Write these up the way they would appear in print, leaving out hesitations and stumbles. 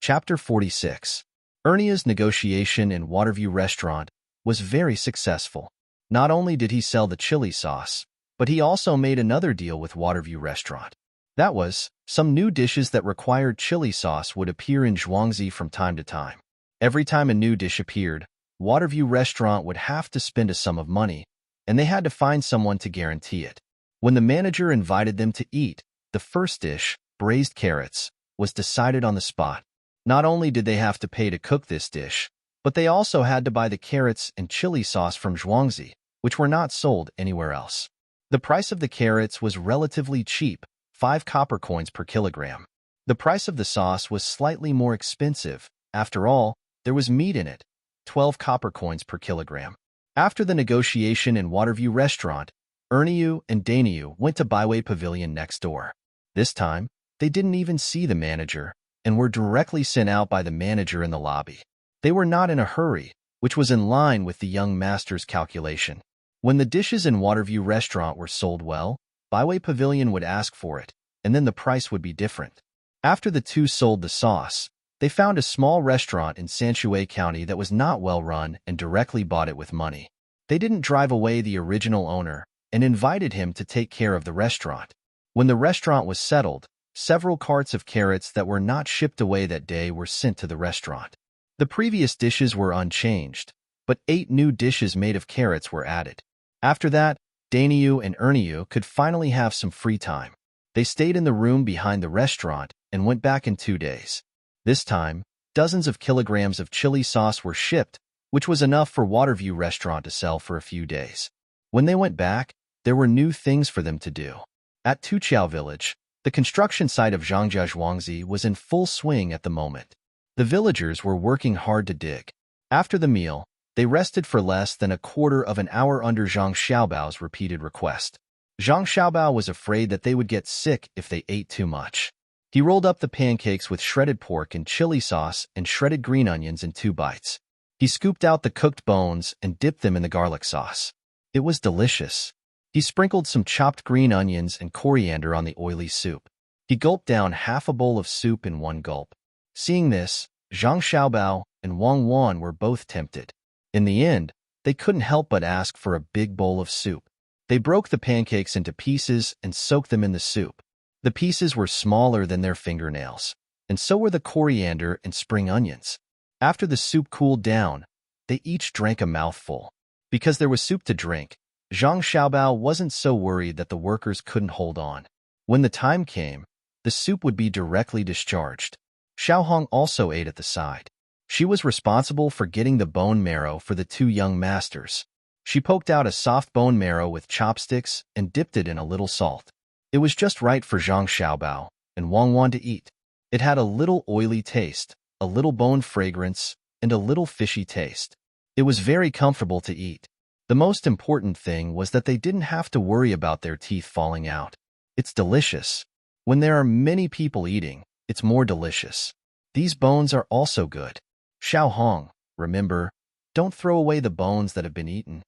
Chapter 46. Ernia's negotiation in Waterview Restaurant was very successful. Not only did he sell the chili sauce, but he also made another deal with Waterview Restaurant. That was, some new dishes that required chili sauce would appear in Zhuangzi from time to time. Every time a new dish appeared, Waterview Restaurant would have to spend a sum of money, and they had to find someone to guarantee it. When the manager invited them to eat, the first dish, braised carrots, was decided on the spot. Not only did they have to pay to cook this dish, but they also had to buy the carrots and chili sauce from Zhuangzi, which were not sold anywhere else. The price of the carrots was relatively cheap, 5 copper coins per kilogram. The price of the sauce was slightly more expensive. After all, there was meat in it, 12 copper coins per kilogram. After the negotiation in Waterview Restaurant, Erniu and Daniu went to Byway Pavilion next door. This time, they didn't even see the manager, and were directly sent out by the manager in the lobby. They were not in a hurry, which was in line with the young master's calculation. When the dishes in Waterview Restaurant were sold well, Byway Pavilion would ask for it, and then the price would be different. After the two sold the sauce, they found a small restaurant in Sanshui County that was not well run and directly bought it with money. They didn't drive away the original owner and invited him to take care of the restaurant. When the restaurant was settled, several carts of carrots that were not shipped away that day were sent to the restaurant. The previous dishes were unchanged, but 8 new dishes made of carrots were added. After that, Daniu and Erniu could finally have some free time. They stayed in the room behind the restaurant and went back in 2 days. This time, dozens of kilograms of chili sauce were shipped, which was enough for Waterview Restaurant to sell for a few days. When they went back, there were new things for them to do. At Tuqiao Village, the construction site of Zhangjia Zhuangzi was in full swing at the moment. The villagers were working hard to dig. After the meal, they rested for less than a quarter of an hour under Zhang Xiaobao's repeated request. Zhang Xiaobao was afraid that they would get sick if they ate too much. He rolled up the pancakes with shredded pork and chili sauce and shredded green onions in 2 bites. He scooped out the cooked bones and dipped them in the garlic sauce. It was delicious. He sprinkled some chopped green onions and coriander on the oily soup. He gulped down half a bowl of soup in 1 gulp. Seeing this, Zhang Xiaobao and Wang Wan were both tempted. In the end, they couldn't help but ask for a big bowl of soup. They broke the pancakes into pieces and soaked them in the soup. The pieces were smaller than their fingernails, and so were the coriander and spring onions. After the soup cooled down, they each drank a mouthful. Because there was soup to drink, Zhang Xiaobao wasn't so worried that the workers couldn't hold on. When the time came, the soup would be directly discharged. Xiaohong also ate at the side. She was responsible for getting the bone marrow for the 2 young masters. She poked out a soft bone marrow with chopsticks and dipped it in a little salt. It was just right for Zhang Xiaobao and Wang Wan to eat. It had a little oily taste, a little bone fragrance, and a little fishy taste. It was very comfortable to eat. The most important thing was that they didn't have to worry about their teeth falling out. It's delicious. When there are many people eating, it's more delicious. These bones are also good. Xiaohong, remember, don't throw away the bones that have been eaten.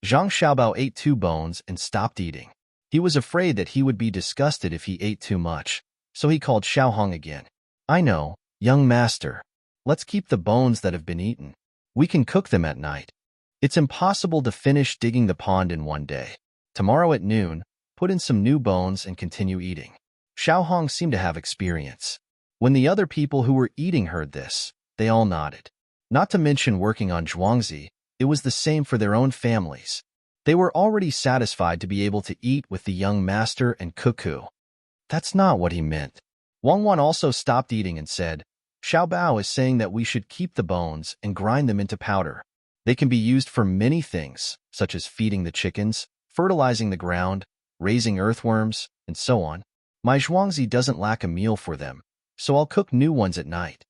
Zhang Xiaobao ate 2 bones and stopped eating. He was afraid that he would be disgusted if he ate too much, so he called Xiaohong again. I know, young master. Let's keep the bones that have been eaten. We can cook them at night. It's impossible to finish digging the pond in 1 day. Tomorrow at noon, put in some new bones and continue eating. Xiaohong seemed to have experience. When the other people who were eating heard this, they all nodded. Not to mention working on Zhuangzi, it was the same for their own families. They were already satisfied to be able to eat with the young master and cuckoo. That's not what he meant. Wang Wan also stopped eating and said, Xiaobao is saying that we should keep the bones and grind them into powder. They can be used for many things, such as feeding the chickens, fertilizing the ground, raising earthworms, and so on. My Zhuangzi doesn't lack a meal for them, so I'll cook new ones at night.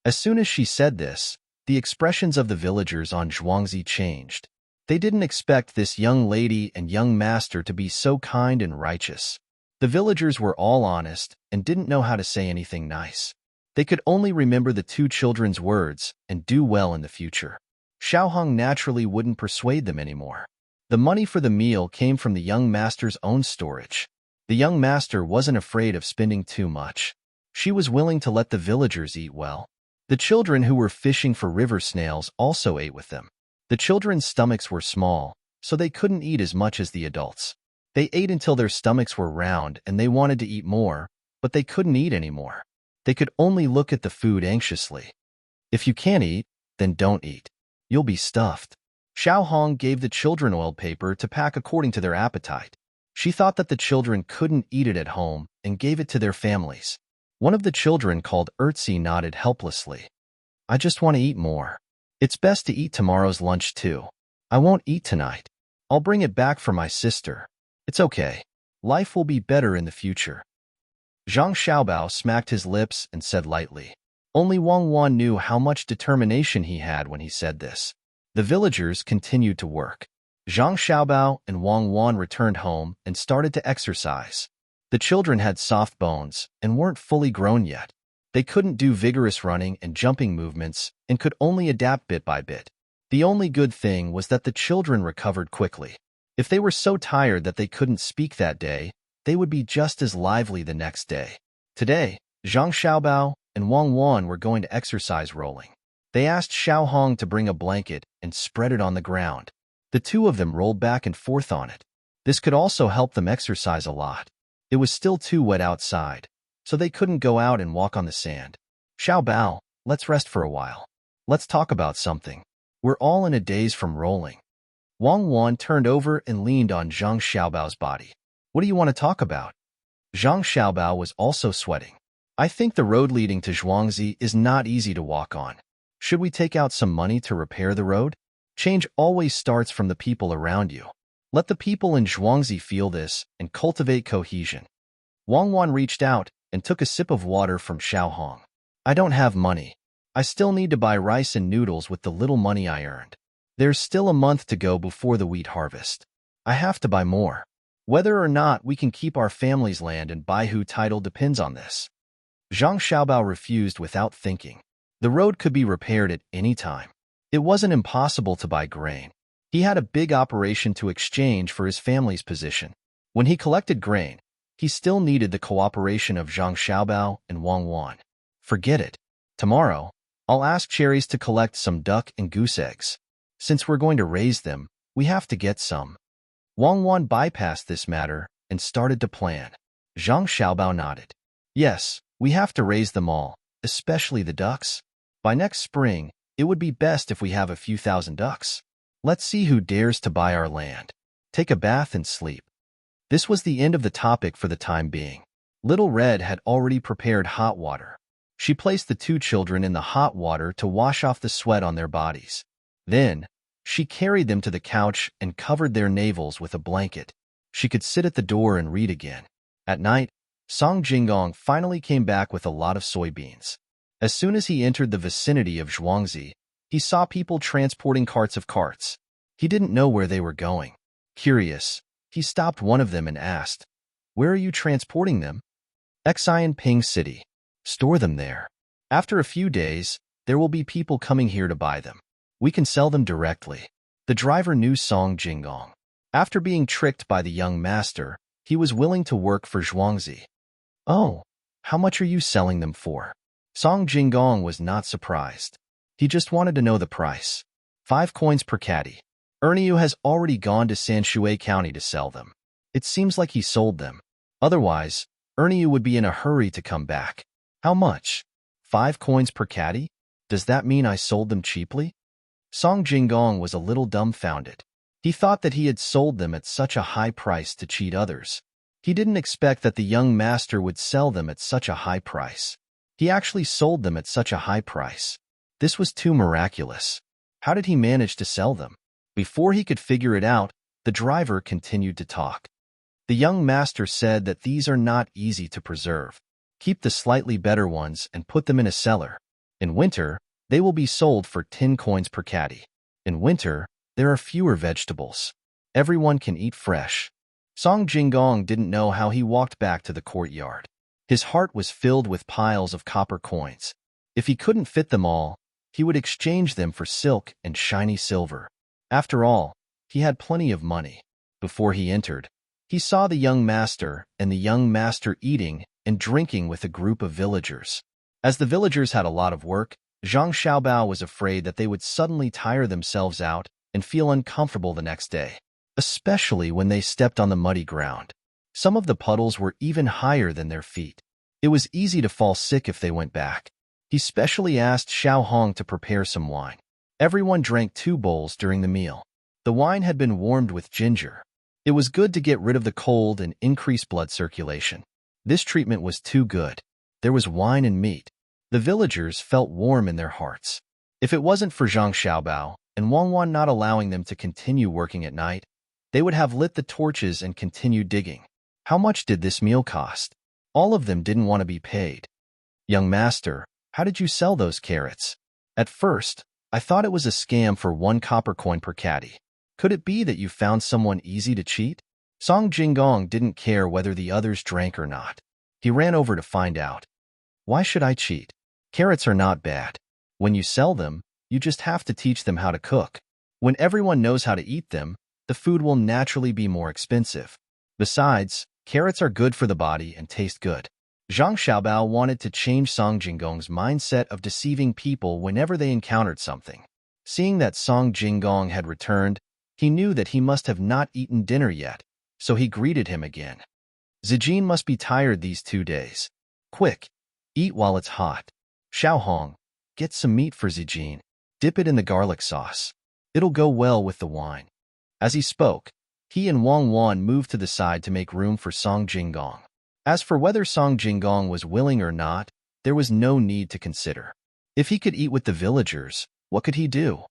As soon as she said this, the expressions of the villagers on Zhuangzi changed. They didn't expect this young lady and young master to be so kind and righteous. The villagers were all honest and didn't know how to say anything nice. They could only remember the 2 children's words and do well in the future. Xiaohong naturally wouldn't persuade them anymore. The money for the meal came from the young master's own storage. The young master wasn't afraid of spending too much. She was willing to let the villagers eat well. The children who were fishing for river snails also ate with them. The children's stomachs were small, so they couldn't eat as much as the adults. They ate until their stomachs were round and they wanted to eat more, but they couldn't eat anymore. They could only look at the food anxiously. If you can't eat, then don't eat. You'll be stuffed. Xiao Hong gave the children oiled paper to pack according to their appetite. She thought that the children couldn't eat it at home and gave it to their families. One of the children, called Ertzi, nodded helplessly. I just want to eat more. It's best to eat tomorrow's lunch too. I won't eat tonight. I'll bring it back for my sister. It's okay. Life will be better in the future. Zhang Xiaobao smacked his lips and said lightly. Only Wang Wan knew how much determination he had when he said this. The villagers continued to work. Zhang Xiaobao and Wang Wan returned home and started to exercise. The children had soft bones and weren't fully grown yet. They couldn't do vigorous running and jumping movements and could only adapt bit by bit. The only good thing was that the children recovered quickly. If they were so tired that they couldn't speak that day, they would be just as lively the next day. Today, Zhang Xiaobao and Wang Wan were going to exercise rolling. They asked Xiao Hong to bring a blanket and spread it on the ground. The two of them rolled back and forth on it. This could also help them exercise a lot. It was still too wet outside, so they couldn't go out and walk on the sand. Xiao Bao, let's rest for a while. Let's talk about something. We're all in a daze from rolling. Wang Wan turned over and leaned on Zhang Xiaobao's body. What do you want to talk about? Zhang Xiaobao was also sweating. I think the road leading to Zhuangzi is not easy to walk on. Should we take out some money to repair the road? Change always starts from the people around you. Let the people in Zhuangzi feel this and cultivate cohesion. Wang Wan reached out and took a sip of water from Xiao Hong. I don't have money. I still need to buy rice and noodles with the little money I earned. There's still a month to go before the wheat harvest. I have to buy more. Whether or not we can keep our family's land and Baihu title depends on this. Zhang Xiaobao refused without thinking. The road could be repaired at any time. It wasn't impossible to buy grain. He had a big operation to exchange for his family's position. When he collected grain, he still needed the cooperation of Zhang Xiaobao and Wang Wan. Forget it. Tomorrow, I'll ask Cherries to collect some duck and goose eggs. Since we're going to raise them, we have to get some. Wang Wan bypassed this matter and started to plan. Zhang Xiaobao nodded. Yes, we have to raise them all, especially the ducks. By next spring, it would be best if we have a few thousand ducks. Let's see who dares to buy our land. Take a bath and sleep. This was the end of the topic for the time being. Little Red had already prepared hot water. She placed the two children in the hot water to wash off the sweat on their bodies. Then, she carried them to the couch and covered their navels with a blanket. She could sit at the door and read again. At night, Song Jinggong finally came back with a lot of soybeans. As soon as he entered the vicinity of Zhuangzi, he saw people transporting carts of carts. He didn't know where they were going. Curious, he stopped one of them and asked, "Where are you transporting them?" "Xian Ping City. Store them there. After a few days, there will be people coming here to buy them. We can sell them directly." The driver knew Song Jinggong. After being tricked by the young master, he was willing to work for Zhuangzi. "Oh, how much are you selling them for?" Song Jinggong was not surprised. He just wanted to know the price. 5 coins per caddy. Erniu has already gone to Sanshui County to sell them. It seems like he sold them. Otherwise, Erniu would be in a hurry to come back. How much? 5 coins per caddy? Does that mean I sold them cheaply? Song Jinggong was a little dumbfounded. He thought that he had sold them at such a high price to cheat others. He didn't expect that the young master would sell them at such a high price. He actually sold them at such a high price. This was too miraculous. How did he manage to sell them? Before he could figure it out, the driver continued to talk. The young master said that these are not easy to preserve. Keep the slightly better ones and put them in a cellar. In winter, they will be sold for 10 coins per caddy. In winter, there are fewer vegetables. Everyone can eat fresh. Song Jinggong didn't know how he walked back to the courtyard. His heart was filled with piles of copper coins. If he couldn't fit them all, he would exchange them for silk and shiny silver. After all, he had plenty of money. Before he entered, he saw the young master and the young master eating and drinking with a group of villagers. As the villagers had a lot of work, Zhang Xiaobao was afraid that they would suddenly tire themselves out and feel uncomfortable the next day, especially when they stepped on the muddy ground. Some of the puddles were even higher than their feet. It was easy to fall sick if they went back. He specially asked Xiao Hong to prepare some wine. Everyone drank 2 bowls during the meal. The wine had been warmed with ginger. It was good to get rid of the cold and increase blood circulation. This treatment was too good. There was wine and meat. The villagers felt warm in their hearts. If it wasn't for Zhang Xiaobao and Wang Wan not allowing them to continue working at night, they would have lit the torches and continued digging. How much did this meal cost? All of them didn't want to be paid. Young master, how did you sell those carrots? At first, I thought it was a scam for 1 copper coin per caddy. Could it be that you found someone easy to cheat? Song Jinggong didn't care whether the others drank or not. He ran over to find out. Why should I cheat? Carrots are not bad. When you sell them, you just have to teach them how to cook. When everyone knows how to eat them, the food will naturally be more expensive. Besides, carrots are good for the body and taste good. Zhang Xiaobao wanted to change Song Jinggong's mindset of deceiving people whenever they encountered something. Seeing that Song Jinggong had returned, he knew that he must have not eaten dinner yet, so he greeted him again. Zijin must be tired these 2 days. Quick, eat while it's hot. Xiao Hong, get some meat for Zijin. Dip it in the garlic sauce. It'll go well with the wine. As he spoke, he and Wang Wan moved to the side to make room for Song Jinggong. As for whether Song Jinggong was willing or not, there was no need to consider. If he could eat with the villagers, what could he do?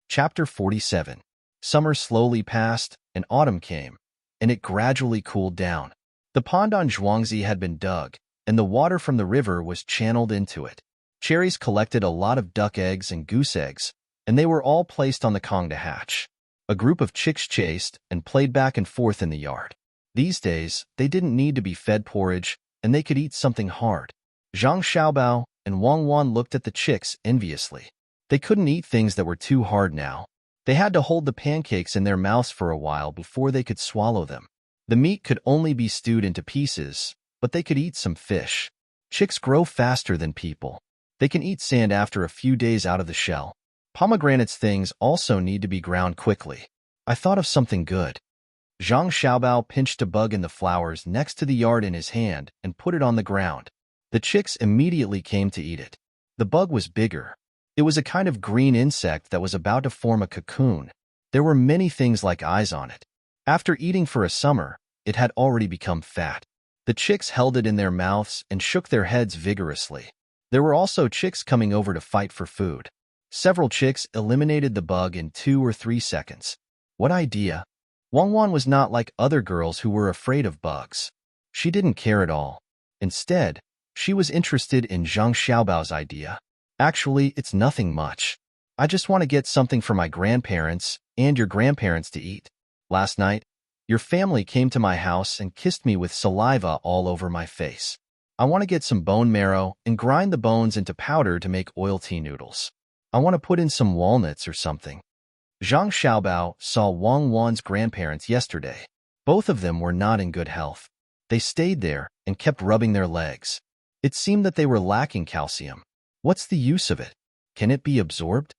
Chapter 47. Summer slowly passed, and autumn came, and it gradually cooled down. The pond on Zhuangzi had been dug, and the water from the river was channeled into it. Cherries collected a lot of duck eggs and goose eggs, and they were all placed on the Kong to hatch. A group of chicks chased and played back and forth in the yard. These days, they didn't need to be fed porridge, and they could eat something hard. Zhang Xiaobao and Wang Wan looked at the chicks enviously. They couldn't eat things that were too hard now. They had to hold the pancakes in their mouths for a while before they could swallow them. The meat could only be stewed into pieces, but they could eat some fish. Chicks grow faster than people. They can eat sand after a few days out of the shell. Pomegranates things also need to be ground quickly. I thought of something good. Zhang Xiaobao pinched a bug in the flowers next to the yard in his hand and put it on the ground. The chicks immediately came to eat it. The bug was bigger. It was a kind of green insect that was about to form a cocoon. There were many things like eyes on it. After eating for a summer, it had already become fat. The chicks held it in their mouths and shook their heads vigorously. There were also chicks coming over to fight for food. Several chicks eliminated the bug in 2 or 3 seconds. What idea? Wang Wan was not like other girls who were afraid of bugs. She didn't care at all. Instead, she was interested in Zhang Xiaobao's idea. Actually, it's nothing much. I just want to get something for my grandparents and your grandparents to eat. Last night, your family came to my house and kissed me with saliva all over my face. I want to get some bone marrow and grind the bones into powder to make oil tea noodles. I want to put in some walnuts or something. Zhang Xiaobao saw Wang Wan's grandparents yesterday. Both of them were not in good health. They stayed there and kept rubbing their legs. It seemed that they were lacking calcium. What's the use of it? Can it be absorbed?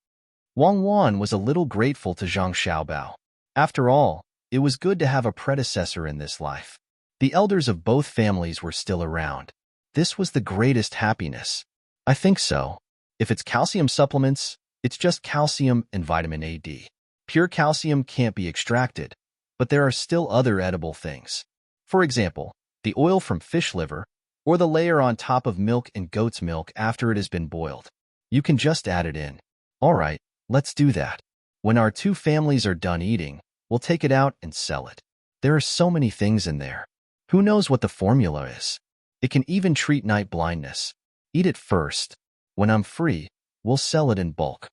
Wang Wan was a little grateful to Zhang Xiaobao. After all, it was good to have a predecessor in this life. The elders of both families were still around. This was the greatest happiness. I think so. If it's calcium supplements, it's just calcium and vitamin A-D. Pure calcium can't be extracted, but there are still other edible things. For example, the oil from fish liver, or the layer on top of milk and goat's milk after it has been boiled. You can just add it in. All right, let's do that. When our 2 families are done eating, we'll take it out and sell it. There are so many things in there. Who knows what the formula is? It can even treat night blindness. Eat it first. When I'm free, we'll sell it in bulk.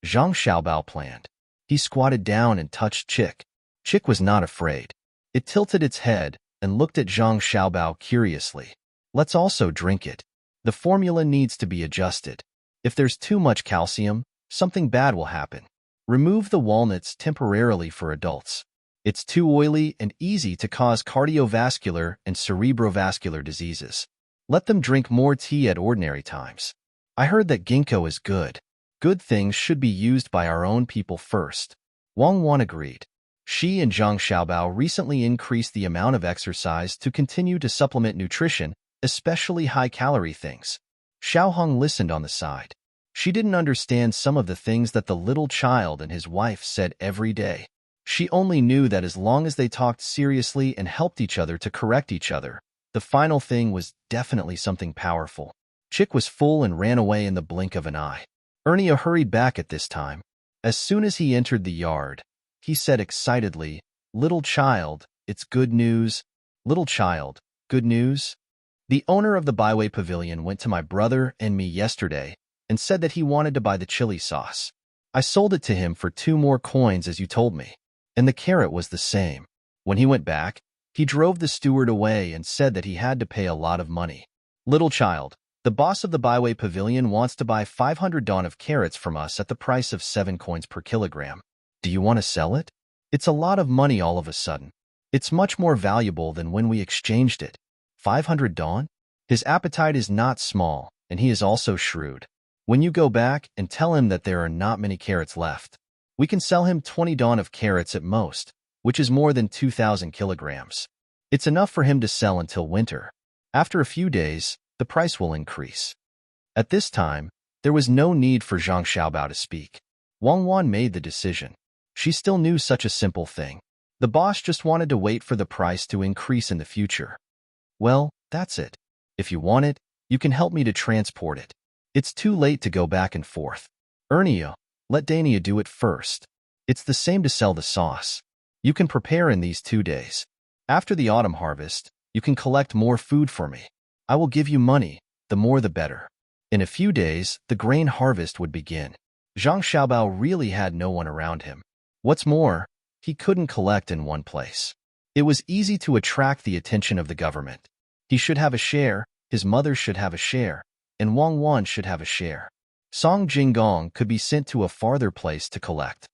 Zhang Xiaobao planned. He squatted down and touched Chick. Chick was not afraid. It tilted its head and looked at Zhang Xiaobao curiously. Let's also drink it. The formula needs to be adjusted. If there's too much calcium, something bad will happen. Remove the walnuts temporarily for adults. It's too oily and easy to cause cardiovascular and cerebrovascular diseases. Let them drink more tea at ordinary times. I heard that ginkgo is good. Good things should be used by our own people first. Wang Wan agreed. She and Zhang Xiaobao recently increased the amount of exercise to continue to supplement nutrition, especially high-calorie things. Xiaohong listened on the side. She didn't understand some of the things that the little child and his wife said every day. She only knew that as long as they talked seriously and helped each other to correct each other, the final thing was definitely something powerful. Chick was full and ran away in the blink of an eye. Ernie hurried back at this time. As soon as he entered the yard, he said excitedly, "Little child, it's good news. Little child, good news?" The owner of the Byway Pavilion went to my brother and me yesterday and said that he wanted to buy the chili sauce. I sold it to him for 2 more coins as you told me, and the carrot was the same. When he went back, he drove the steward away and said that he had to pay a lot of money. Little child, the boss of the Byway Pavilion wants to buy 500 don of carrots from us at the price of 7 coins per kilogram. Do you want to sell it? It's a lot of money all of a sudden. It's much more valuable than when we exchanged it. 500 don? His appetite is not small, and he is also shrewd. When you go back and tell him that there are not many carrots left, we can sell him 20 don of carrots at most, which is more than 2,000 kilograms. It's enough for him to sell until winter. After a few days, the price will increase. At this time, there was no need for Zhang Xiaobao to speak. Wang Wan made the decision. She still knew such a simple thing. The boss just wanted to wait for the price to increase in the future. Well, that's it. If you want it, you can help me to transport it. It's too late to go back and forth. Ernie, let Dania do it first. It's the same to sell the sauce. You can prepare in these 2 days. After the autumn harvest, you can collect more food for me. I will give you money, the more the better. In a few days, the grain harvest would begin. Zhang Xiaobao really had no one around him. What's more, he couldn't collect in one place. It was easy to attract the attention of the government. He should have a share, his mother should have a share, and Wang Wan should have a share. Song Jinggong could be sent to a farther place to collect.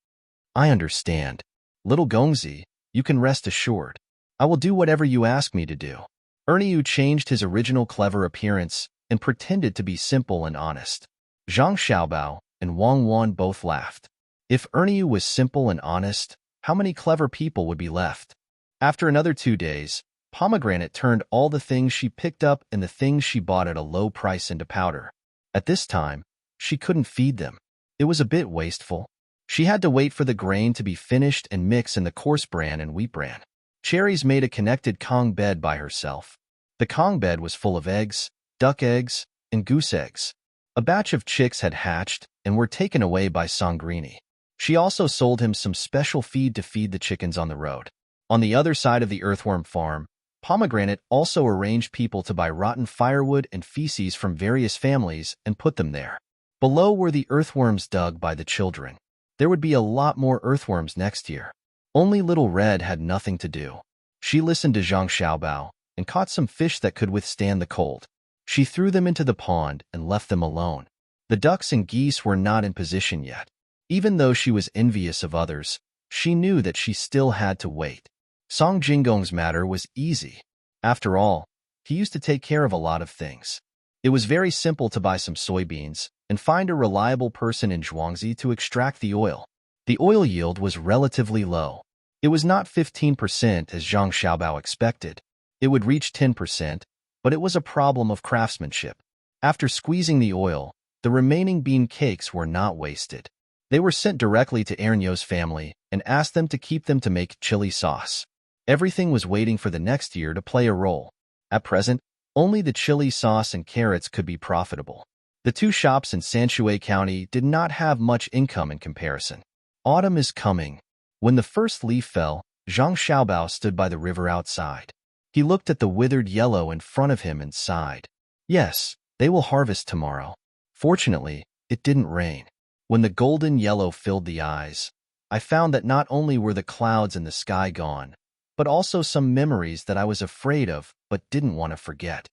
I understand. Little Gongzi, you can rest assured. I will do whatever you ask me to do. Ernie changed his original clever appearance and pretended to be simple and honest. Zhang Xiaobao and Wang Wan both laughed. If Ernie was simple and honest, how many clever people would be left? After another 2 days, Pomegranate turned all the things she picked up and the things she bought at a low price into powder. At this time, she couldn't feed them. It was a bit wasteful. She had to wait for the grain to be finished and mix in the coarse bran and wheat bran. Cherries made a connected Kong bed by herself. The Kong bed was full of eggs, duck eggs, and goose eggs. A batch of chicks had hatched and were taken away by Sangrini. She also sold him some special feed to feed the chickens on the road. On the other side of the earthworm farm, Pomegranate also arranged people to buy rotten firewood and feces from various families and put them there. Below were the earthworms dug by the children. There would be a lot more earthworms next year. Only Little Red had nothing to do. She listened to Zhang Xiaobao and caught some fish that could withstand the cold. She threw them into the pond and left them alone. The ducks and geese were not in position yet. Even though she was envious of others, she knew that she still had to wait. Song Jinggong's matter was easy. After all, he used to take care of a lot of things. It was very simple to buy some soybeans and find a reliable person in Zhuangzi to extract the oil. The oil yield was relatively low. It was not 15% as Zhang Xiaobao expected. It would reach 10%, but it was a problem of craftsmanship. After squeezing the oil, the remaining bean cakes were not wasted. They were sent directly to Ernyo's family and asked them to keep them to make chili sauce. Everything was waiting for the next year to play a role. At present, only the chili sauce and carrots could be profitable. The 2 shops in Sanshui County did not have much income in comparison. Autumn is coming. When the first leaf fell, Zhang Xiaobao stood by the river outside. He looked at the withered yellow in front of him and sighed. Yes, they will harvest tomorrow. Fortunately, it didn't rain. When the golden yellow filled the eyes, I found that not only were the clouds in the sky gone, but also some memories that I was afraid of but didn't want to forget.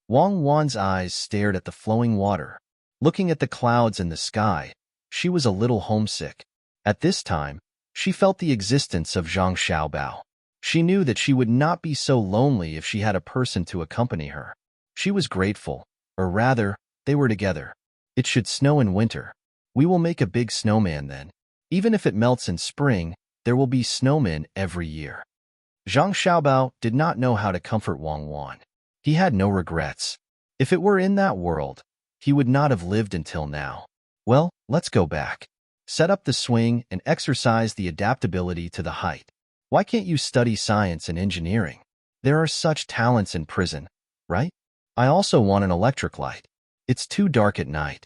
Wang Wan's eyes stared at the flowing water. Looking at the clouds in the sky, she was a little homesick. At this time, she felt the existence of Zhang Xiaobao. She knew that she would not be so lonely if she had a person to accompany her. She was grateful, or rather, they were together. It should snow in winter. We will make a big snowman then. Even if it melts in spring, there will be snowmen every year. Zhang Xiaobao did not know how to comfort Wang Wan. He had no regrets. If it were in that world, he would not have lived until now. Well, let's go back. Set up the swing and exercise the adaptability to the height. Why can't you study science and engineering? There are such talents in prison, right? I also want an electric light. It's too dark at night.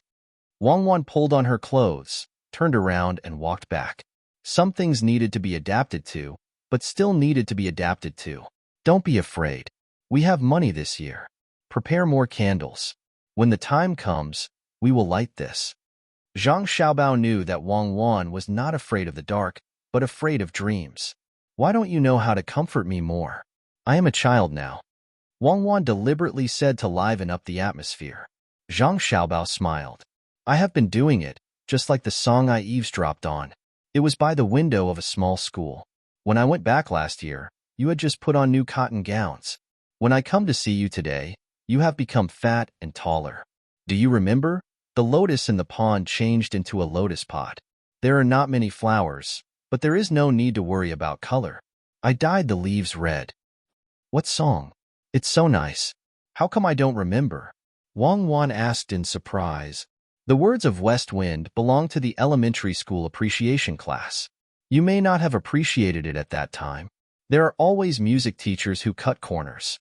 Wang Wan pulled on her clothes, turned around, and walked back. Some things needed to be adapted to, but still needed to be adapted to. Don't be afraid. We have money this year. Prepare more candles. When the time comes, we will light this. Zhang Xiaobao knew that Wang Wan was not afraid of the dark, but afraid of dreams. Why don't you know how to comfort me more? I am a child now. Wang Wan deliberately said to liven up the atmosphere. Zhang Xiaobao smiled. I have been doing it, just like the song I eavesdropped on. It was by the window of a small school. When I went back last year, you had just put on new cotton gowns. When I come to see you today, you have become fat and taller. Do you remember? The lotus in the pond changed into a lotus pot. There are not many flowers, but there is no need to worry about color. I dyed the leaves red. What song? It's so nice. How come I don't remember? Wang Wan asked in surprise. The words of West Wind belong to the elementary school appreciation class. You may not have appreciated it at that time. There are always music teachers who cut corners.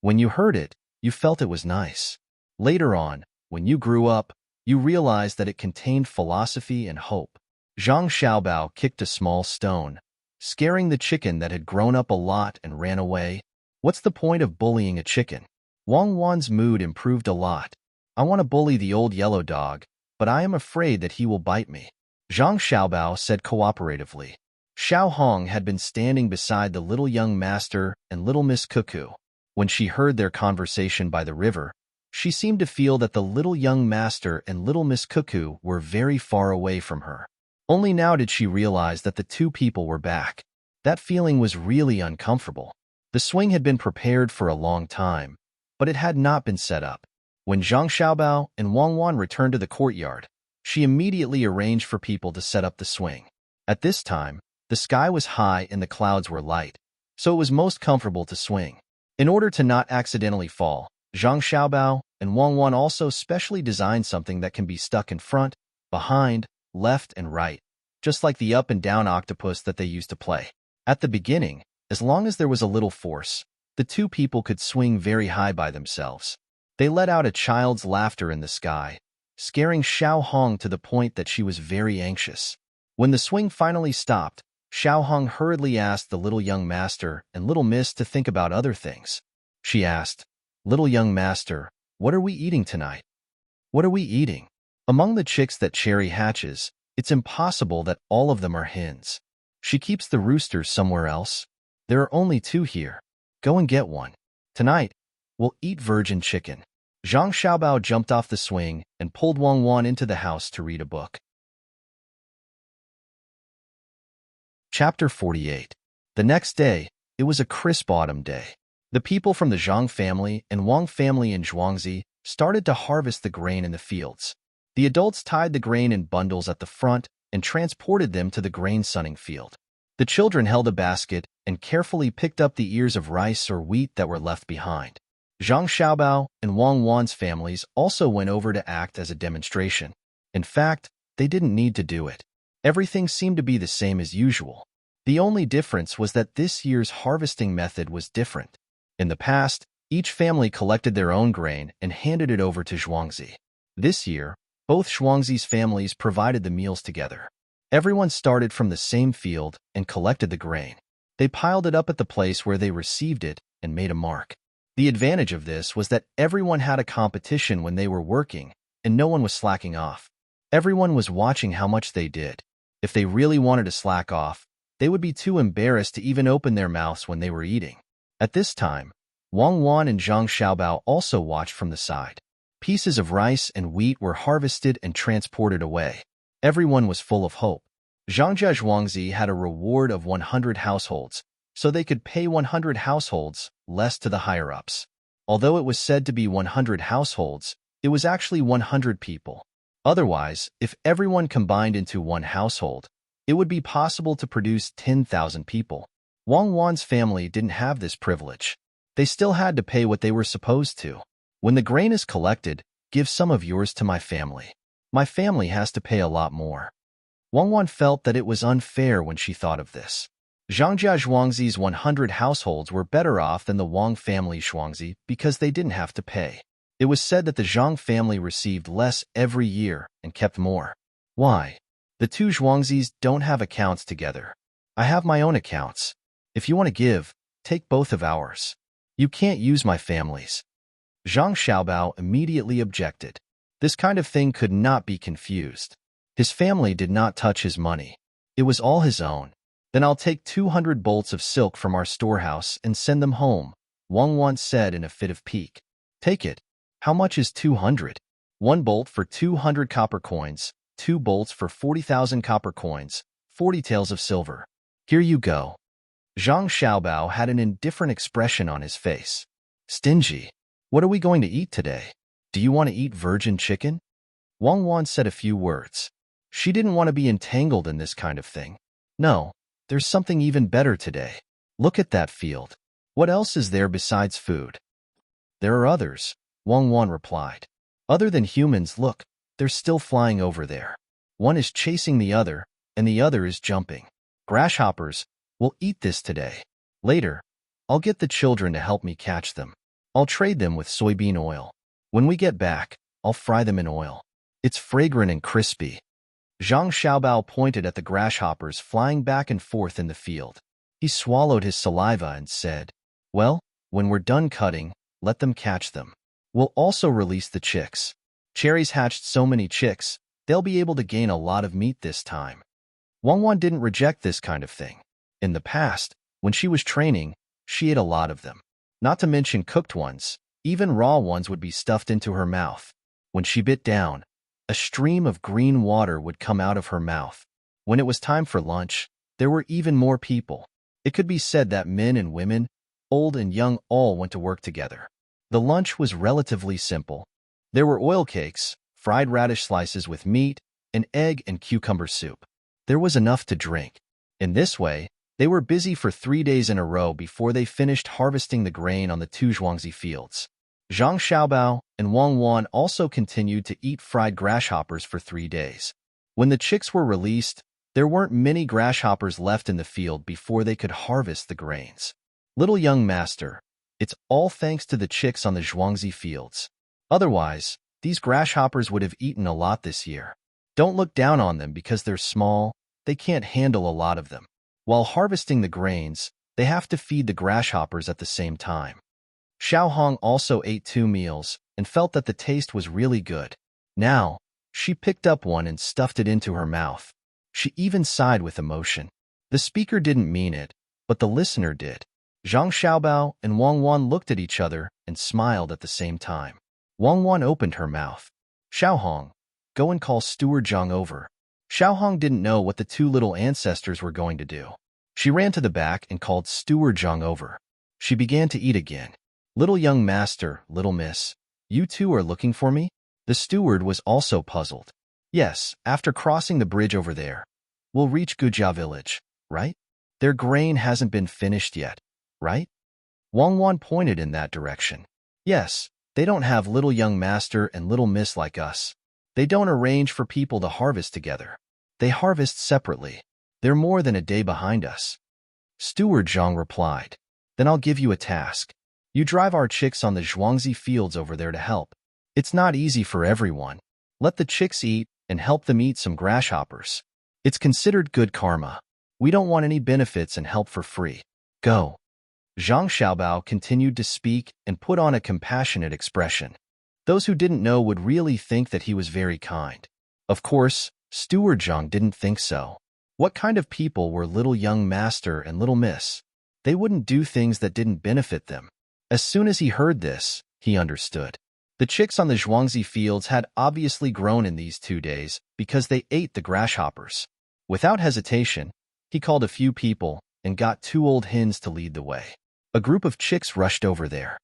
When you heard it, you felt it was nice. Later on, when you grew up, you realized that it contained philosophy and hope. Zhang Xiaobao kicked a small stone, scaring the chicken that had grown up a lot and ran away. What's the point of bullying a chicken? Wang Wan's mood improved a lot. I want to bully the old yellow dog, but I am afraid that he will bite me. Zhang Xiaobao said cooperatively. Xiao Hong had been standing beside the little young master and little Miss Cuckoo. When she heard their conversation by the river, she seemed to feel that the little young master and little Miss Cuckoo were very far away from her. Only now did she realize that the two people were back. That feeling was really uncomfortable. The swing had been prepared for a long time, but it had not been set up. When Zhang Xiaobao and Wang Wan returned to the courtyard, she immediately arranged for people to set up the swing. At this time, the sky was high and the clouds were light, so it was most comfortable to swing. In order to not accidentally fall, Zhang Xiaobao and Wang Wan also specially designed something that can be stuck in front, behind, left, and right, just like the up and down octopus that they used to play. At the beginning, as long as there was a little force, the two people could swing very high by themselves. They let out a child's laughter in the sky, scaring Xiao Hong to the point that she was very anxious. When the swing finally stopped, Xiao Hong hurriedly asked the little young master and little miss to think about other things. She asked, "Little young master, what are we eating tonight?" "What are we eating?" "Among the chicks that Cherry hatches, it's impossible that all of them are hens. She keeps the roosters somewhere else. There are only 2 here. Go and get one. Tonight, we'll eat virgin chicken." Zhang Xiaobao jumped off the swing and pulled Wang Wan into the house to read a book. Chapter 48. The next day, it was a crisp autumn day. The people from the Zhang family and Wang family in Zhuangzi started to harvest the grain in the fields. The adults tied the grain in bundles at the front and transported them to the grain sunning field. The children held a basket and carefully picked up the ears of rice or wheat that were left behind. Zhang Xiaobao and Wang Wan's families also went over to act as a demonstration. In fact, they didn't need to do it. Everything seemed to be the same as usual. The only difference was that this year's harvesting method was different. In the past, each family collected their own grain and handed it over to Zhuangzi. This year, both Zhuangzi's families provided the meals together. Everyone started from the same field and collected the grain. They piled it up at the place where they received it and made a mark. The advantage of this was that everyone had a competition when they were working, and no one was slacking off. Everyone was watching how much they did. If they really wanted to slack off, they would be too embarrassed to even open their mouths when they were eating. At this time, Wang Wan and Zhang Xiaobao also watched from the side. Pieces of rice and wheat were harvested and transported away. Everyone was full of hope. Zhangzhe Zhuangzi had a reward of 100 households, so they could pay 100 households less to the higher-ups. Although it was said to be 100 households, it was actually 100 people. Otherwise, if everyone combined into one household, it would be possible to produce 10,000 people. Wang Wan's family didn't have this privilege. They still had to pay what they were supposed to. When the grain is collected, give some of yours to my family. My family has to pay a lot more. Wang Wan felt that it was unfair when she thought of this. Zhangjia Zhuangzi's 100 households were better off than the Wang family Zhuangzi because they didn't have to pay. It was said that the Zhang family received less every year and kept more. Why? The two Zhuangzis don't have accounts together. I have my own accounts. If you want to give, take both of ours. You can't use my family's. Zhang Xiaobao immediately objected. This kind of thing could not be confused. His family did not touch his money. It was all his own. Then I'll take 200 bolts of silk from our storehouse and send them home, Wang Wan said in a fit of pique. Take it. How much is 200? 1 bolt for 200 copper coins, 2 bolts for 40,000 copper coins, 40 taels of silver. Here you go. Zhang Xiaobao had an indifferent expression on his face. Stingy. What are we going to eat today? Do you want to eat virgin chicken? Wang Wan said a few words. She didn't want to be entangled in this kind of thing. No, there's something even better today. Look at that field. What else is there besides food? There are others, Wang Wan replied. Other than humans, look, they're still flying over there. One is chasing the other, and the other is jumping. Grasshoppers, we'll eat this today. Later, I'll get the children to help me catch them. I'll trade them with soybean oil. When we get back, I'll fry them in oil. It's fragrant and crispy. Zhang Xiaobao pointed at the grasshoppers flying back and forth in the field. He swallowed his saliva and said, well, when we're done cutting, let them catch them. We'll also release the chicks. Cherries hatched so many chicks, they'll be able to gain a lot of meat this time. Wang Wan didn't reject this kind of thing. In the past, when she was training, she ate a lot of them. Not to mention cooked ones, even raw ones would be stuffed into her mouth. When she bit down, a stream of green water would come out of her mouth. When it was time for lunch, there were even more people. It could be said that men and women, old and young, all went to work together. The lunch was relatively simple. There were oil cakes, fried radish slices with meat, an egg and cucumber soup. There was enough to drink. In this way, they were busy for 3 days in a row before they finished harvesting the grain on the two Zhuangzi fields. Zhang Xiaobao and Wang Wan also continued to eat fried grasshoppers for 3 days. When the chicks were released, there weren't many grasshoppers left in the field before they could harvest the grains. Little young master, it's all thanks to the chicks on the Zhuangzi fields. Otherwise, these grasshoppers would have eaten a lot this year. Don't look down on them because they're small, they can't handle a lot of them. While harvesting the grains, they have to feed the grasshoppers at the same time. Xiao Hong also ate 2 meals and felt that the taste was really good. Now, she picked up one and stuffed it into her mouth. She even sighed with emotion. The speaker didn't mean it, but the listener did. Zhang Xiaobao and Wang Wan looked at each other and smiled at the same time. Wang Wan opened her mouth. Xiao Hong, go and call Steward Zhang over. Xiao Hong didn't know what the 2 little ancestors were going to do. She ran to the back and called Steward Zhang over. She began to eat again. Little young master, little miss, you 2 are looking for me? The steward was also puzzled. Yes, after crossing the bridge over there. We'll reach Gujia village, right? Their grain hasn't been finished yet, right? Wang Wan pointed in that direction. Yes, they don't have little young master and little miss like us. They don't arrange for people to harvest together. They harvest separately. They're more than a day behind us. Steward Zhang replied. Then I'll give you a task. You drive our chicks on the Zhuangzi fields over there to help. It's not easy for everyone. Let the chicks eat and help them eat some grasshoppers. It's considered good karma. We don't want any benefits and help for free. Go. Zhang Xiaobao continued to speak and put on a compassionate expression. Those who didn't know would really think that he was very kind. Of course, Steward Zhang didn't think so. What kind of people were little young master and little miss? They wouldn't do things that didn't benefit them. As soon as he heard this, he understood. The chicks on the Zhuangzi fields had obviously grown in these 2 days because they ate the grasshoppers. Without hesitation, he called a few people and got 2 old hens to lead the way. A group of chicks rushed over there.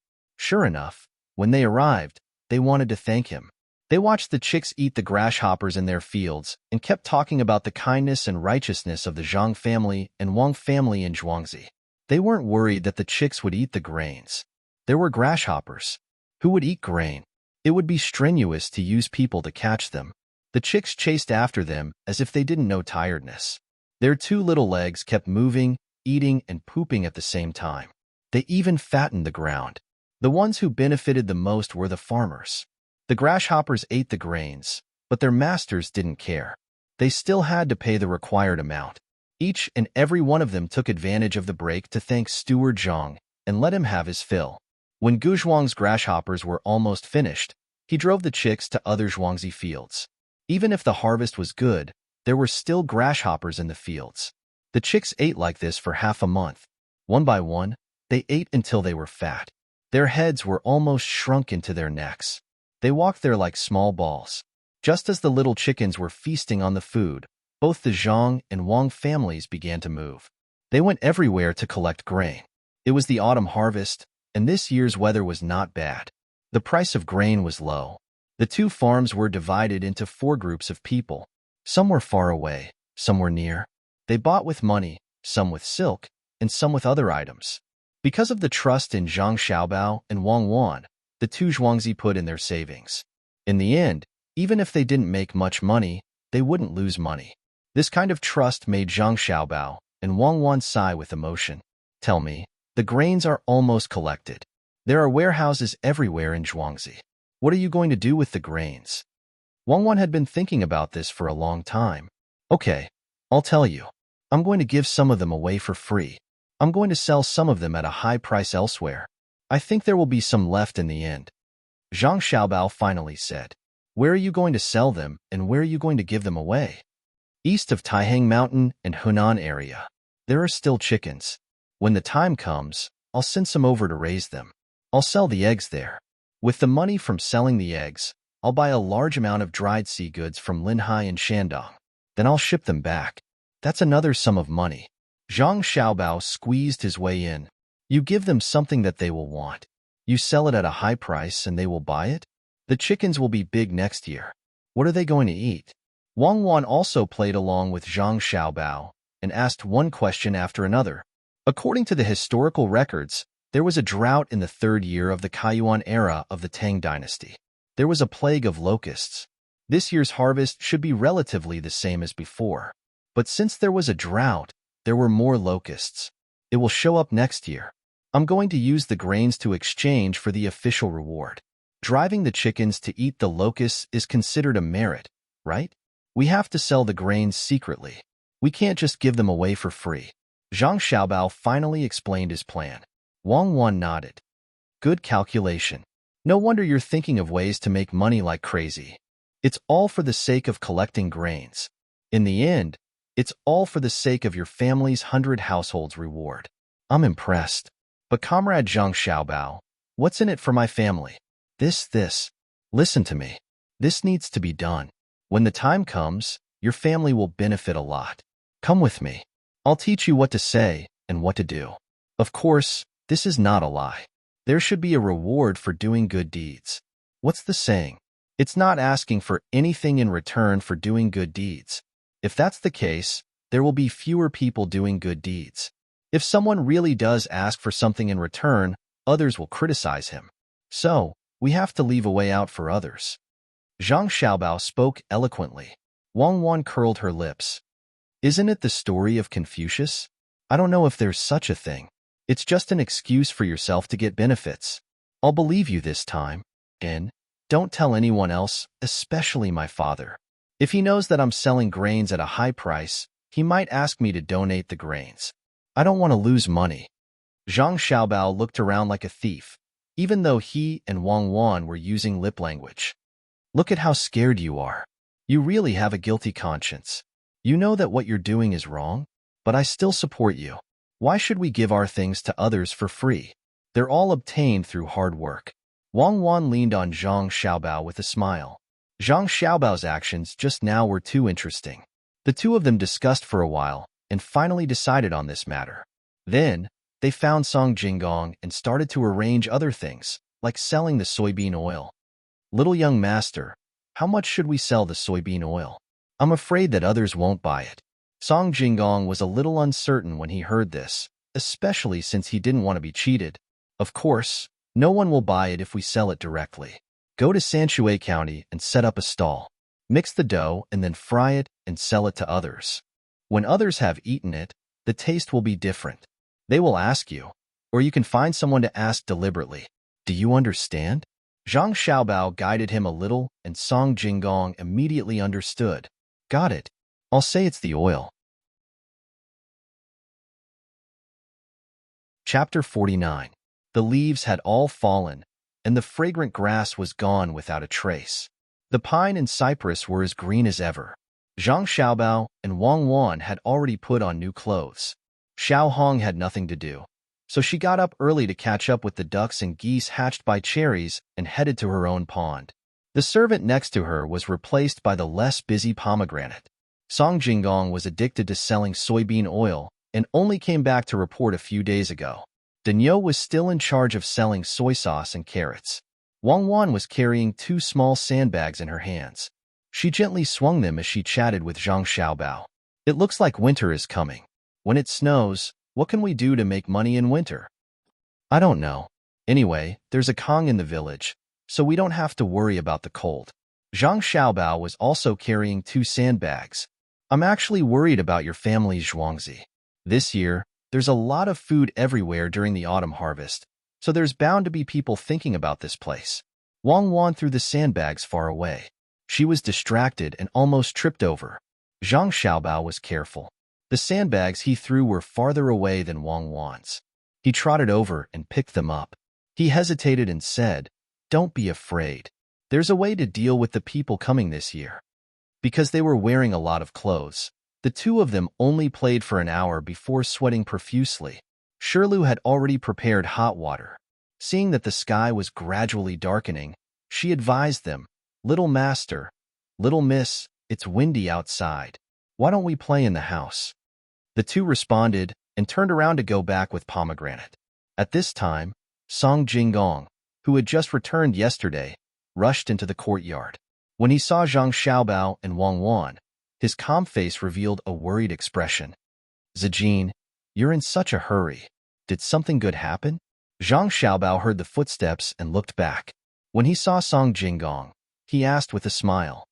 Sure enough, when they arrived, they wanted to thank him. They watched the chicks eat the grasshoppers in their fields and kept talking about the kindness and righteousness of the Zhang family and Wang family in Zhuangzi. They weren't worried that the chicks would eat the grains. There were grasshoppers. Who would eat grain? It would be strenuous to use people to catch them. The chicks chased after them as if they didn't know tiredness. Their two little legs kept moving, eating, and pooping at the same time. They even fattened the ground. The ones who benefited the most were the farmers. The grasshoppers ate the grains, but their masters didn't care. They still had to pay the required amount. Each and every one of them took advantage of the break to thank Steward Zhang and let him have his fill. When Gu Zhuang's grasshoppers were almost finished, he drove the chicks to other Zhuangzi fields. Even if the harvest was good, there were still grasshoppers in the fields. The chicks ate like this for half a month. One by one, they ate until they were fat. Their heads were almost shrunk into their necks. They walked there like small balls. Just as the little chickens were feasting on the food, both the Zhang and Wang families began to move. They went everywhere to collect grain. It was the autumn harvest, and this year's weather was not bad. The price of grain was low. The two farms were divided into 4 groups of people. Some were far away, some were near. They bought with money, some with silk, and some with other items. Because of the trust in Zhang Xiaobao and Wang Wan, the two Zhuangzi put in their savings. In the end, even if they didn't make much money, they wouldn't lose money. This kind of trust made Zhang Xiaobao and Wang Wan sigh with emotion. Tell me, the grains are almost collected. There are warehouses everywhere in Zhuangzi. What are you going to do with the grains? Wang Wan had been thinking about this for a long time. Okay, I'll tell you. I'm going to give some of them away for free. I'm going to sell some of them at a high price elsewhere. I think there will be some left in the end. Zhang Xiaobao finally said. Where are you going to sell them, and where are you going to give them away? East of Taihang Mountain and Hunan area. There are still chickens. When the time comes, I'll send some over to raise them. I'll sell the eggs there. With the money from selling the eggs, I'll buy a large amount of dried sea goods from Linhai and Shandong. Then I'll ship them back. That's another sum of money. Zhang Xiaobao squeezed his way in. You give them something that they will want. You sell it at a high price and they will buy it? The chickens will be big next year. What are they going to eat? Wang Wan also played along with Zhang Xiaobao and asked one question after another. According to the historical records, there was a drought in the 3rd year of the Kaiyuan era of the Tang dynasty. There was a plague of locusts. This year's harvest should be relatively the same as before. But since there was a drought, there were more locusts. It will show up next year. I'm going to use the grains to exchange for the official reward. Driving the chickens to eat the locusts is considered a merit, right? We have to sell the grains secretly. We can't just give them away for free. Zhang Xiaobao finally explained his plan. Wang Wan nodded. Good calculation. No wonder you're thinking of ways to make money like crazy. It's all for the sake of collecting grains. In the end, it's all for the sake of your family's 100 households reward. I'm impressed. But Comrade Zhang Xiaobao, what's in it for my family? This. Listen to me. This needs to be done. When the time comes, your family will benefit a lot. Come with me. I'll teach you what to say and what to do. Of course, this is not a lie. There should be a reward for doing good deeds. What's the saying? It's not asking for anything in return for doing good deeds. If that's the case, there will be fewer people doing good deeds. If someone really does ask for something in return, others will criticize him. So, we have to leave a way out for others. Zhang Xiaobao spoke eloquently. Wang Wan curled her lips. Isn't it the story of Confucius? I don't know if there's such a thing. It's just an excuse for yourself to get benefits. I'll believe you this time. And don't tell anyone else, especially my father. If he knows that I'm selling grains at a high price, he might ask me to donate the grains. I don't want to lose money. Zhang Xiaobao looked around like a thief, even though he and Wang Wan were using lip language. Look at how scared you are. You really have a guilty conscience. You know that what you're doing is wrong, but I still support you. Why should we give our things to others for free? They're all obtained through hard work. Wang Wan leaned on Zhang Xiaobao with a smile. Zhang Xiaobao's actions just now were too interesting. The two of them discussed for a while and finally decided on this matter. Then, they found Song Jinggong and started to arrange other things, like selling the soybean oil. Little young master, how much should we sell the soybean oil? I'm afraid that others won't buy it. Song Jinggong was a little uncertain when he heard this, especially since he didn't want to be cheated. Of course, no one will buy it if we sell it directly. Go to Sanshui County and set up a stall. Mix the dough and then fry it and sell it to others. When others have eaten it, the taste will be different. They will ask you, or you can find someone to ask deliberately. Do you understand? Zhang Xiaobao guided him a little, and Song Jinggong immediately understood. Got it. I'll say it's the oil. Chapter 49. The leaves had all fallen, and the fragrant grass was gone without a trace. The pine and cypress were as green as ever. Zhang Xiaobao and Wang Wan had already put on new clothes. Xiao Hong had nothing to do, so she got up early to catch up with the ducks and geese hatched by cherries and headed to her own pond. The servant next to her was replaced by the less busy pomegranate. Song Jinggong was addicted to selling soybean oil and only came back to report a few days ago. Danyo was still in charge of selling soy sauce and carrots. Wang Wan was carrying 2 small sandbags in her hands. She gently swung them as she chatted with Zhang Xiaobao. It looks like winter is coming. When it snows, what can we do to make money in winter? I don't know. Anyway, there's a Kong in the village, so we don't have to worry about the cold. Zhang Xiaobao was also carrying 2 sandbags. I'm actually worried about your family's Zhuangzi. This year, there's a lot of food everywhere during the autumn harvest, so there's bound to be people thinking about this place. Wang Wan threw the sandbags far away. She was distracted and almost tripped over. Zhang Xiaobao was careful. The sandbags he threw were farther away than Wang Wan's. He trotted over and picked them up. He hesitated and said, "Don't be afraid. There's a way to deal with the people coming this year." Because they were wearing a lot of clothes, the 2 of them only played for an hour before sweating profusely. Shirlu had already prepared hot water. Seeing that the sky was gradually darkening, she advised them, "Little master, little miss, it's windy outside. Why don't we play in the house?" The 2 responded and turned around to go back with pomegranate. At this time, Song Jinggong, who had just returned yesterday, rushed into the courtyard. When he saw Zhang Xiaobao and Wang Wan, his calm face revealed a worried expression. "Zijin, you're in such a hurry. Did something good happen?" Zhang Xiaobao heard the footsteps and looked back. When he saw Song Jinggong, he asked with a smile,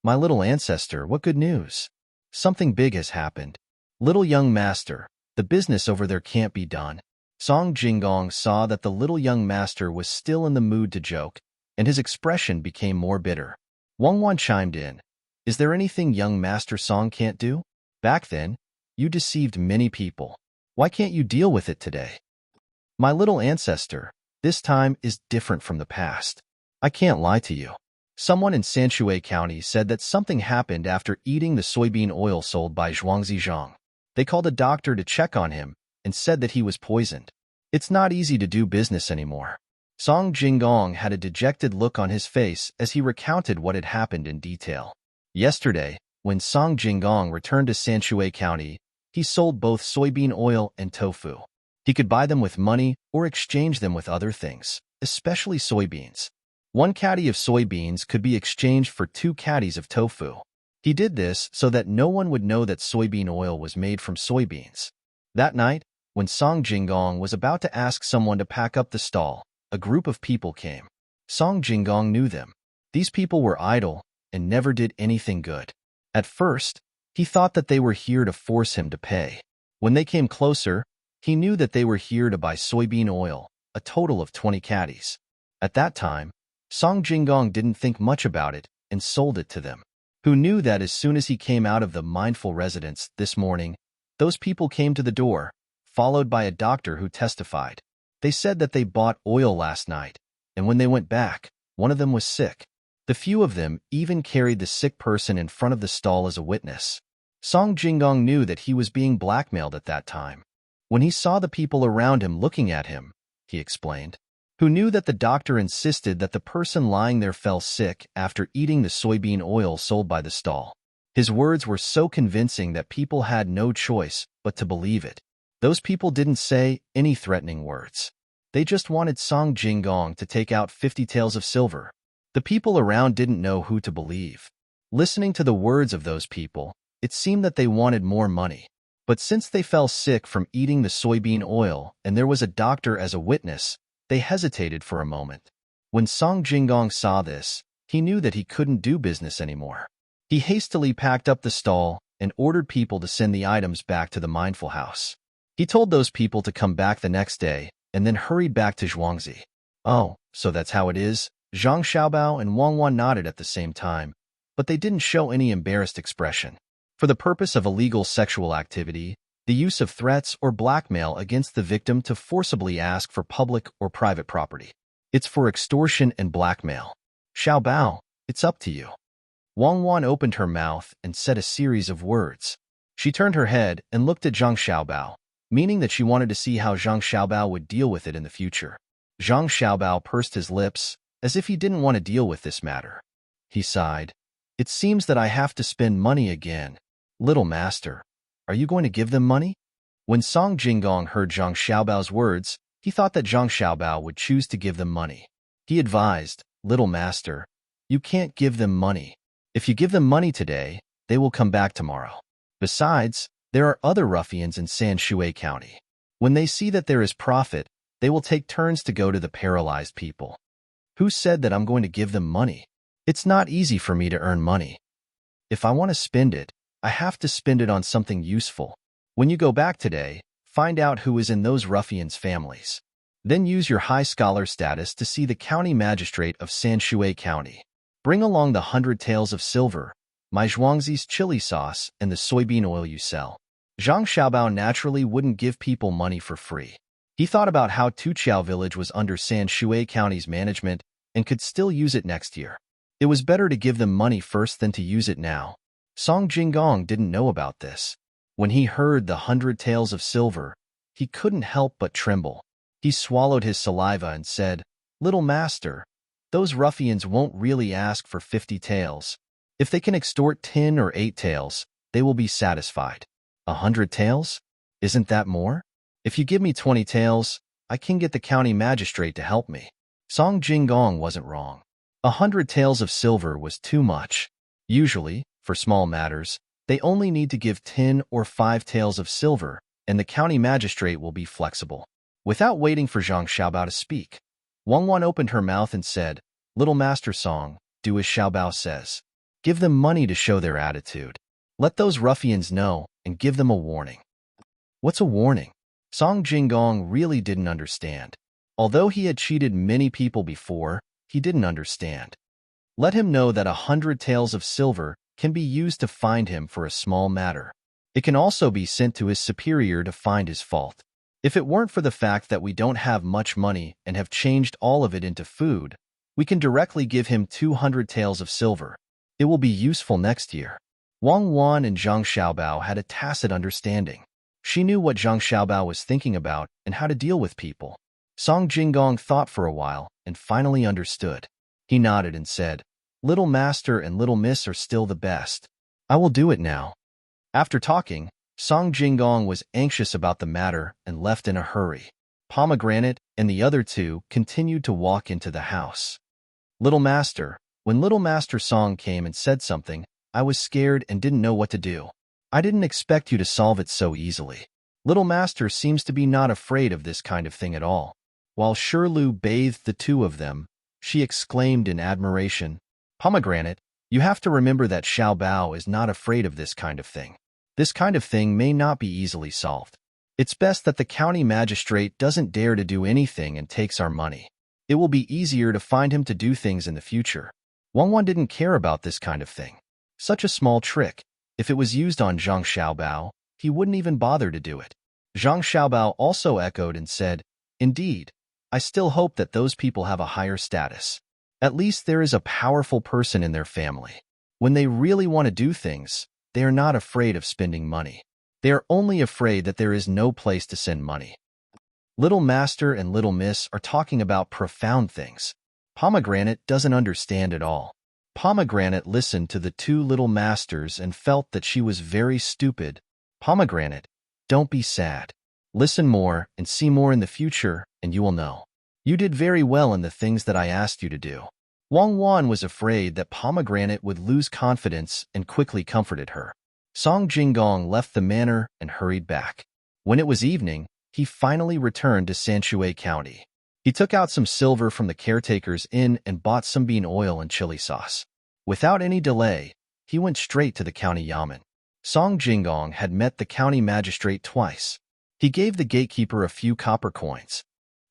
"My little ancestor, what good news?" "Something big has happened. Little young master, the business over there can't be done." Song Jinggong saw that the little young master was still in the mood to joke, and his expression became more bitter. Wang Wan chimed in, "Is there anything young Master Song can't do? Back then, you deceived many people. Why can't you deal with it today?" "My little ancestor, this time is different from the past. I can't lie to you. Someone in Sanshui County said that something happened after eating the soybean oil sold by Zhuangzi Zhang. They called a doctor to check on him and said that he was poisoned. It's not easy to do business anymore." Song Jinggong had a dejected look on his face as he recounted what had happened in detail. Yesterday, when Song Jinggong returned to Sanshui County, he sold both soybean oil and tofu. He could buy them with money or exchange them with other things, especially soybeans. 1 caddy of soybeans could be exchanged for 2 caddies of tofu. He did this so that no one would know that soybean oil was made from soybeans. That night, when Song Jinggong was about to ask someone to pack up the stall, a group of people came. Song Jinggong knew them. These people were idle and never did anything good. At first, he thought that they were here to force him to pay. When they came closer, he knew that they were here to buy soybean oil, a total of 20 caddies. At that time, Song Jinggong didn't think much about it and sold it to them. Who knew that as soon as he came out of the mindful residence this morning, those people came to the door, followed by a doctor who testified. They said that they bought oil last night, and when they went back, one of them was sick. The few of them even carried the sick person in front of the stall as a witness. Song Jinggong knew that he was being blackmailed at that time. When he saw the people around him looking at him, he explained, who knew that the doctor insisted that the person lying there fell sick after eating the soybean oil sold by the stall. His words were so convincing that people had no choice but to believe it. Those people didn't say any threatening words. They just wanted Song Jinggong to take out 50 taels of silver. The people around didn't know who to believe. Listening to the words of those people, it seemed that they wanted more money. But since they fell sick from eating the soybean oil and there was a doctor as a witness, they hesitated for a moment. When Song Jinggong saw this, he knew that he couldn't do business anymore. He hastily packed up the stall and ordered people to send the items back to the mindful house. He told those people to come back the next day and then hurried back to Zhuangzi. Oh, so that's how it is? Zhang Xiaobao and Wang Wan nodded at the same time, but they didn't show any embarrassed expression. For the purpose of illegal sexual activity, the use of threats or blackmail against the victim to forcibly ask for public or private property. It's for extortion and blackmail. Xiaobao, it's up to you. Wang Wan opened her mouth and said a series of words. She turned her head and looked at Zhang Xiaobao, meaning that she wanted to see how Zhang Xiaobao would deal with it in the future. Zhang Xiaobao pursed his lips, as if he didn't want to deal with this matter. He sighed. It seems that I have to spend money again. Little master, are you going to give them money? When Song Jinggong heard Zhang Xiaobao's words, he thought that Zhang Xiaobao would choose to give them money. He advised, Little master, you can't give them money. If you give them money today, they will come back tomorrow. Besides, there are other ruffians in Sanshui County. When they see that there is profit, they will take turns to go to the paralyzed people. Who said that I'm going to give them money? It's not easy for me to earn money. If I want to spend it, I have to spend it on something useful. When you go back today, find out who is in those ruffians' families. Then use your high scholar status to see the county magistrate of Sanshui County. Bring along the 100 taels of silver, my Zhuangzi's chili sauce, and the soybean oil you sell. Zhang Xiaobao naturally wouldn't give people money for free. He thought about how Tuqiao village was under Sanshui County's management and could still use it next year. It was better to give them money first than to use it now. Song Jinggong didn't know about this. When he heard the 100 taels of silver, he couldn't help but tremble. He swallowed his saliva and said, Little master, those ruffians won't really ask for 50 taels. If they can extort 10 or 8 taels, they will be satisfied. 100 taels? Isn't that more? If you give me 20 taels, I can get the county magistrate to help me. Song Jinggong wasn't wrong. 100 taels of silver was too much. Usually, for small matters, they only need to give 10 or 5 taels of silver, and the county magistrate will be flexible. Without waiting for Zhang Xiaobao to speak, Wang Wan opened her mouth and said, Little Master Song, do as Xiaobao says. Give them money to show their attitude. Let those ruffians know and give them a warning. What's a warning? Song Jinggong really didn't understand. Although he had cheated many people before, he didn't understand. Let him know that 100 taels of silver can be used to find him for a small matter. It can also be sent to his superior to find his fault. If it weren't for the fact that we don't have much money and have changed all of it into food, we can directly give him 200 taels of silver. It will be useful next year. Wang Wan and Zhang Xiaobao had a tacit understanding. She knew what Zhang Xiaobao was thinking about and how to deal with people. Song Jinggong thought for a while and finally understood. He nodded and said, Little Master and Little Miss are still the best. I will do it now. After talking, Song Jinggong was anxious about the matter and left in a hurry. Pomegranate and the other two continued to walk into the house. Little Master, when Little Master Song came and said something, I was scared and didn't know what to do. I didn't expect you to solve it so easily. Little Master seems to be not afraid of this kind of thing at all. While Shirlu bathed the two of them, she exclaimed in admiration, Pomegranate, you have to remember that Xiaobao is not afraid of this kind of thing. This kind of thing may not be easily solved. It's best that the county magistrate doesn't dare to do anything and takes our money. It will be easier to find him to do things in the future. Wang Wan didn't care about this kind of thing. Such a small trick. If it was used on Zhang Xiaobao, he wouldn't even bother to do it. Zhang Xiaobao also echoed and said, Indeed, I still hope that those people have a higher status. At least there is a powerful person in their family. When they really want to do things, they are not afraid of spending money. They are only afraid that there is no place to send money. Little Master and Little Miss are talking about profound things. Pomegranate doesn't understand at all. Pomegranate listened to the two little masters and felt that she was very stupid. Pomegranate, don't be sad. Listen more and see more in the future, and you will know. You did very well in the things that I asked you to do. Wang Wan was afraid that Pomegranate would lose confidence and quickly comforted her. Song Jinggong left the manor and hurried back. When it was evening, he finally returned to Sanshui County. He took out some silver from the caretaker's inn and bought some bean oil and chili sauce. Without any delay, he went straight to the county yamen. Song Jinggong had met the county magistrate twice. He gave the gatekeeper a few copper coins.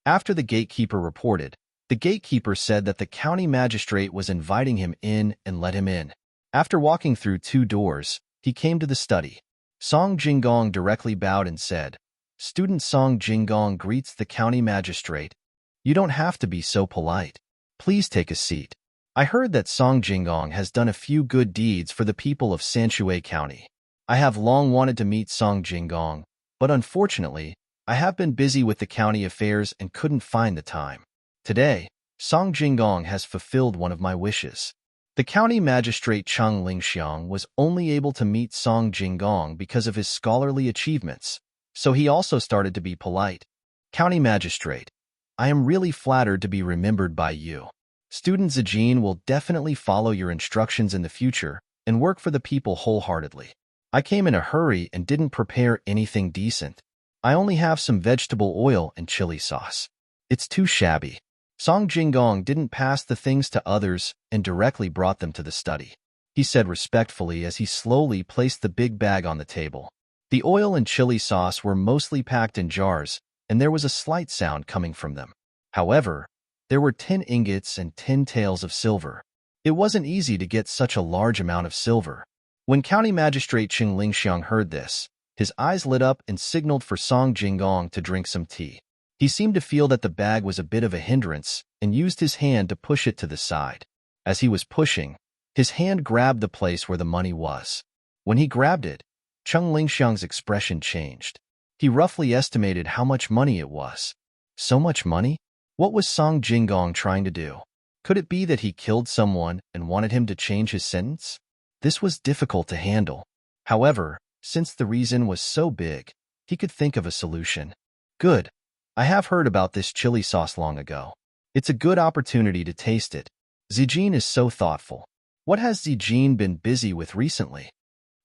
After the gatekeeper reported, the gatekeeper said that the county magistrate was inviting him in and let him in. After walking through 2 doors, he came to the study. Song Jinggong directly bowed and said, "Student Song Jinggong greets the county magistrate. You don't have to be so polite. Please take a seat. I heard that Song Jinggong has done a few good deeds for the people of Sanshui County. I have long wanted to meet Song Jinggong, but unfortunately, I have been busy with the county affairs and couldn't find the time. Today, Song Jinggong has fulfilled one of my wishes." The county magistrate Cheng Lingxiang was only able to meet Song Jinggong because of his scholarly achievements, so he also started to be polite. "County magistrate, I am really flattered to be remembered by you. Student Zijin will definitely follow your instructions in the future and work for the people wholeheartedly. I came in a hurry and didn't prepare anything decent. I only have some vegetable oil and chili sauce. It's too shabby." Song Jinggong didn't pass the things to others and directly brought them to the study. He said respectfully as he slowly placed the big bag on the table. The oil and chili sauce were mostly packed in jars, and there was a slight sound coming from them. However, there were 10 ingots and 10 taels of silver. It wasn't easy to get such a large amount of silver. When County Magistrate Cheng Lingxiang heard this, his eyes lit up and signaled for Song Jinggong to drink some tea. He seemed to feel that the bag was a bit of a hindrance and used his hand to push it to the side. As he was pushing, his hand grabbed the place where the money was. When he grabbed it, Cheng Lingxiang's expression changed. He roughly estimated how much money it was. So much money? What was Song Jinggong trying to do? Could it be that he killed someone and wanted him to change his sentence? This was difficult to handle. However, since the reason was so big, he could think of a solution. Good. I have heard about this chili sauce long ago. It's a good opportunity to taste it. Zijin is so thoughtful. What has Zijin been busy with recently?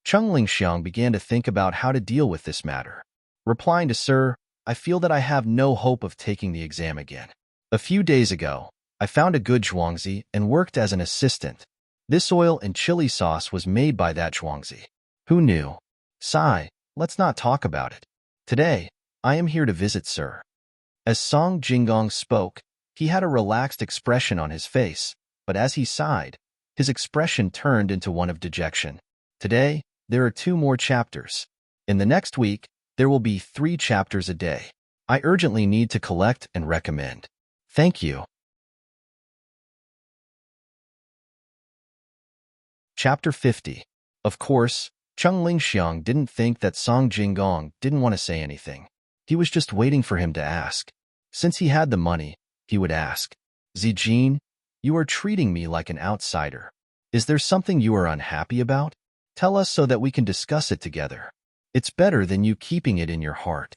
Cheng Lingxiang began to think about how to deal with this matter. Replying to "Sir, I feel that I have no hope of taking the exam again. A few days ago, I found a good zhuangzi and worked as an assistant. This oil and chili sauce was made by that zhuangzi. Who knew? Sigh, let's not talk about it. Today, I am here to visit Sir." As Song Jinggong spoke, he had a relaxed expression on his face, but as he sighed, his expression turned into one of dejection. Today, there are 2 more chapters. In the next week, there will be 3 chapters a day. I urgently need to collect and recommend. Thank you. Chapter 50. Of course, Cheng Lingxiang didn't think that Song Jinggong didn't want to say anything. He was just waiting for him to ask. Since he had the money, he would ask, "Zijin, you are treating me like an outsider. Is there something you are unhappy about? Tell us so that we can discuss it together. It's better than you keeping it in your heart."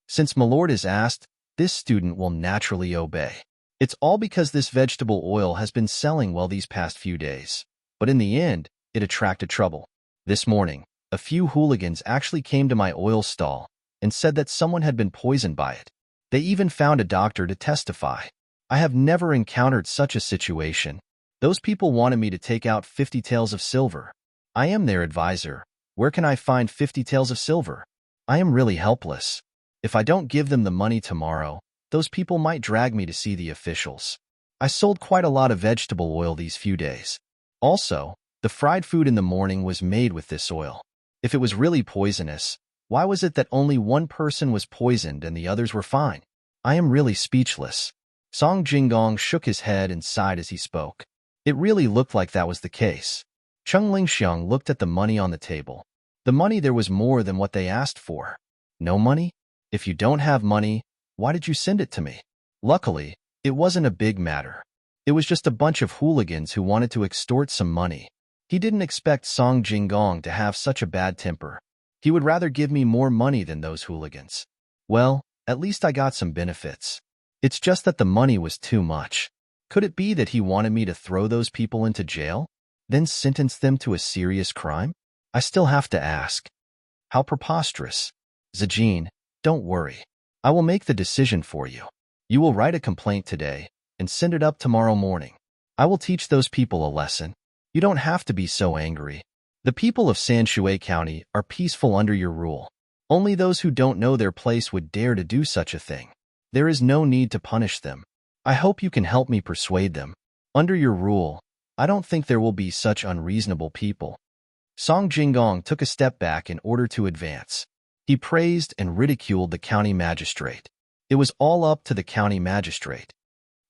Since Milord is asked, this student will naturally obey. It's all because this vegetable oil has been selling well these past few days. But in the end, it attracted trouble. This morning, a few hooligans actually came to my oil stall and said that someone had been poisoned by it. They even found a doctor to testify. I have never encountered such a situation. Those people wanted me to take out 50 taels of silver. I am their advisor. Where can I find 50 taels of silver? I am really helpless. If I don't give them the money tomorrow, those people might drag me to see the officials. I sold quite a lot of vegetable oil these few days. Also, the fried food in the morning was made with this oil. If it was really poisonous, why was it that only one person was poisoned and the others were fine? I am really speechless. Song Jinggong shook his head and sighed as he spoke. It really looked like that was the case. Cheng Lingxiang looked at the money on the table. The money there was more than what they asked for. No money? If you don't have money, why did you send it to me? Luckily, it wasn't a big matter. It was just a bunch of hooligans who wanted to extort some money. He didn't expect Song Jinggong to have such a bad temper. He would rather give me more money than those hooligans. Well, at least I got some benefits. It's just that the money was too much. Could it be that he wanted me to throw those people into jail, then sentence them to a serious crime? I still have to ask. How preposterous. Zijin, don't worry. I will make the decision for you. You will write a complaint today and send it up tomorrow morning. I will teach those people a lesson. You don't have to be so angry. The people of Sanshui County are peaceful under your rule. Only those who don't know their place would dare to do such a thing. There is no need to punish them. I hope you can help me persuade them. Under your rule, I don't think there will be such unreasonable people. Song Jinggong took a step back in order to advance. He praised and ridiculed the county magistrate. It was all up to the county magistrate.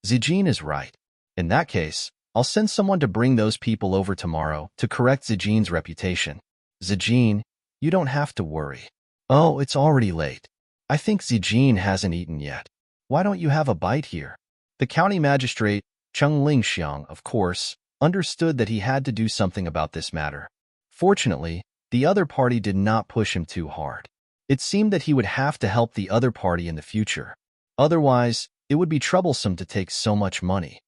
Zijin is right. In that case, I'll send someone to bring those people over tomorrow to correct Zijin's reputation. Zijin, you don't have to worry. Oh, it's already late. I think Zijin hasn't eaten yet. Why don't you have a bite here? The county magistrate, Cheng Lingxiang, of course, understood that he had to do something about this matter. Fortunately, the other party did not push him too hard. It seemed that he would have to help the other party in the future. Otherwise, it would be troublesome to take so much money.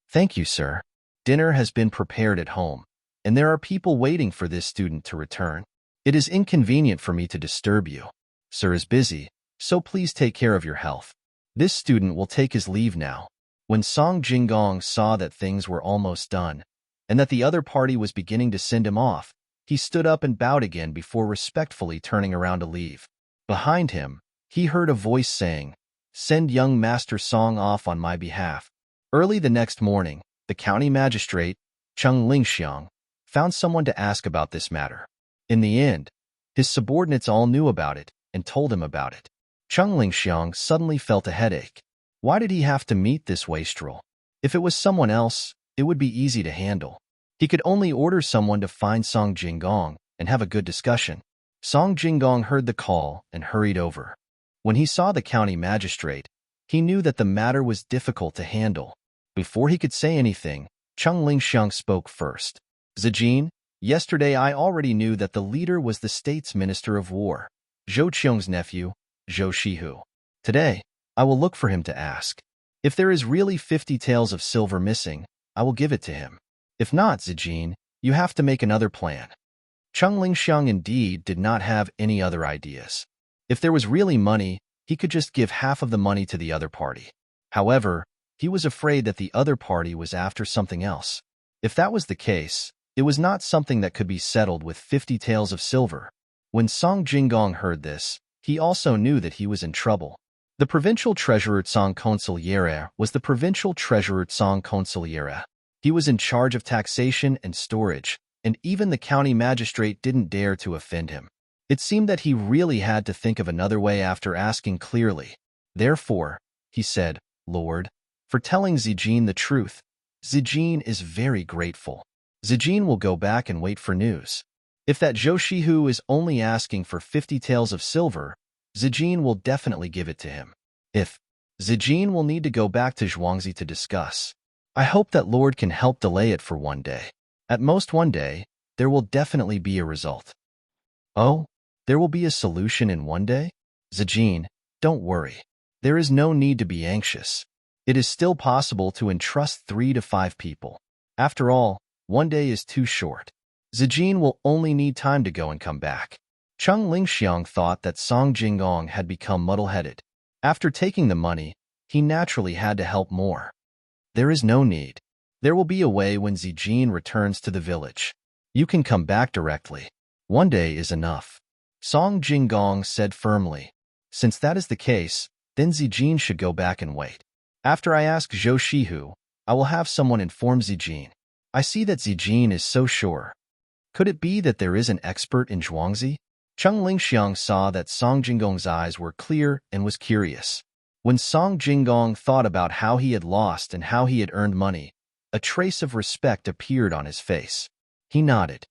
Thank you, sir. Dinner has been prepared at home, and there are people waiting for this student to return. It is inconvenient for me to disturb you. Sir is busy, so please take care of your health. This student will take his leave now. When Song Jinggong saw that things were almost done, and that the other party was beginning to send him off, he stood up and bowed again before respectfully turning around to leave. Behind him, he heard a voice saying, "Send young Master Song off on my behalf." Early the next morning, the county magistrate, Cheng Lingxiang, found someone to ask about this matter. In the end, his subordinates all knew about it and told him about it. Cheng Lingxiang suddenly felt a headache. Why did he have to meet this wastrel? If it was someone else, it would be easy to handle. He could only order someone to find Song Jinggong and have a good discussion. Song Jinggong heard the call and hurried over. When he saw the county magistrate, he knew that the matter was difficult to handle. Before he could say anything, Cheng Lingxiang spoke first. Zijin, yesterday I already knew that the leader was the state's minister of war, Zhou Qiong's nephew, Zhou Shihu. Today, I will look for him to ask. If there is really 50 taels of silver missing, I will give it to him. If not, Zijin, you have to make another plan. Cheng Lingxiang indeed did not have any other ideas. If there was really money, he could just give half of the money to the other party. However, he was afraid that the other party was after something else. If that was the case, it was not something that could be settled with 50 taels of silver. When Song Jinggong heard this, he also knew that he was in trouble. The provincial treasurer Tsang Consigliere was the provincial treasurer Tsang Consigliere. He was in charge of taxation and storage, and even the county magistrate didn't dare to offend him. It seemed that he really had to think of another way after asking clearly. Therefore, he said, "Lord, for telling Zijin the truth, Zijin is very grateful. Zijin will go back and wait for news. If that Zhou Shihu is only asking for 50 taels of silver, Zijin will definitely give it to him. If Zijin will need to go back to Zhuangzi to discuss. I hope that Lord can help delay it for one day. At most one day, there will definitely be a result." Oh, there will be a solution in one day? Zijin, don't worry. There is no need to be anxious. It is still possible to entrust 3 to 5 people. After all, one day is too short. Zijin will only need time to go and come back. Cheng Lingxiang thought that Song Jinggong had become muddle-headed. After taking the money, he naturally had to help more. There is no need. There will be a way when Zijin returns to the village. You can come back directly. One day is enough. Song Jinggong said firmly. Since that is the case, then Zijin should go back and wait. After I ask Zhou Shihu, I will have someone inform Zijin. I see that Zijin is so sure. Could it be that there is an expert in Zhuangzi? Cheng Lingxiang saw that Song Jinggong's eyes were clear and was curious. When Song Jinggong thought about how he had lost and how he had earned money, a trace of respect appeared on his face. He nodded.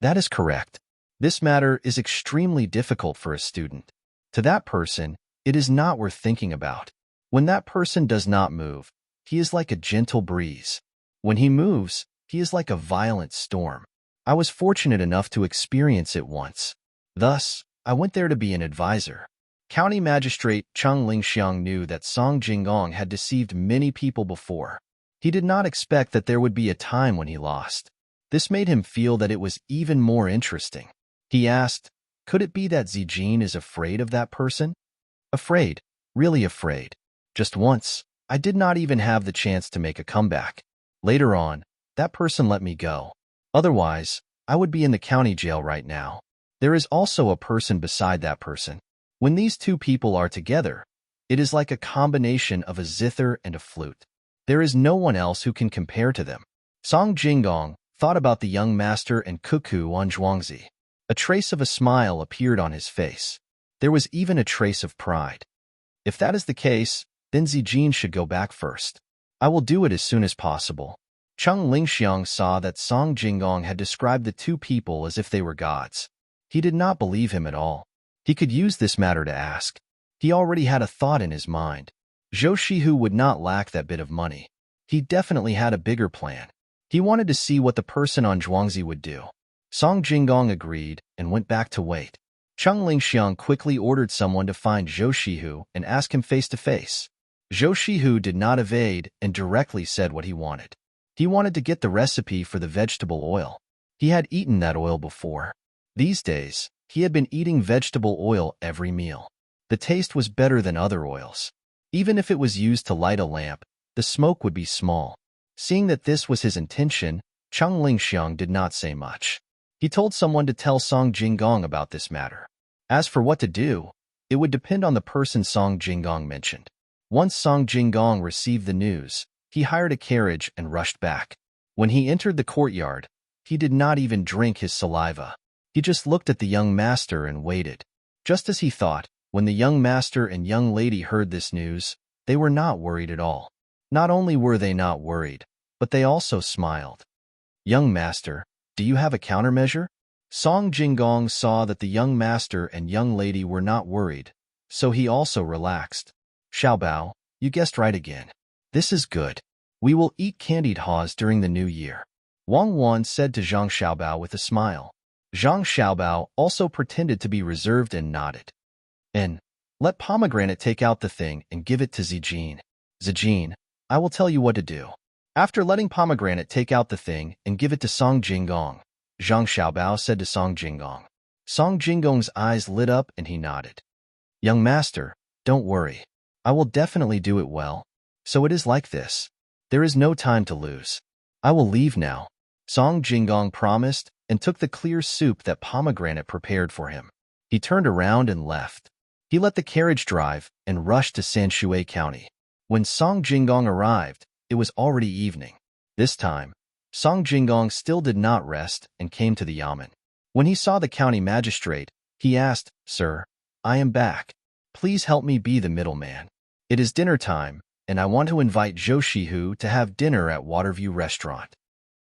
That is correct. This matter is extremely difficult for a student. To that person, it is not worth thinking about. When that person does not move, he is like a gentle breeze. When he moves, he is like a violent storm. I was fortunate enough to experience it once. Thus, I went there to be an advisor. County Magistrate Cheng Lingxiang knew that Song Jinggong had deceived many people before. He did not expect that there would be a time when he lost. This made him feel that it was even more interesting. He asked, could it be that Zijin is afraid of that person? Afraid, really afraid. Just once, I did not even have the chance to make a comeback. Later on, that person let me go. Otherwise, I would be in the county jail right now. There is also a person beside that person. When these two people are together, it is like a combination of a zither and a flute. There is no one else who can compare to them. Song Jinggong thought about the young master and cuckoo on Zhuangzi. A trace of a smile appeared on his face. There was even a trace of pride. If that is the case, then Zijin should go back first. I will do it as soon as possible. Cheng Lingxiang saw that Song Jinggong had described the two people as if they were gods. He did not believe him at all. He could use this matter to ask. He already had a thought in his mind. Zhou Shihu would not lack that bit of money. He definitely had a bigger plan. He wanted to see what the person on Zhuangzi would do. Song Jinggong agreed and went back to wait. Cheng Lingxiang quickly ordered someone to find Zhou Shihu and ask him face to face. Zhou Shihu did not evade and directly said what he wanted. He wanted to get the recipe for the vegetable oil. He had eaten that oil before. These days, he had been eating vegetable oil every meal. The taste was better than other oils. Even if it was used to light a lamp, the smoke would be small. Seeing that this was his intention, Cheng Lingxiang did not say much. He told someone to tell Song Jinggong about this matter. As for what to do, it would depend on the person Song Jinggong mentioned. Once Song Jinggong received the news, he hired a carriage and rushed back. When he entered the courtyard, he did not even drink his saliva. He just looked at the young master and waited. Just as he thought, when the young master and young lady heard this news, they were not worried at all. Not only were they not worried, but they also smiled. Young master, do you have a countermeasure? Song Jinggong saw that the young master and young lady were not worried, so he also relaxed. Xiaobao, you guessed right again. This is good. We will eat candied haws during the new year. Wang Wan said to Zhang Xiaobao with a smile. Zhang Xiaobao also pretended to be reserved and nodded. And let Pomegranate take out the thing and give it to Zijin. Zijin, I will tell you what to do. After letting Pomegranate take out the thing and give it to Song Jinggong, Zhang Xiaobao said to Song Jinggong. Song Jinggong's eyes lit up and he nodded. Young master, don't worry. I will definitely do it well. So it is like this. There is no time to lose. I will leave now. Song Jinggong promised and took the clear soup that Pomegranate prepared for him. He turned around and left. He let the carriage drive and rushed to Sanshui County. When Song Jinggong arrived, it was already evening. This time, Song Jinggong still did not rest and came to the yamen. When he saw the county magistrate, he asked, Sir, I am back. Please help me be the middleman. It is dinner time, and I want to invite Zhou Shihu to have dinner at Waterview Restaurant.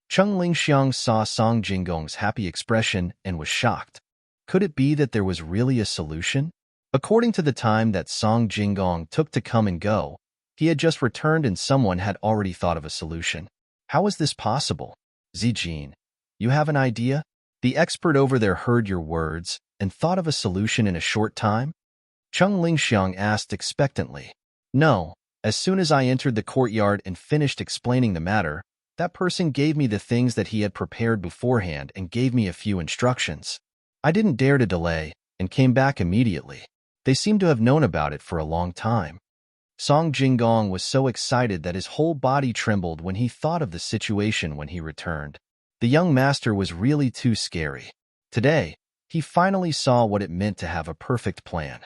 Cheng Lingxiang saw Song Jinggong's happy expression and was shocked. Could it be that there was really a solution? According to the time that Song Jinggong took to come and go, he had just returned and someone had already thought of a solution. How is this possible? Zijin, you have an idea? The expert over there heard your words and thought of a solution in a short time? Cheng Lingxiang asked expectantly. No, as soon as I entered the courtyard and finished explaining the matter, that person gave me the things that he had prepared beforehand and gave me a few instructions. I didn't dare to delay and came back immediately. They seem to have known about it for a long time. Song Jinggong was so excited that his whole body trembled when he thought of the situation when he returned. The young master was really too scary. Today, he finally saw what it meant to have a perfect plan.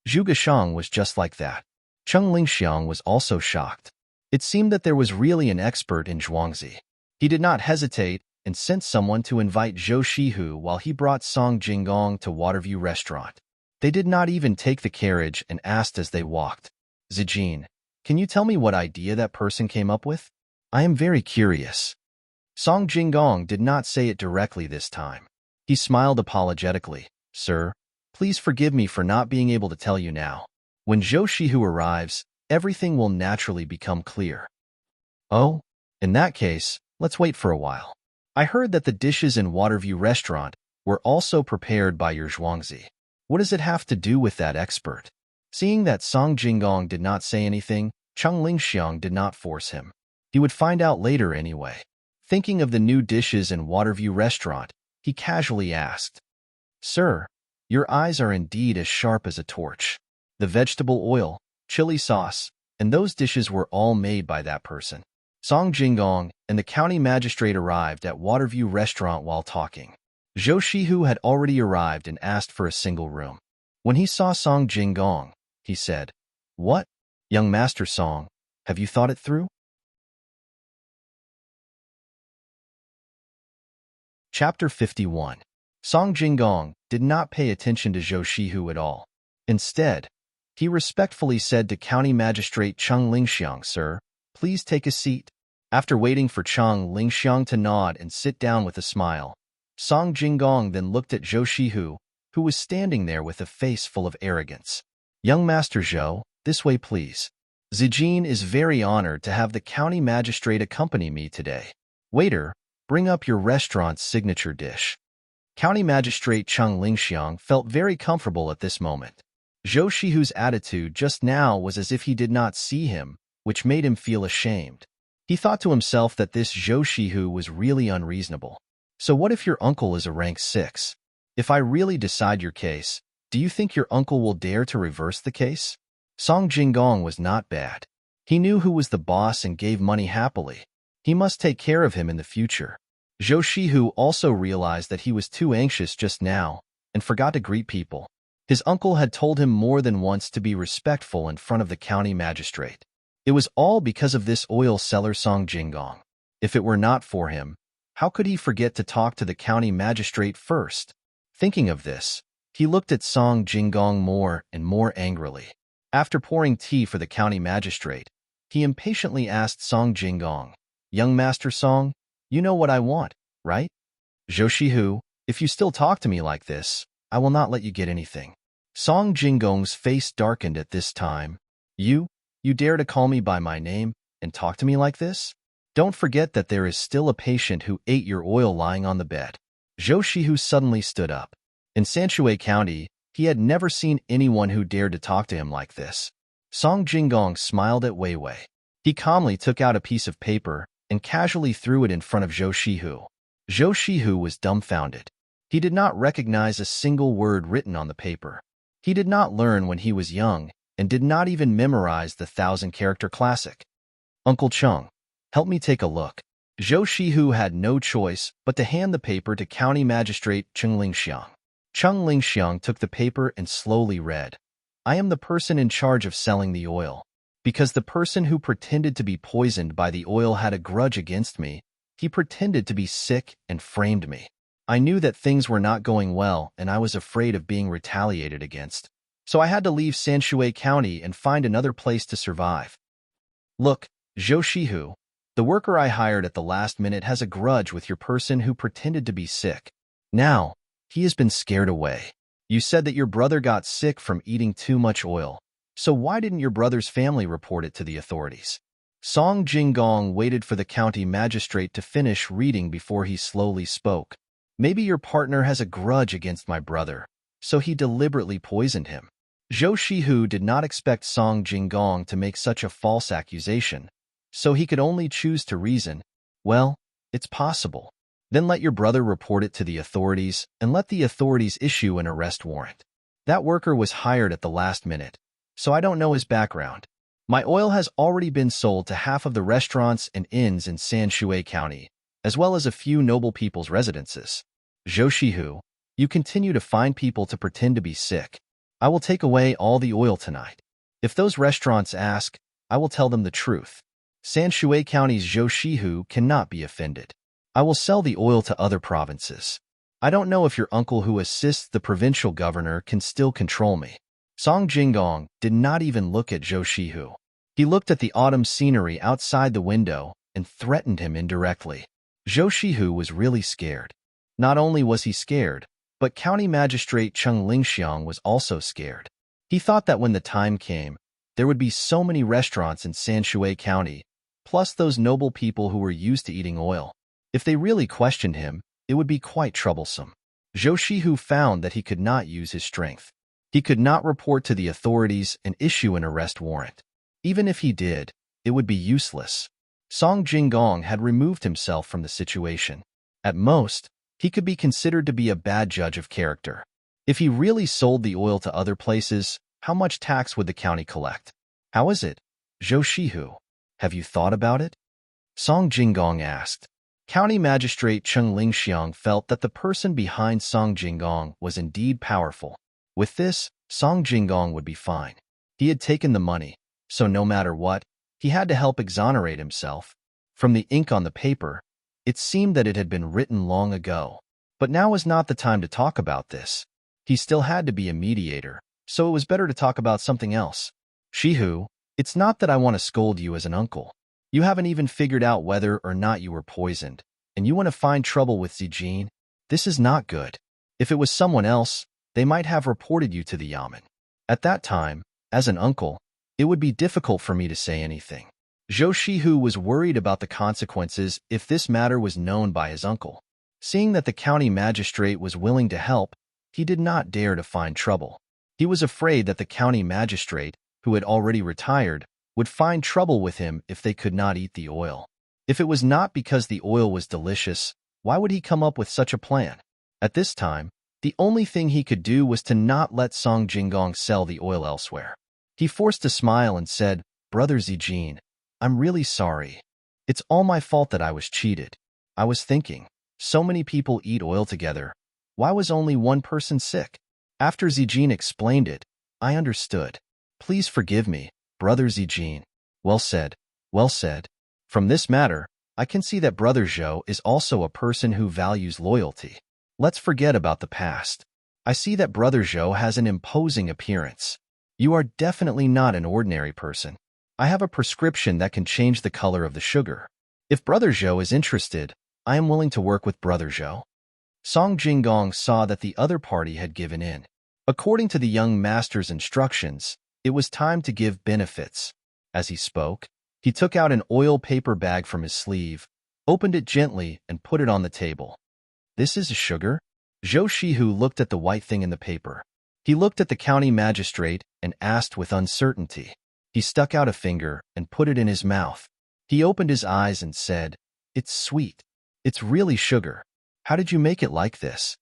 Zhu Gashang was just like that. Cheng Lingxiang was also shocked. It seemed that there was really an expert in Zhuangzi. He did not hesitate and sent someone to invite Zhou Shihu while he brought Song Jinggong to Waterview Restaurant. They did not even take the carriage and asked as they walked. Zijin, can you tell me what idea that person came up with? I am very curious. Song Jinggong did not say it directly this time. He smiled apologetically. Sir, please forgive me for not being able to tell you now. When Zhou Shihu arrives, everything will naturally become clear. Oh, in that case, let's wait for a while. I heard that the dishes in Waterview Restaurant were also prepared by your Zhuangzi. What does it have to do with that expert? Seeing that Song Jingong did not say anything, Cheng Lingxiang did not force him. He would find out later anyway. Thinking of the new dishes in Waterview Restaurant, he casually asked, "Sir, your eyes are indeed as sharp as a torch. The vegetable oil, chili sauce, and those dishes were all made by that person." Song Jingong and the county magistrate arrived at Waterview Restaurant while talking. Zhou Shihu had already arrived and asked for a single room. When he saw Song Jingong, he said, "What? Young Master Song, have you thought it through?" Chapter 51. Song Jingong did not pay attention to Zhou Shihu at all. Instead, he respectfully said to County Magistrate Cheng Lingxiang, "Sir, please take a seat." After waiting for Cheng Lingxiang to nod and sit down with a smile, Song Jingong then looked at Zhou Shihu, who was standing there with a face full of arrogance. "Young Master Zhou, this way please. Zijin is very honored to have the county magistrate accompany me today. Waiter, bring up your restaurant's signature dish." County Magistrate Cheng Lingxiang felt very comfortable at this moment. Zhou Shihu's attitude just now was as if he did not see him, which made him feel ashamed. He thought to himself that this Zhou Shihu was really unreasonable. "So what if your uncle is a rank 6? If I really decide your case, do you think your uncle will dare to reverse the case?" Song Jingong was not bad. He knew who was the boss and gave money happily. He must take care of him in the future. Zhou Shihu also realized that he was too anxious just now and forgot to greet people. His uncle had told him more than once to be respectful in front of the county magistrate. It was all because of this oil seller Song Jingong. If it were not for him, how could he forget to talk to the county magistrate first? Thinking of this, he looked at Song Jingong more and more angrily. After pouring tea for the county magistrate, he impatiently asked Song Jingong, "Young Master Song, you know what I want, right?" "Zhou Shihu, if you still talk to me like this, I will not let you get anything." Song Jingong's face darkened at this time. You dare to call me by my name and talk to me like this? Don't forget that there is still a patient who ate your oil lying on the bed." Zhou Shihu suddenly stood up. In Sanshui County, he had never seen anyone who dared to talk to him like this. Song Jingong smiled at Wei Wei. He calmly took out a piece of paper and casually threw it in front of Zhou Shihu. Zhou Shihu was dumbfounded. He did not recognize a single word written on the paper. He did not learn when he was young and did not even memorize the 1,000-character classic. "Uncle Cheng, help me take a look." Zhou Shihu had no choice but to hand the paper to County Magistrate Cheng Lingxiang. Cheng Lingxiang took the paper and slowly read, "I am the person in charge of selling the oil. Because the person who pretended to be poisoned by the oil had a grudge against me, he pretended to be sick and framed me. I knew that things were not going well and I was afraid of being retaliated against. So I had to leave Sanshui County and find another place to survive. Look, Zhou Shihu, the worker I hired at the last minute has a grudge with your person who pretended to be sick. Now, he has been scared away. You said that your brother got sick from eating too much oil. So why didn't your brother's family report it to the authorities?" Song Jingong waited for the county magistrate to finish reading before he slowly spoke. "Maybe your partner has a grudge against my brother, so he deliberately poisoned him." Zhou Shihu did not expect Song Jingong to make such a false accusation, so he could only choose to reason, "Well, it's possible. Then let your brother report it to the authorities and let the authorities issue an arrest warrant. That worker was hired at the last minute, so I don't know his background. My oil has already been sold to half of the restaurants and inns in Sanshui County, as well as a few noble people's residences. Zhou Shihu, you continue to find people to pretend to be sick. I will take away all the oil tonight. If those restaurants ask, I will tell them the truth. Sanshui County's Zhou Shihu cannot be offended. I will sell the oil to other provinces. I don't know if your uncle who assists the provincial governor can still control me." Song Jingong did not even look at Zhou Shihu. He looked at the autumn scenery outside the window and threatened him indirectly. Zhou Shihu was really scared. Not only was he scared, but County Magistrate Cheng Lingxiang was also scared. He thought that when the time came, there would be so many restaurants in Sanshui County, plus those noble people who were used to eating oil. If they really questioned him, it would be quite troublesome. Zhou Shihu found that he could not use his strength. He could not report to the authorities and issue an arrest warrant. Even if he did, it would be useless. Song Jinggong had removed himself from the situation. At most, he could be considered to be a bad judge of character. If he really sold the oil to other places, how much tax would the county collect? How is it, Zhou Shihu? Have you thought about it? Song Jinggong asked. County Magistrate Cheng Lingxiang felt that the person behind Song Jinggong was indeed powerful. With this, Song Jinggong would be fine. He had taken the money, so no matter what, he had to help exonerate himself. From the ink on the paper, it seemed that it had been written long ago. But now was not the time to talk about this. He still had to be a mediator, so it was better to talk about something else. Shihu, it's not that I want to scold you as an uncle. You haven't even figured out whether or not you were poisoned, and you want to find trouble with Zijin. This is not good. If it was someone else, they might have reported you to the yamen. At that time, as an uncle, it would be difficult for me to say anything. Zhou Shihu was worried about the consequences if this matter was known by his uncle. Seeing that the county magistrate was willing to help, he did not dare to find trouble. He was afraid that the county magistrate, who had already retired, would find trouble with him if they could not eat the oil. If it was not because the oil was delicious, why would he come up with such a plan? At this time, the only thing he could do was to not let Song Jinggong sell the oil elsewhere. He forced a smile and said, Brother Zijin, I'm really sorry. It's all my fault that I was cheated. I was thinking, so many people eat oil together. Why was only one person sick? After Zijin explained it, I understood. Please forgive me, Brother Zijin. Well said, well said. From this matter, I can see that Brother Zhou is also a person who values loyalty. Let's forget about the past. I see that Brother Zhou has an imposing appearance. You are definitely not an ordinary person. I have a prescription that can change the color of the sugar. If Brother Zhou is interested, I am willing to work with Brother Zhou. Song Jinggong saw that the other party had given in. According to the young master's instructions, it was time to give benefits. As he spoke, he took out an oil paper bag from his sleeve, opened it gently, and put it on the table. This is sugar? Zhou Shihu looked at the white thing in the paper. He looked at the county magistrate and asked with uncertainty. He stuck out a finger and put it in his mouth. He opened his eyes and said, It's sweet. It's really sugar. How did you make it like this?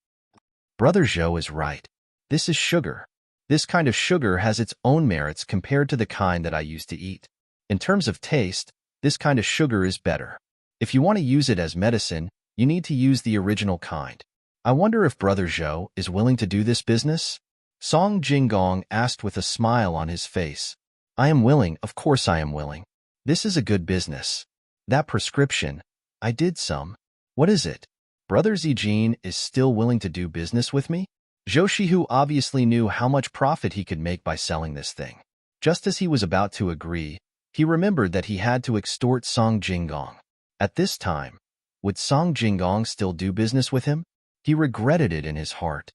Brother Zhou is right. This is sugar. This kind of sugar has its own merits compared to the kind that I used to eat. In terms of taste, this kind of sugar is better. If you want to use it as medicine, you need to use the original kind. I wonder if Brother Zhou is willing to do this business? Song Jinggong asked with a smile on his face. I am willing, of course I am willing. This is a good business. That prescription, I did some. What is it? Brother Zijin is still willing to do business with me? Zhou Shihu obviously knew how much profit he could make by selling this thing. Just as he was about to agree, he remembered that he had to extort Song Jinggong. At this time, would Song Jinggong still do business with him? He regretted it in his heart.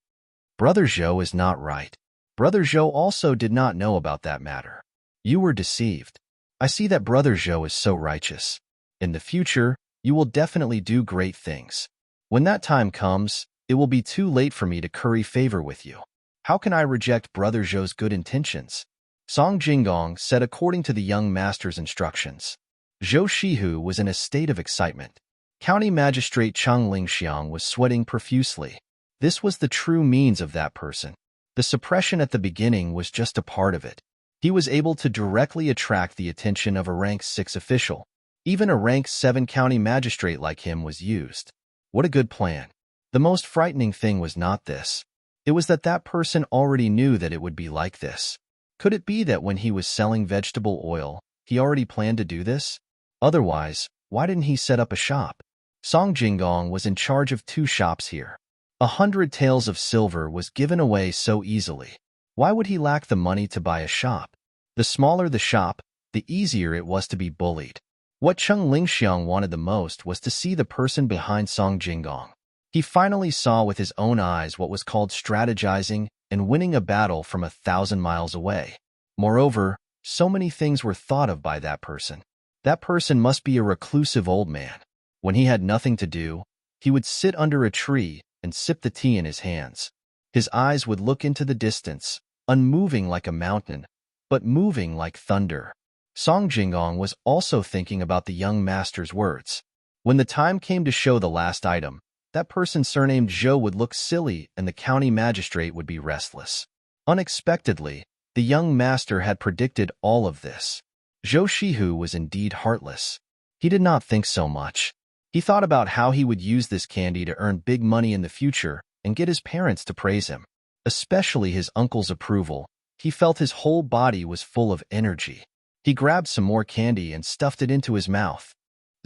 Brother Zhou is not right. Brother Zhou also did not know about that matter. You were deceived. I see that Brother Zhou is so righteous. In the future, you will definitely do great things. When that time comes, it will be too late for me to curry favor with you. How can I reject Brother Zhou's good intentions? Song Jinggong said according to the young master's instructions. Zhou Shihu was in a state of excitement. County Magistrate Cheng Lingxiang was sweating profusely. This was the true means of that person. The suppression at the beginning was just a part of it. He was able to directly attract the attention of a rank 6 official. Even a rank 7 county magistrate like him was used. What a good plan. The most frightening thing was not this. It was that that person already knew that it would be like this. Could it be that when he was selling vegetable oil, he already planned to do this? Otherwise, why didn't he set up a shop? Song Jinggong was in charge of 2 shops here. 100 taels of silver was given away so easily. Why would he lack the money to buy a shop? The smaller the shop, the easier it was to be bullied. What Cheng Lingxiang wanted the most was to see the person behind Song Jinggong. He finally saw with his own eyes what was called strategizing and winning a battle from 1,000 miles away. Moreover, so many things were thought of by that person. That person must be a reclusive old man. When he had nothing to do, he would sit under a tree and sip the tea in his hands. His eyes would look into the distance, unmoving like a mountain, but moving like thunder. Song Jingong was also thinking about the young master's words. When the time came to show the last item, that person surnamed Zhou would look silly and the county magistrate would be restless. Unexpectedly, the young master had predicted all of this. Zhou Shihu was indeed heartless. He did not think so much. He thought about how he would use this candy to earn big money in the future and get his parents to praise him. Especially his uncle's approval. He felt his whole body was full of energy. He grabbed some more candy and stuffed it into his mouth.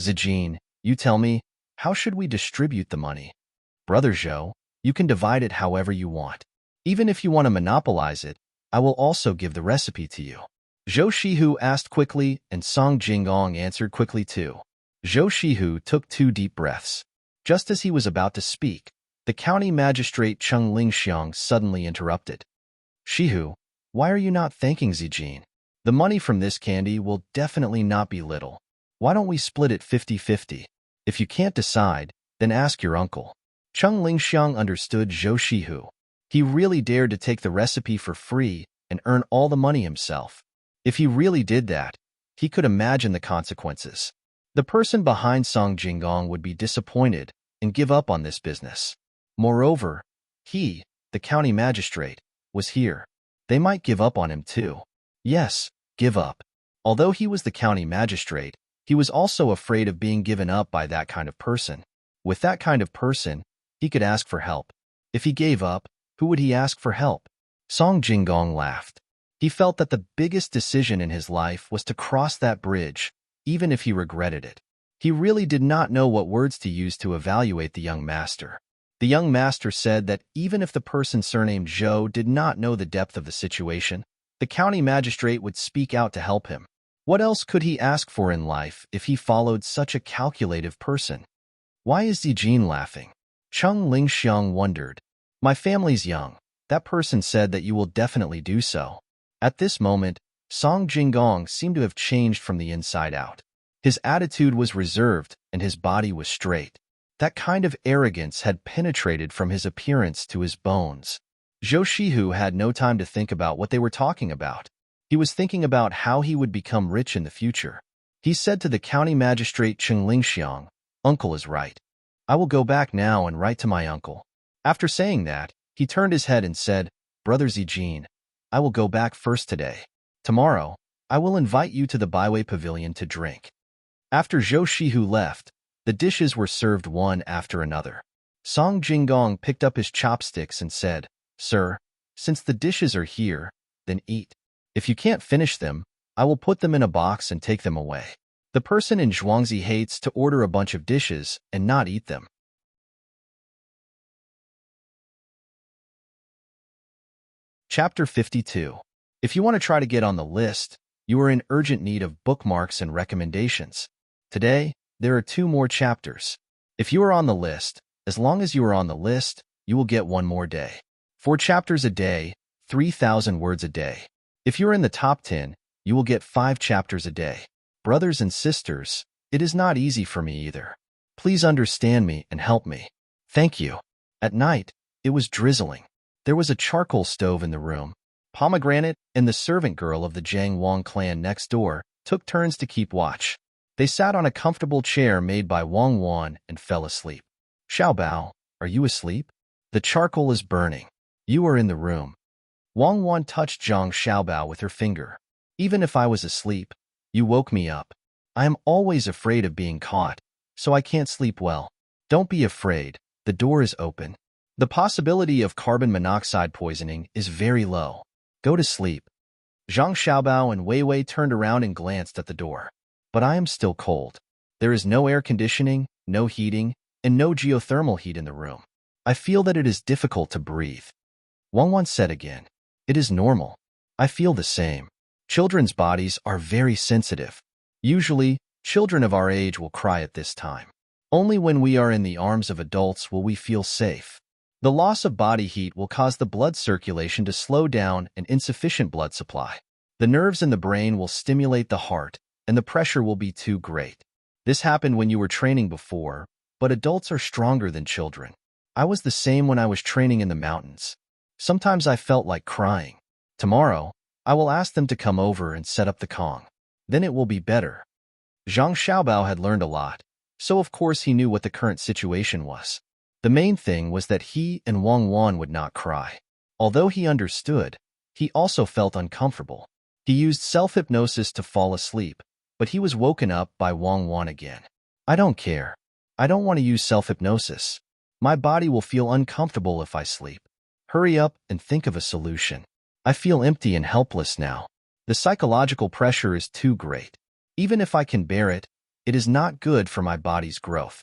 Zijin, you tell me, how should we distribute the money? Brother Zhou, you can divide it however you want. Even if you want to monopolize it, I will also give the recipe to you. Zhou Shihu asked quickly, and Song Jingong answered quickly too. Zhou Shihu took 2 deep breaths. Just as he was about to speak, the county magistrate Cheng Lingxiang suddenly interrupted. Shihu, why are you not thanking Zijin? The money from this candy will definitely not be little. Why don't we split it 50-50? If you can't decide, then ask your uncle. Cheng Lingxiang understood Zhou Shihu. He really dared to take the recipe for free and earn all the money himself. If he really did that, he could imagine the consequences. The person behind Song Jingong would be disappointed and give up on this business. Moreover, he, the county magistrate, was here. They might give up on him too. Yes, give up. Although he was the county magistrate, he was also afraid of being given up by that kind of person. With that kind of person, he could ask for help. If he gave up, who would he ask for help? Song Jingong laughed. He felt that the biggest decision in his life was to cross that bridge, even if he regretted it. He really did not know what words to use to evaluate the young master. The young master said that even if the person surnamed Zhou did not know the depth of the situation, the county magistrate would speak out to help him. What else could he ask for in life if he followed such a calculative person? Why is Zijin laughing? Cheng Lingxiang wondered. My family's young. That person said that you will definitely do so. At this moment, Song Jingong seemed to have changed from the inside out. His attitude was reserved and his body was straight. That kind of arrogance had penetrated from his appearance to his bones. Zhou Shihu had no time to think about what they were talking about. He was thinking about how he would become rich in the future. He said to the county magistrate Cheng Lingxiang, "Uncle is right. I will go back now and write to my uncle." After saying that, he turned his head and said, "Brother Zijin, I will go back first today. Tomorrow, I will invite you to the Byway Pavilion to drink." After Zhou Shihu left, the dishes were served one after another. Song Jingong picked up his chopsticks and said, "Sir, since the dishes are here, then eat. If you can't finish them, I will put them in a box and take them away." The person in Zhuangzi hates to order a bunch of dishes and not eat them. Chapter 52. If you want to try to get on the list, you are in urgent need of bookmarks and recommendations. Today, there are 2 more chapters. If you are on the list, as long as you are on the list, you will get 1 more day. 4 chapters a day, 3,000 words a day. If you're in the top 10, you will get 5 chapters a day. Brothers and sisters, it is not easy for me either. Please understand me and help me. Thank you. At night, it was drizzling. There was a charcoal stove in the room. Pomegranate and the servant girl of the Jiang Wang clan next door took turns to keep watch. They sat on a comfortable chair made by Wang Wan and fell asleep. "Xiaobao, are you asleep? The charcoal is burning. You are in the room." Wang Wan touched Zhang Xiaobao with her finger. "Even if I was asleep, you woke me up. I am always afraid of being caught, so I can't sleep well. Don't be afraid, the door is open. The possibility of carbon monoxide poisoning is very low. Go to sleep." Zhang Xiaobao and Wei Wei turned around and glanced at the door. "But I am still cold. There is no air conditioning, no heating, and no geothermal heat in the room. I feel that it is difficult to breathe." Wang Wan said again, "It is normal. I feel the same. Children's bodies are very sensitive. Usually, children of our age will cry at this time. Only when we are in the arms of adults will we feel safe. The loss of body heat will cause the blood circulation to slow down and insufficient blood supply. The nerves in the brain will stimulate the heart, and the pressure will be too great. This happened when you were training before, but adults are stronger than children. I was the same when I was training in the mountains. Sometimes I felt like crying. Tomorrow, I will ask them to come over and set up the Kong. Then it will be better. Zhang Xiaobao had learned a lot, so of course he knew what the current situation was. The main thing was that he and Wang Wan would not cry. Although he understood, he also felt uncomfortable. He used self-hypnosis to fall asleep, but he was woken up by Wang Wan again. I don't care. I don't want to use self-hypnosis. My body will feel uncomfortable if I sleep. Hurry up and think of a solution. I feel empty and helpless now. The psychological pressure is too great. Even if I can bear it, it is not good for my body's growth.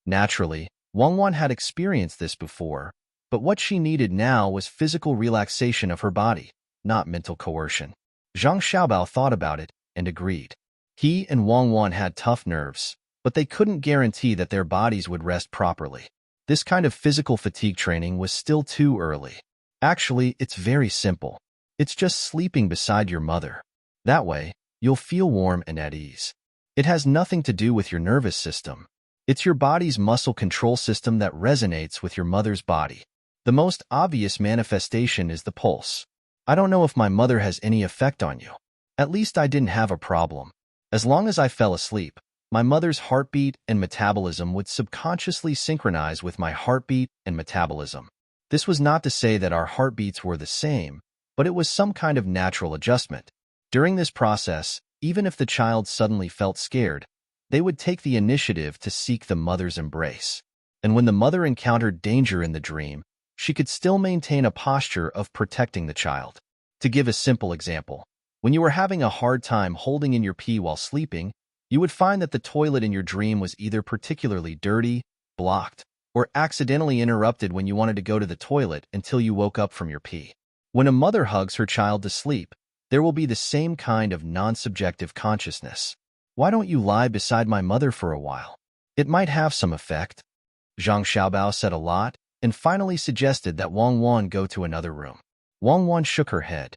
Naturally, Wang Wan had experienced this before, but what she needed now was physical relaxation of her body, not mental coercion. Zhang Xiaobao thought about it and agreed. He and Wang Wan had tough nerves, but they couldn't guarantee that their bodies would rest properly. This kind of physical fatigue training was still too early. Actually, it's very simple. It's just sleeping beside your mother. That way, you'll feel warm and at ease. It has nothing to do with your nervous system. It's your body's muscle control system that resonates with your mother's body. The most obvious manifestation is the pulse. I don't know if my mother has any effect on you. At least I didn't have a problem. As long as I fell asleep, my mother's heartbeat and metabolism would subconsciously synchronize with my heartbeat and metabolism. This was not to say that our heartbeats were the same, but it was some kind of natural adjustment. During this process, even if the child suddenly felt scared, they would take the initiative to seek the mother's embrace. And when the mother encountered danger in the dream, she could still maintain a posture of protecting the child. To give a simple example, when you were having a hard time holding in your pee while sleeping, you would find that the toilet in your dream was either particularly dirty, blocked, or accidentally interrupted when you wanted to go to the toilet until you woke up from your pee. When a mother hugs her child to sleep, there will be the same kind of non-subjective consciousness. Why don't you lie beside my mother for a while? It might have some effect. Zhang Xiaobao said a lot, and finally suggested that Wang Wan go to another room. Wang Wan shook her head.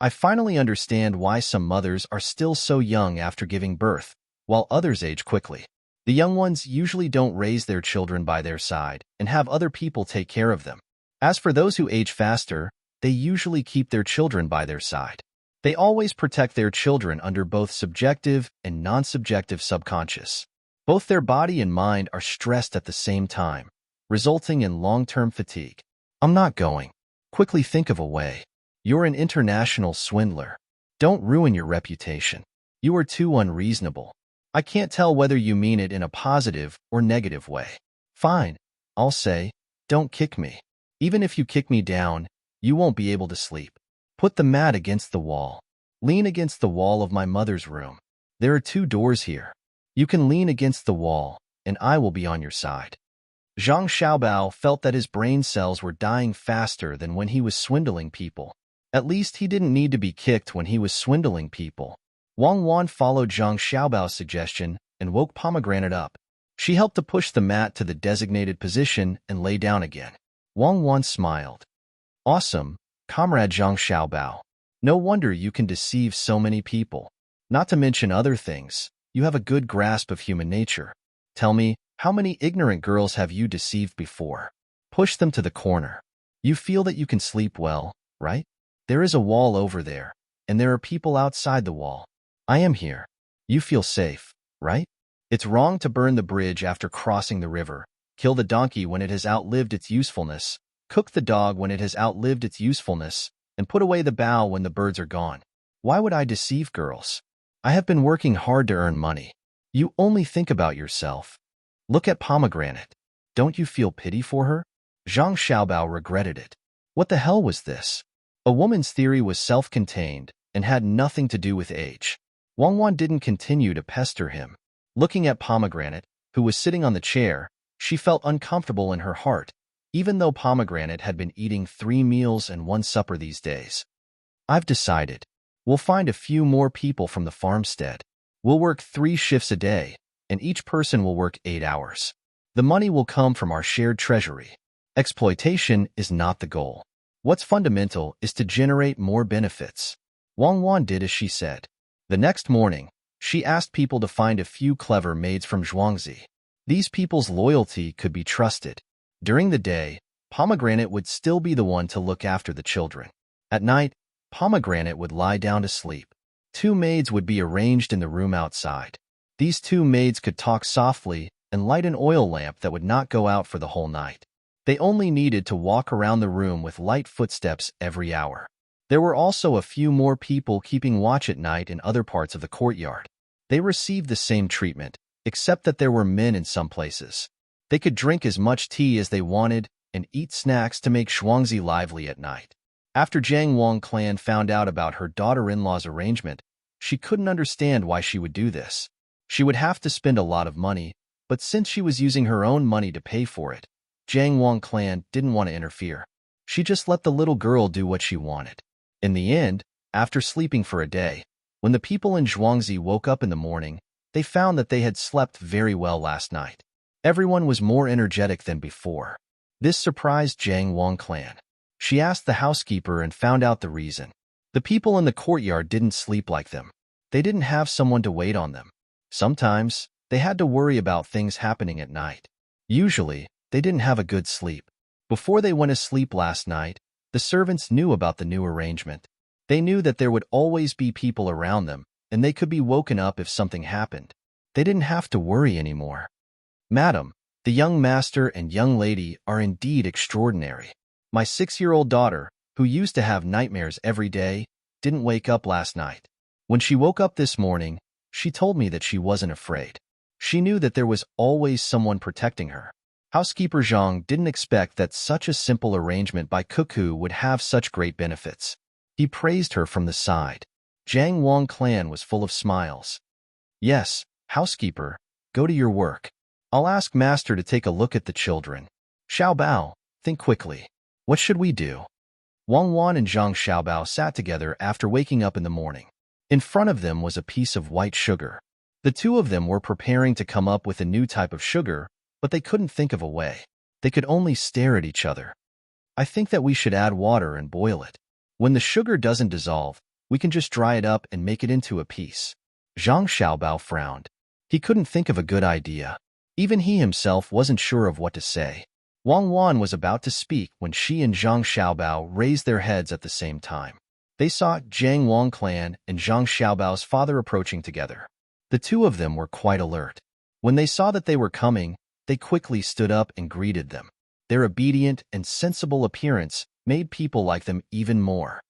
I finally understand why some mothers are still so young after giving birth, while others age quickly. The young ones usually don't raise their children by their side and have other people take care of them. As for those who age faster, they usually keep their children by their side. They always protect their children under both subjective and non-subjective subconscious. Both their body and mind are stressed at the same time, resulting in long-term fatigue. I'm not going. Quickly think of a way. You're an international swindler. Don't ruin your reputation. You are too unreasonable. I can't tell whether you mean it in a positive or negative way. Fine, I'll say, don't kick me. Even if you kick me down, you won't be able to sleep. Put the mat against the wall. Lean against the wall of my mother's room. There are 2 doors here. You can lean against the wall, and I will be on your side. Zhang Xiaobao felt that his brain cells were dying faster than when he was swindling people. At least he didn't need to be kicked when he was swindling people. Wang Wan followed Zhang Xiaobao's suggestion and woke Pomegranate up. She helped to push the mat to the designated position and lay down again. Wang Wan smiled. Awesome, Comrade Zhang Xiaobao. No wonder you can deceive so many people. Not to mention other things, you have a good grasp of human nature. Tell me, how many ignorant girls have you deceived before? Push them to the corner. You feel that you can sleep well, right? There is a wall over there, and there are people outside the wall. I am here. You feel safe, right? It's wrong to burn the bridge after crossing the river, kill the donkey when it has outlived its usefulness, cook the dog when it has outlived its usefulness, and put away the bough when the birds are gone. Why would I deceive girls? I have been working hard to earn money. You only think about yourself. Look at Pomegranate. Don't you feel pity for her? Zhang Xiaobao regretted it. What the hell was this? A woman's theory was self-contained and had nothing to do with age. Wang Wan didn't continue to pester him. Looking at Pomegranate, who was sitting on the chair, she felt uncomfortable in her heart, even though Pomegranate had been eating 3 meals and 1 supper these days. I've decided. We'll find a few more people from the farmstead. We'll work 3 shifts a day, and each person will work 8 hours. The money will come from our shared treasury. Exploitation is not the goal. What's fundamental is to generate more benefits. Wang Wan did as she said. The next morning, she asked people to find a few clever maids from Zhuangzi. These people's loyalty could be trusted. During the day, Pomegranate would still be the one to look after the children. At night, Pomegranate would lie down to sleep. 2 maids would be arranged in the room outside. These 2 maids could talk softly and light an oil lamp that would not go out for the whole night. They only needed to walk around the room with light footsteps every hour. There were also a few more people keeping watch at night in other parts of the courtyard. They received the same treatment, except that there were men in some places. They could drink as much tea as they wanted and eat snacks to make Shuangzi lively at night. After Jiang Wang clan found out about her daughter-in-law's arrangement, she couldn't understand why she would do this. She would have to spend a lot of money, but since she was using her own money to pay for it, Jiang Wang clan didn't want to interfere. She just let the little girl do what she wanted. In the end, after sleeping for a day, when the people in Zhuangzi woke up in the morning, they found that they had slept very well last night. Everyone was more energetic than before. This surprised Jiang Wang clan. She asked the housekeeper and found out the reason. The people in the courtyard didn't sleep like them. They didn't have someone to wait on them. Sometimes, they had to worry about things happening at night. Usually, they didn't have a good sleep. Before they went to sleep last night, the servants knew about the new arrangement. They knew that there would always be people around them, and they could be woken up if something happened. They didn't have to worry anymore. Madam, the young master and young lady are indeed extraordinary. My 6-year-old daughter, who used to have nightmares every day, didn't wake up last night. When she woke up this morning, she told me that she wasn't afraid. She knew that there was always someone protecting her. Housekeeper Zhang didn't expect that such a simple arrangement by Cuckoo would have such great benefits. He praised her from the side. Jiang Wang clan was full of smiles. Yes, housekeeper, go to your work. I'll ask master to take a look at the children. Xiaobao, think quickly. What should we do? Wang Wan and Zhang Xiaobao sat together after waking up in the morning. In front of them was a piece of white sugar. The 2 of them were preparing to come up with a new type of sugar, but they couldn't think of a way. They could only stare at each other. I think that we should add water and boil it. When the sugar doesn't dissolve, we can just dry it up and make it into a piece. Zhang Xiaobao frowned. He couldn't think of a good idea. Even he himself wasn't sure of what to say. Wang Wan was about to speak when she and Zhang Xiaobao raised their heads at the same time. They saw Jiang Wang clan and Zhang Xiaobao's father approaching together. The 2 of them were quite alert. When they saw that they were coming, they quickly stood up and greeted them. Their obedient and sensible appearance made people like them even more.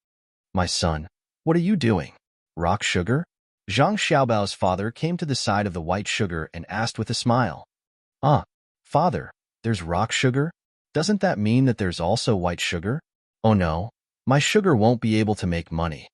My son, what are you doing? Rock sugar? Zhang Xiaobao's father came to the side of the white sugar and asked with a smile. Father, there's rock sugar? Doesn't that mean that there's also white sugar? Oh no, my sugar won't be able to make money.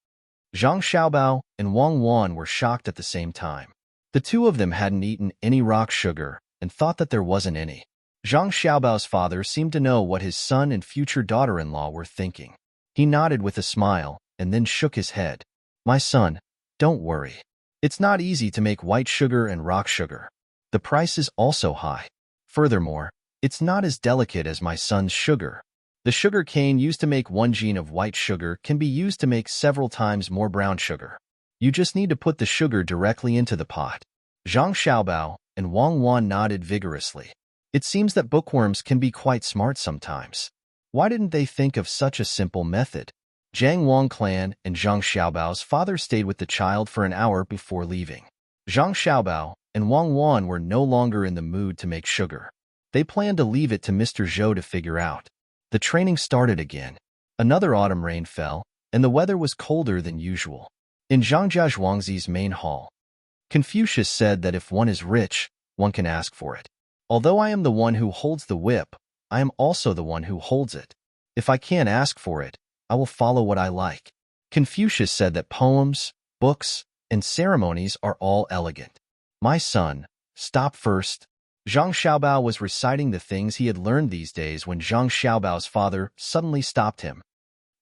Zhang Xiaobao and Wang Wan were shocked at the same time. The 2 of them hadn't eaten any rock sugar and thought that there wasn't any. Zhang Xiaobao's father seemed to know what his son and future daughter-in-law were thinking. He nodded with a smile and then shook his head. My son, don't worry. It's not easy to make white sugar and rock sugar. The price is also high. Furthermore, it's not as delicate as my son's sugar. The sugar cane used to make 1 gene of white sugar can be used to make several times more brown sugar. You just need to put the sugar directly into the pot. Zhang Xiaobao and Wang Wan nodded vigorously. It seems that bookworms can be quite smart sometimes. Why didn't they think of such a simple method? Jiang Wang clan and Zhang Xiaobao's father stayed with the child for an hour before leaving. Zhang Xiaobao and Wang Wan were no longer in the mood to make sugar. They planned to leave it to Mr. Zhou to figure out. The training started again. Another autumn rain fell, and the weather was colder than usual. In Zhangjia Zhuangzi's main hall, Confucius said that if one is rich, one can ask for it. Although I am the one who holds the whip, I am also the one who holds it. If I can't ask for it, I will follow what I like. Confucius said that poems, books, and ceremonies are all elegant. My son, stop first. Zhang Xiaobao was reciting the things he had learned these days when Zhang Xiaobao's father suddenly stopped him.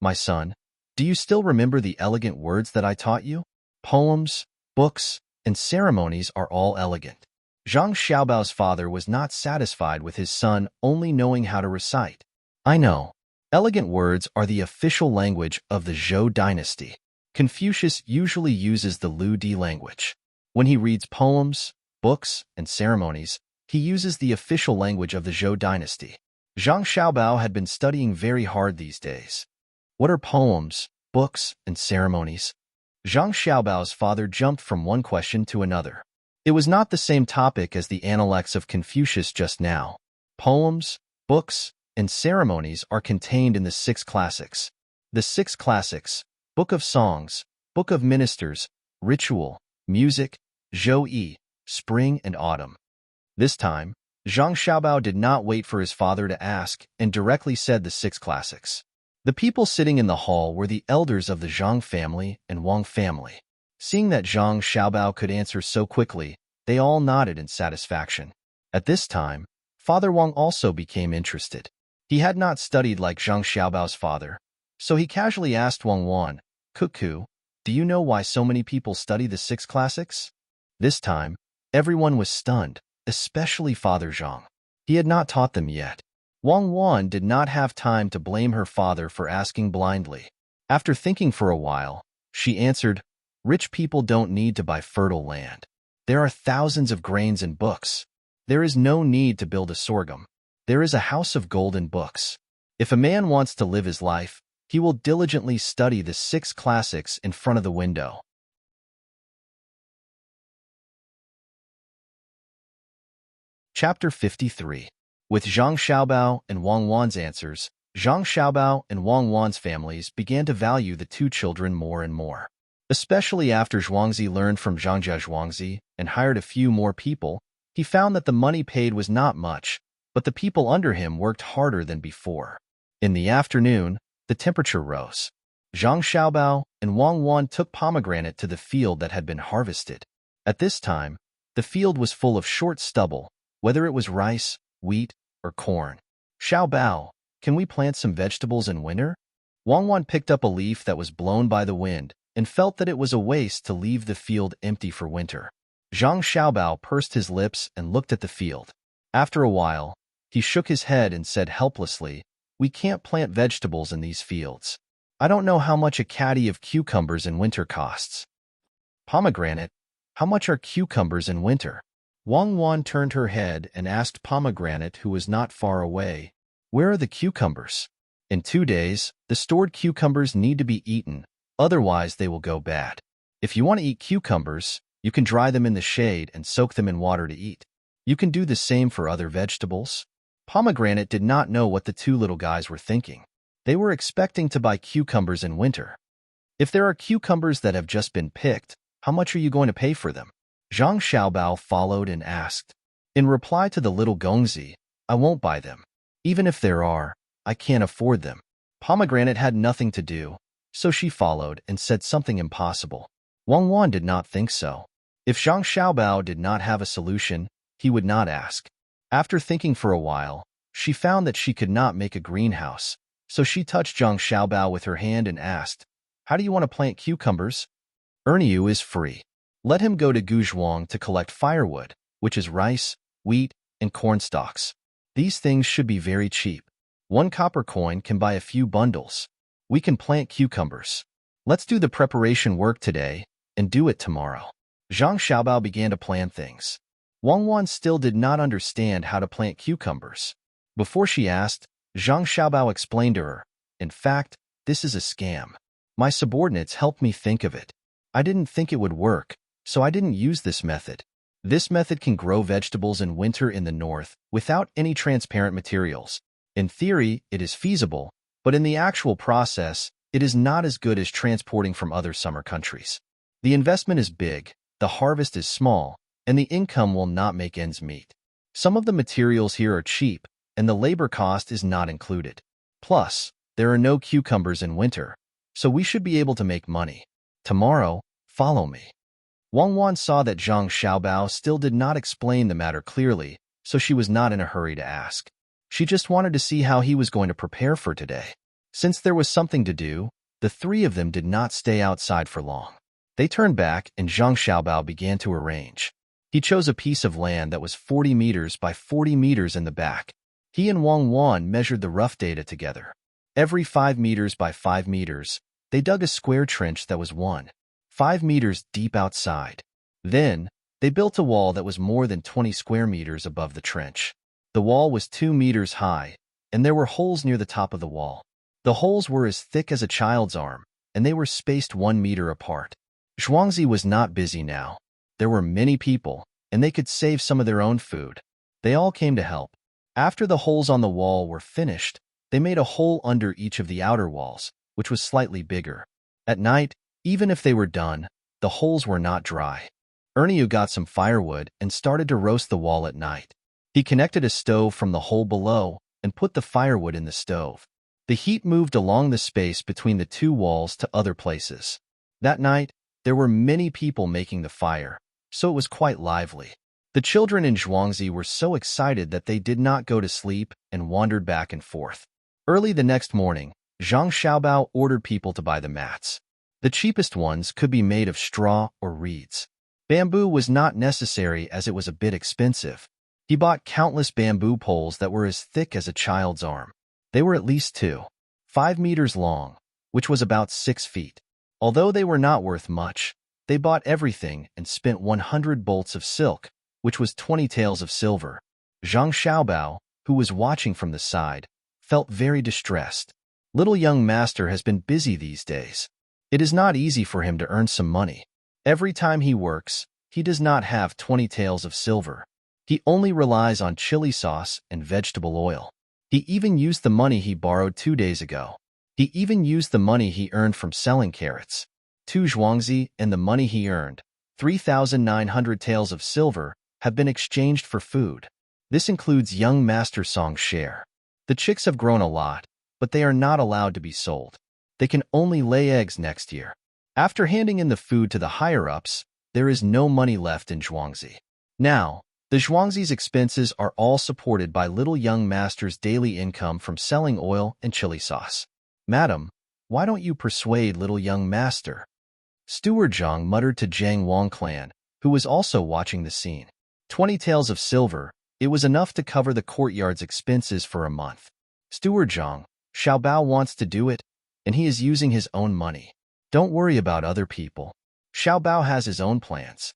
My son, do you still remember the elegant words that I taught you? Poems, books, and ceremonies are all elegant. Zhang Xiaobao's father was not satisfied with his son only knowing how to recite. I know. Elegant words are the official language of the Zhou dynasty. Confucius usually uses the Lu Di language. When he reads poems, books, and ceremonies, he uses the official language of the Zhou dynasty. Zhang Xiaobao had been studying very hard these days. What are poems, books, and ceremonies. Zhang Xiaobao's father jumped from one question to another. It was not the same topic as the Analects of Confucius just now. Poems, books, and ceremonies are contained in the 6 classics. The 6 classics: Book of Songs, Book of Ministers, Ritual, Music, Zhou-yi, Spring and Autumn. This time, Zhang Xiaobao did not wait for his father to ask and directly said the 6 classics. The people sitting in the hall were the elders of the Zhang family and Wang family. Seeing that Zhang Xiaobao could answer so quickly, they all nodded in satisfaction. At this time, Father Wang also became interested. He had not studied like Zhang Xiaobao's father, so he casually asked Wang Wan, "Cuckoo, do you know why so many people study the 6 classics?" This time, everyone was stunned, especially Father Zhang. He had not taught them yet. Wang Wan did not have time to blame her father for asking blindly. After thinking for a while, she answered, "Rich people don't need to buy fertile land. There are thousands of grains and books. There is no need to build a sorghum. There is a house of golden books. If a man wants to live his life, he will diligently study the 6 classics in front of the window." Chapter 53. With Zhang Xiaobao and Wang Wan's answers, Zhang Xiaobao and Wang Wan's families began to value the 2 children more and more. Especially after Zhuangzi learned from Zhangjia Zhuangzi and hired a few more people, he found that the money paid was not much, but the people under him worked harder than before. In the afternoon, the temperature rose. Zhang Xiaobao and Wang Wan took pomegranate to the field that had been harvested. At this time, the field was full of short stubble, whether it was rice, wheat, or corn. "Xiaobao, can we plant some vegetables in winter?" Wang Wan picked up a leaf that was blown by the wind and felt that it was a waste to leave the field empty for winter. Zhang Xiaobao pursed his lips and looked at the field. After a while, he shook his head and said helplessly, "We can't plant vegetables in these fields. I don't know how much a caddy of cucumbers in winter costs." "Pomegranate, how much are cucumbers in winter?" Wang Wan turned her head and asked Pomegranate, who was not far away, "Where are the cucumbers?" "In 2 days, the stored cucumbers need to be eaten, otherwise they will go bad. If you want to eat cucumbers, you can dry them in the shade and soak them in water to eat. You can do the same for other vegetables." Pomegranate did not know what the 2 little guys were thinking. They were expecting to buy cucumbers in winter. "If there are cucumbers that have just been picked, how much are you going to pay for them?" Zhang Xiaobao followed and asked. In reply to the little Gongzi, "I won't buy them. Even if there are, I can't afford them." Pomegranate had nothing to do, so she followed and said something impossible. Wang Wan did not think so. If Zhang Xiaobao did not have a solution, he would not ask. After thinking for a while, she found that she could not make a greenhouse, so she touched Zhang Xiaobao with her hand and asked, "How do you want to plant cucumbers?" "Erniu is free. Let him go to Guzhuang to collect firewood, which is rice, wheat, and corn stalks. These things should be very cheap. 1 copper coin can buy a few bundles. We can plant cucumbers. Let's do the preparation work today and do it tomorrow." Zhang Xiaobao began to plan things. Wang Wan still did not understand how to plant cucumbers. Before she asked, Zhang Xiaobao explained to her, "In fact, this is a scam. My subordinates helped me think of it. I didn't think it would work, so I didn't use this method. This method can grow vegetables in winter in the north without any transparent materials. In theory, it is feasible, but in the actual process, it is not as good as transporting from other summer countries. The investment is big, the harvest is small, and the income will not make ends meet. Some of the materials here are cheap, and the labor cost is not included. Plus, there are no cucumbers in winter, so we should be able to make money. Tomorrow, follow me." Wang Wan saw that Zhang Xiaobao still did not explain the matter clearly, so she was not in a hurry to ask. She just wanted to see how he was going to prepare for today. Since there was something to do, the 3 of them did not stay outside for long. They turned back and Zhang Xiaobao began to arrange. He chose a piece of land that was 40 meters by 40 meters in the back. He and Wang Wan measured the rough data together. Every 5 meters by 5 meters, they dug a square trench that was 1.5 meters deep outside. Then, they built a wall that was more than 20 square meters above the trench. The wall was 2 meters high, and there were holes near the top of the wall. The holes were as thick as a child's arm, and they were spaced 1 meter apart. Zhuangzi was not busy now. There were many people, and they could save some of their own food. They all came to help. After the holes on the wall were finished, they made a hole under each of the outer walls, which was slightly bigger. At night, even if they were done, the holes were not dry. Ernie got some firewood and started to roast the wall at night. He connected a stove from the hole below and put the firewood in the stove. The heat moved along the space between the two walls to other places. That night, there were many people making the fire, so it was quite lively. The children in Zhuangzi were so excited that they did not go to sleep and wandered back and forth. Early the next morning, Zhang Xiaobao ordered people to buy the mats. The cheapest ones could be made of straw or reeds. Bamboo was not necessary as it was a bit expensive. He bought countless bamboo poles that were as thick as a child's arm. They were at least 5 meters long, which was about 6 feet. Although they were not worth much, they bought everything and spent 100 bolts of silk, which was 20 taels of silver. Zhang Xiaobao, who was watching from the side, felt very distressed. Little young master has been busy these days. It is not easy for him to earn some money. Every time he works, he does not have 20 taels of silver. He only relies on chili sauce and vegetable oil. He even used the money he borrowed 2 days ago. He even used the money he earned from selling carrots. 2 zhuangzi and the money he earned, 3,900 taels of silver, have been exchanged for food. This includes young Master Song's share. The chicks have grown a lot, but they are not allowed to be sold. They can only lay eggs next year. After handing in the food to the higher-ups, there is no money left in Zhuangzi. Now, the Zhuangzi's expenses are all supported by little young master's daily income from selling oil and chili sauce. Madam, why don't you persuade little young master? Steward Zhang muttered to Zhang Wang clan, who was also watching the scene. 20 taels of silver, it was enough to cover the courtyard's expenses for a month. Steward Zhang, Xiaobao wants to do it, and he is using his own money. Don't worry about other people. Xiaobao has his own plans.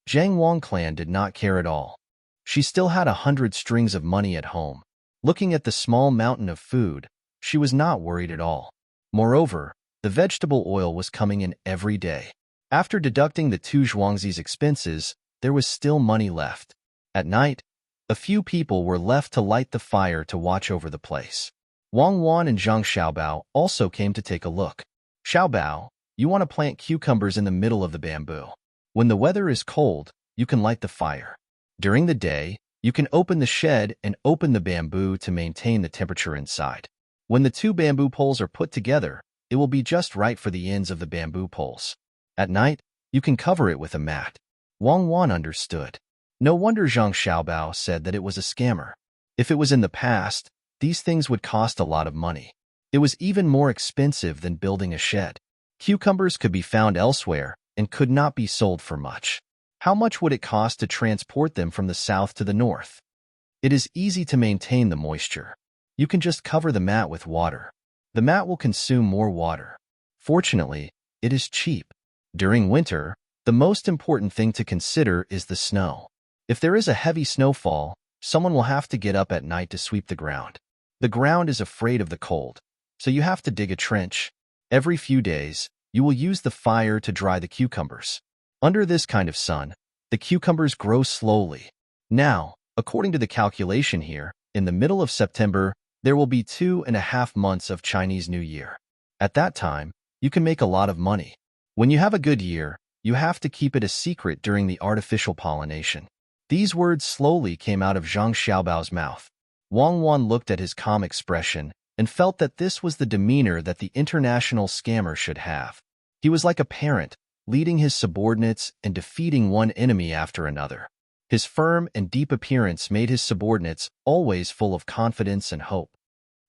Zhang Wang clan did not care at all. She still had 100 strings of money at home. Looking at the small mountain of food, she was not worried at all. Moreover, the vegetable oil was coming in every day. After deducting the 2 zhuangzi's expenses, there was still money left. At night, a few people were left to light the fire to watch over the place. Wang Wan and Zhang Xiaobao also came to take a look. Xiaobao, you want to plant cucumbers in the middle of the bamboo. When the weather is cold, you can light the fire. During the day, you can open the shed and open the bamboo to maintain the temperature inside. When the 2 bamboo poles are put together, it will be just right for the ends of the bamboo poles. At night, you can cover it with a mat. Wang Wan understood. No wonder Zhang Xiaobao said that it was a scammer. If it was in the past, these things would cost a lot of money. It was even more expensive than building a shed. Cucumbers could be found elsewhere and could not be sold for much. How much would it cost to transport them from the south to the north? It is easy to maintain the moisture. You can just cover the mat with water. The mat will consume more water. Fortunately, it is cheap. During winter, the most important thing to consider is the snow. If there is a heavy snowfall, someone will have to get up at night to sweep the ground. The ground is afraid of the cold, so you have to dig a trench. Every few days, you will use the fire to dry the cucumbers. Under this kind of sun, the cucumbers grow slowly. Now, according to the calculation here, in the middle of September, there will be 2.5 months of Chinese New Year. At that time, you can make a lot of money. When you have a good year, you have to keep it a secret during the artificial pollination. These words slowly came out of Zhang Xiaobao's mouth. Wang Wan looked at his calm expression and felt that this was the demeanor that the international scammer should have. He was like a parent, leading his subordinates and defeating one enemy after another. His firm and deep appearance made his subordinates always full of confidence and hope.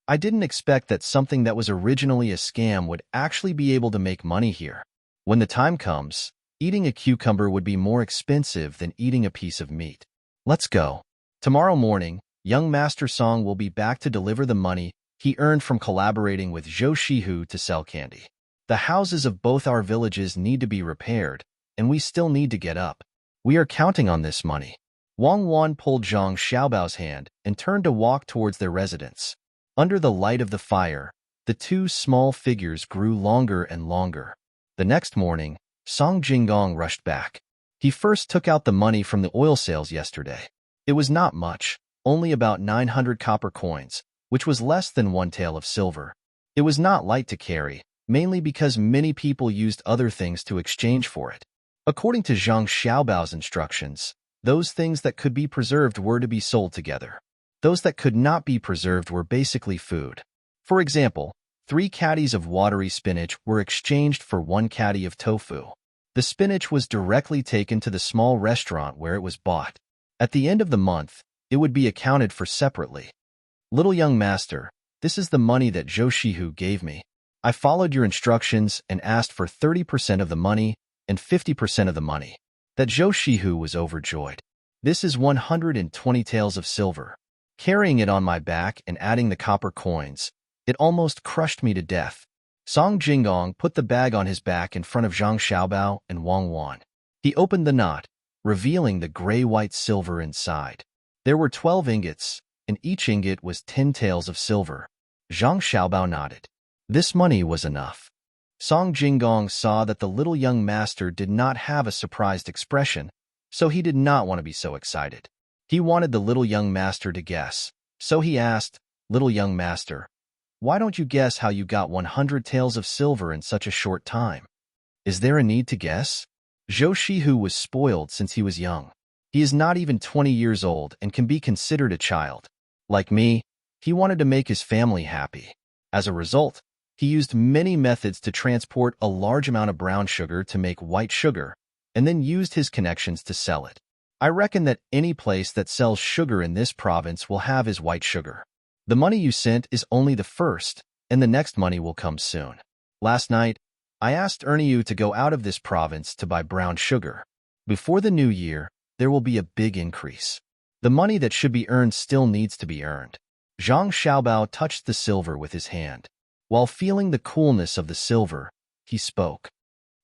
I didn't expect that something that was originally a scam would actually be able to make money here. When the time comes, eating a cucumber would be more expensive than eating a piece of meat. Let's go. Tomorrow morning, young Master Song will be back to deliver the money he earned from collaborating with Zhou Shihu to sell candy. The houses of both our villages need to be repaired, and we still need to get up. We are counting on this money. Wang Wan pulled Zhang Xiaobao's hand and turned to walk towards their residence. Under the light of the fire, The two small figures grew longer and longer. The next morning, Song Jinggong rushed back. He first took out the money from the oil sales yesterday. It was not much, only about 900 copper coins, which was less than one tael of silver. It was not light to carry, mainly because many people used other things to exchange for it. According to Zhang Xiaobao's instructions, those things that could be preserved were to be sold together. Those that could not be preserved were basically food. For example, 3 caddies of watery spinach were exchanged for 1 caddy of tofu. The spinach was directly taken to the small restaurant where it was bought. At the end of the month, it would be accounted for separately. Little young master, this is the money that Zhou Shihu gave me. I followed your instructions and asked for 30% of the money and 50% of the money. That Zhou Shihu was overjoyed. This is 120 taels of silver. Carrying it on my back and adding the copper coins, it almost crushed me to death. Song Jinggong put the bag on his back in front of Zhang Xiaobao and Wang Wan. He opened the knot, revealing the gray-white silver inside. There were 12 ingots, and each ingot was 10 taels of silver. Zhang Xiaobao nodded. This money was enough. Song Jinggong saw that the little young master did not have a surprised expression, so he did not want to be so excited. He wanted the little young master to guess, so he asked, "Little young master, why don't you guess how you got 100 taels of silver in such a short time? Is there a need to guess?" Zhou Shihu was spoiled since he was young. He is not even 20 years old and can be considered a child. Like me, he wanted to make his family happy. As a result, he used many methods to transport a large amount of brown sugar to make white sugar, and then used his connections to sell it. I reckon that any place that sells sugar in this province will have his white sugar. The money you sent is only the first, and the next money will come soon. Last night, I asked Erniu to go out of this province to buy brown sugar. Before the new year, there will be a big increase. The money that should be earned still needs to be earned. Zhang Xiaobao touched the silver with his hand. While feeling the coolness of the silver, he spoke.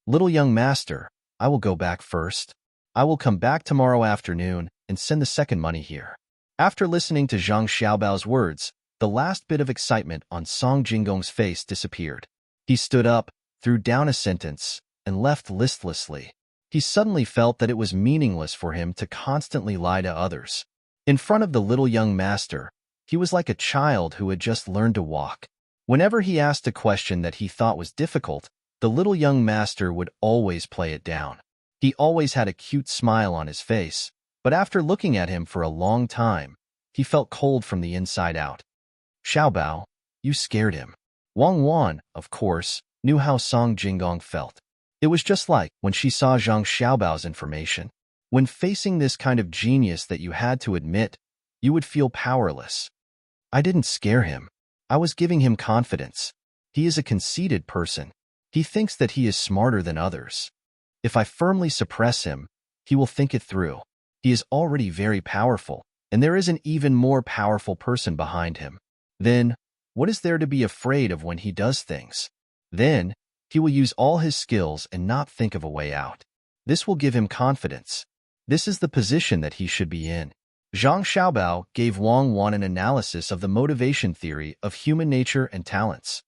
"Little young master, I will go back first. I will come back tomorrow afternoon and send the second money here." After listening to Zhang Xiaobao's words, the last bit of excitement on Song Jinggong's face disappeared. He stood up, threw down a sentence, and left listlessly. He suddenly felt that it was meaningless for him to constantly lie to others. In front of the little young master, he was like a child who had just learned to walk. Whenever he asked a question that he thought was difficult, the little young master would always play it down. He always had a cute smile on his face, but after looking at him for a long time, he felt cold from the inside out. "Xiaobao, you scared him." Wang Wan, of course, knew how Song Jinggong felt. It was just like when she saw Zhang Xiaobao's information. When facing this kind of genius that you had to admit, you would feel powerless. "I didn't scare him. I was giving him confidence. He is a conceited person. He thinks that he is smarter than others. If I firmly suppress him, he will think it through. He is already very powerful, and there is an even more powerful person behind him. Then, what is there to be afraid of when he does things? Then, he will use all his skills and not think of a way out. This will give him confidence. This is the position that he should be in." Zhang Xiaobao gave Wang Wan an analysis of the motivation theory of human nature and talents.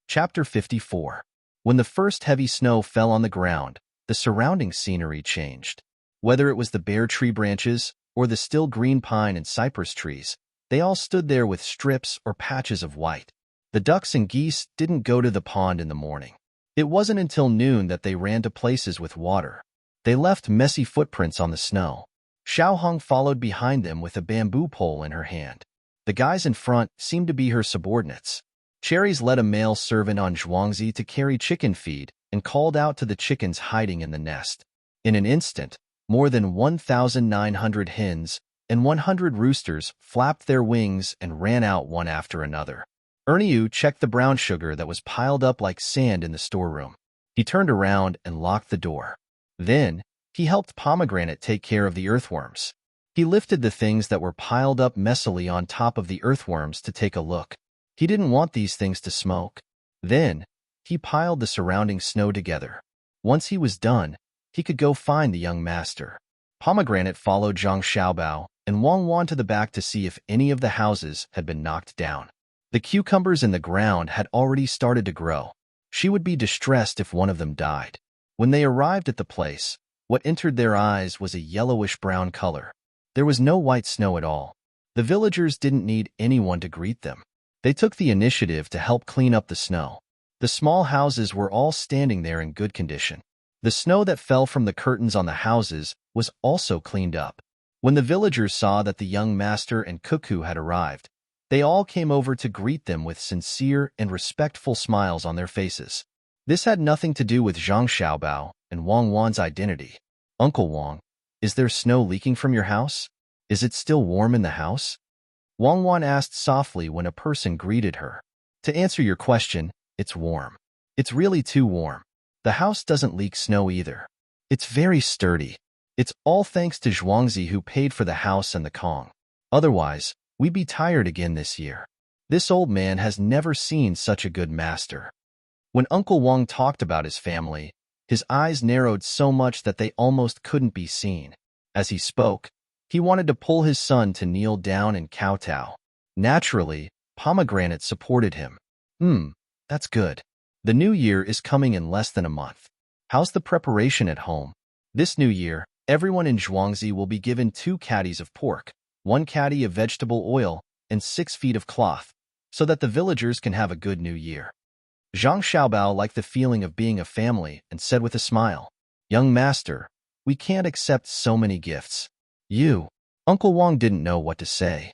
Chapter 54. When the first heavy snow fell on the ground, the surrounding scenery changed. Whether it was the bare tree branches or the still green pine and cypress trees, they all stood there with strips or patches of white. The ducks and geese didn't go to the pond in the morning. It wasn't until noon that they ran to places with water. They left messy footprints on the snow. Xiaohong followed behind them with a bamboo pole in her hand. The guys in front seemed to be her subordinates. Cherries led a male servant on Zhuangzi to carry chicken feed and called out to the chickens hiding in the nest. In an instant, more than 1,900 hens and 100 roosters flapped their wings and ran out one after another. Erniu checked the brown sugar that was piled up like sand in the storeroom. He turned around and locked the door. Then, he helped Pomegranate take care of the earthworms. He lifted the things that were piled up messily on top of the earthworms to take a look. He didn't want these things to smoke. Then, he piled the surrounding snow together. Once he was done, he could go find the young master. Pomegranate followed Zhang Xiaobao and Wang Wan to the back to see if any of the houses had been knocked down. The cucumbers in the ground had already started to grow. She would be distressed if one of them died. When they arrived at the place, what entered their eyes was a yellowish-brown color. There was no white snow at all. The villagers didn't need anyone to greet them. They took the initiative to help clean up the snow. The small houses were all standing there in good condition. The snow that fell from the curtains on the houses was also cleaned up. When the villagers saw that the young master and cuckoo had arrived, they all came over to greet them with sincere and respectful smiles on their faces. This had nothing to do with Zhang Xiaobao and Wang Wan's identity. "Uncle Wang, is there snow leaking from your house? Is it still warm in the house?" Wang Wan asked softly when a person greeted her. "To answer your question, it's warm. It's really too warm. The house doesn't leak snow either. It's very sturdy. It's all thanks to Zhuangzi who paid for the house and the Kong. Otherwise, we'd be tired again this year. This old man has never seen such a good master." When Uncle Wang talked about his family, his eyes narrowed so much that they almost couldn't be seen. As he spoke, he wanted to pull his son to kneel down and kowtow. Naturally, Pomegranate supported him. That's good. The new year is coming in less than a month. How's the preparation at home? This new year, everyone in Zhuangzi will be given 2 caddies of pork, 1 caddy of vegetable oil, and 6 feet of cloth, so that the villagers can have a good new year. Zhang Xiaobao liked the feeling of being a family and said with a smile, "Young master, we can't accept so many gifts." Uncle Wang didn't know what to say.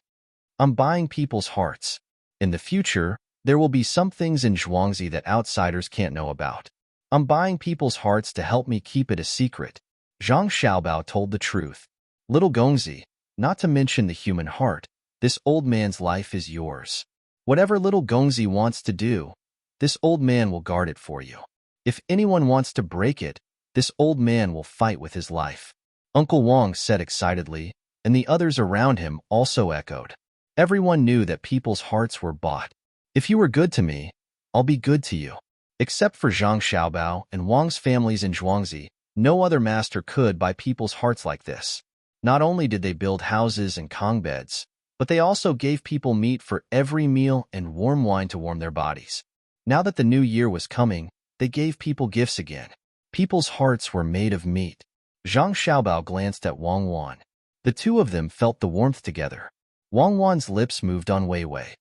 "I'm buying people's hearts. In the future, there will be some things in Zhuangzi that outsiders can't know about. I'm buying people's hearts to help me keep it a secret." Zhang Xiaobao told the truth. "Little Gongzi, not to mention the human heart, this old man's life is yours. Whatever little Gongzi wants to do, this old man will guard it for you. If anyone wants to break it, this old man will fight with his life." Uncle Wang said excitedly, and the others around him also echoed. Everyone knew that people's hearts were bought. "If you are good to me, I'll be good to you." Except for Zhang Xiaobao and Wang's families in Zhuangzi, no other master could buy people's hearts like this. Not only did they build houses and Kong beds, but they also gave people meat for every meal and warm wine to warm their bodies. Now that the new year was coming, they gave people gifts again. People's hearts were made of meat. Zhang Xiaobao glanced at Wang Wan. The two of them felt the warmth together. Wang Wan's lips moved on Weiwei.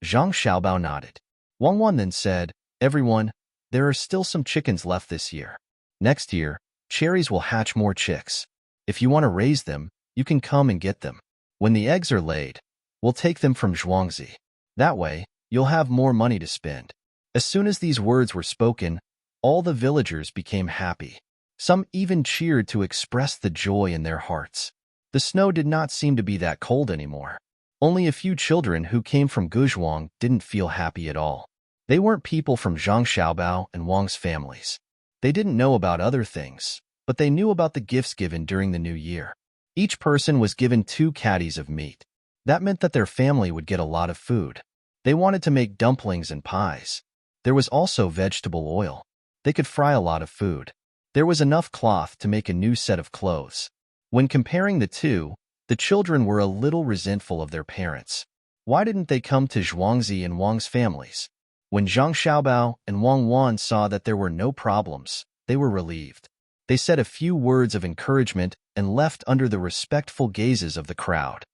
Zhang Xiaobao nodded. Wang Wan then said, "Everyone, there are still some chickens left this year. Next year, cherries will hatch more chicks. If you want to raise them, you can come and get them. When the eggs are laid, we'll take them from Zhuangzi. That way, you'll have more money to spend." As soon as these words were spoken, all the villagers became happy. Some even cheered to express the joy in their hearts. The snow did not seem to be that cold anymore. Only a few children who came from Guzhuang didn't feel happy at all. They weren't people from Zhang Xiaobao and Wang's families. They didn't know about other things, but they knew about the gifts given during the new year. Each person was given 2 caddies of meat. That meant that their family would get a lot of food. They wanted to make dumplings and pies. There was also vegetable oil. They could fry a lot of food. There was enough cloth to make a new set of clothes. When comparing the two, the children were a little resentful of their parents. Why didn't they come to Zhuangzi and Wang's families? When Zhang Xiaobao and Wang Wan saw that there were no problems, they were relieved. They said a few words of encouragement and left under the respectful gazes of the crowd.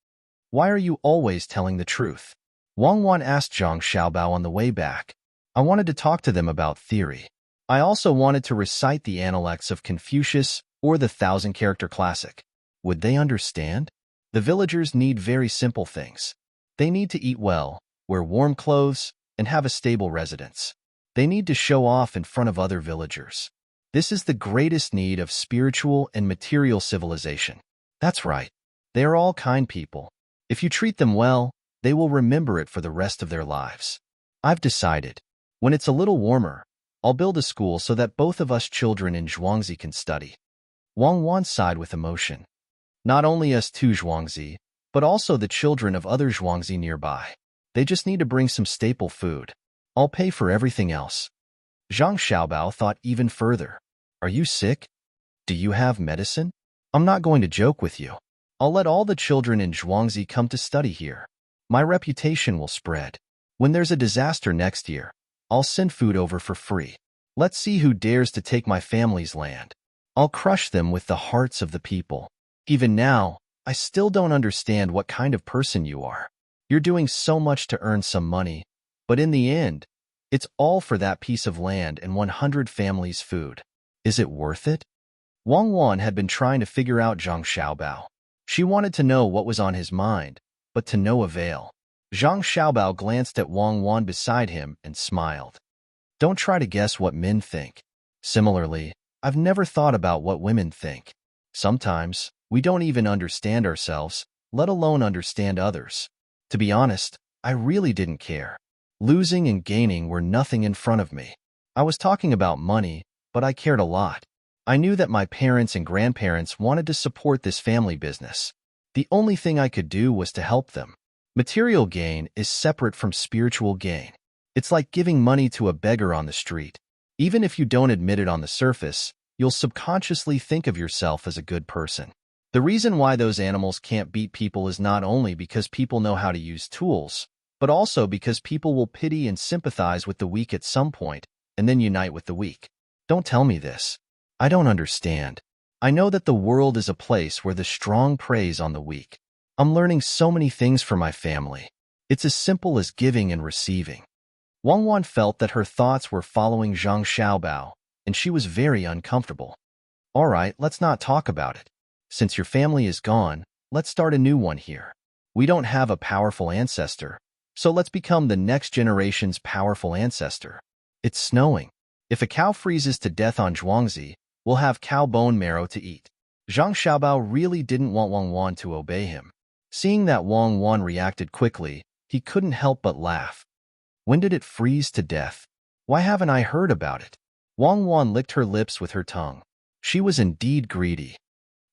"Why are you always telling the truth?" Wang Wan asked Zhang Xiaobao on the way back. "I wanted to talk to them about theory. I also wanted to recite the Analects of Confucius or the 1,000-character classic. Would they understand? The villagers need very simple things. They need to eat well, wear warm clothes, and have a stable residence. They need to show off in front of other villagers. This is the greatest need of spiritual and material civilization." That's right. They are all kind people. If you treat them well, they will remember it for the rest of their lives. I've decided. When it's a little warmer, I'll build a school so that both of us children in Zhuangzi can study. Wang Wan sighed with emotion. Not only us two Zhuangzi, but also the children of other Zhuangzi nearby. They just need to bring some staple food. I'll pay for everything else. Zhang Xiaobao thought even further. Are you sick? Do you have medicine? I'm not going to joke with you. I'll let all the children in Zhuangzi come to study here. My reputation will spread. When there's a disaster next year, I'll send food over for free. Let's see who dares to take my family's land. I'll crush them with the hearts of the people. Even now, I still don't understand what kind of person you are. You're doing so much to earn some money, but in the end, it's all for that piece of land and 100 families' food. Is it worth it? Wang Wan had been trying to figure out Zhang Xiaobao. She wanted to know what was on his mind, but to no avail. Zhang Xiaobao glanced at Wang Wan beside him and smiled. Don't try to guess what men think. Similarly, I've never thought about what women think. Sometimes, we don't even understand ourselves, let alone understand others. To be honest, I really didn't care. Losing and gaining were nothing in front of me. I was talking about money, but I cared a lot. I knew that my parents and grandparents wanted to support this family business. The only thing I could do was to help them. Material gain is separate from spiritual gain. It's like giving money to a beggar on the street. Even if you don't admit it on the surface, you'll subconsciously think of yourself as a good person. The reason why those animals can't beat people is not only because people know how to use tools, but also because people will pity and sympathize with the weak at some point, and then unite with the weak. Don't tell me this. I don't understand. I know that the world is a place where the strong preys on the weak. I'm learning so many things for my family. It's as simple as giving and receiving. Wang Wan felt that her thoughts were following Zhang Xiaobao, and she was very uncomfortable. All right, let's not talk about it. Since your family is gone, let's start a new one here. We don't have a powerful ancestor, so let's become the next generation's powerful ancestor. It's snowing. If a cow freezes to death on Zhuangzi, we'll have cow bone marrow to eat. Zhang Xiaobao really didn't want Wang Wan to obey him. Seeing that Wang Wan reacted quickly, he couldn't help but laugh. When did it freeze to death? Why haven't I heard about it? Wang Wan licked her lips with her tongue. She was indeed greedy.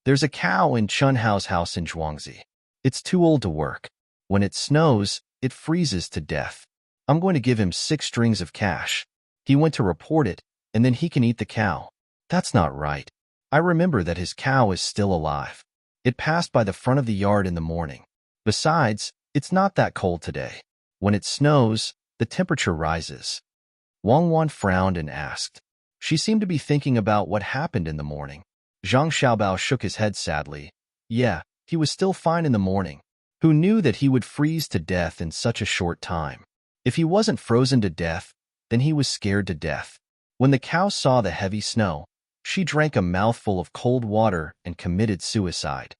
There's a cow in Chun Hao's house in Zhuangzi. It's too old to work. When it snows, it freezes to death. I'm going to give him 6 strings of cash. He went to report it, and then he can eat the cow. That's not right. I remember that his cow is still alive. It passed by the front of the yard in the morning. Besides, it's not that cold today. When it snows, the temperature rises. Wang Wan frowned and asked. She seemed to be thinking about what happened in the morning. Zhang Xiaobao shook his head sadly. Yeah, he was still fine in the morning. Who knew that he would freeze to death in such a short time? If he wasn't frozen to death, then he was scared to death. When the cow saw the heavy snow, she drank a mouthful of cold water and committed suicide.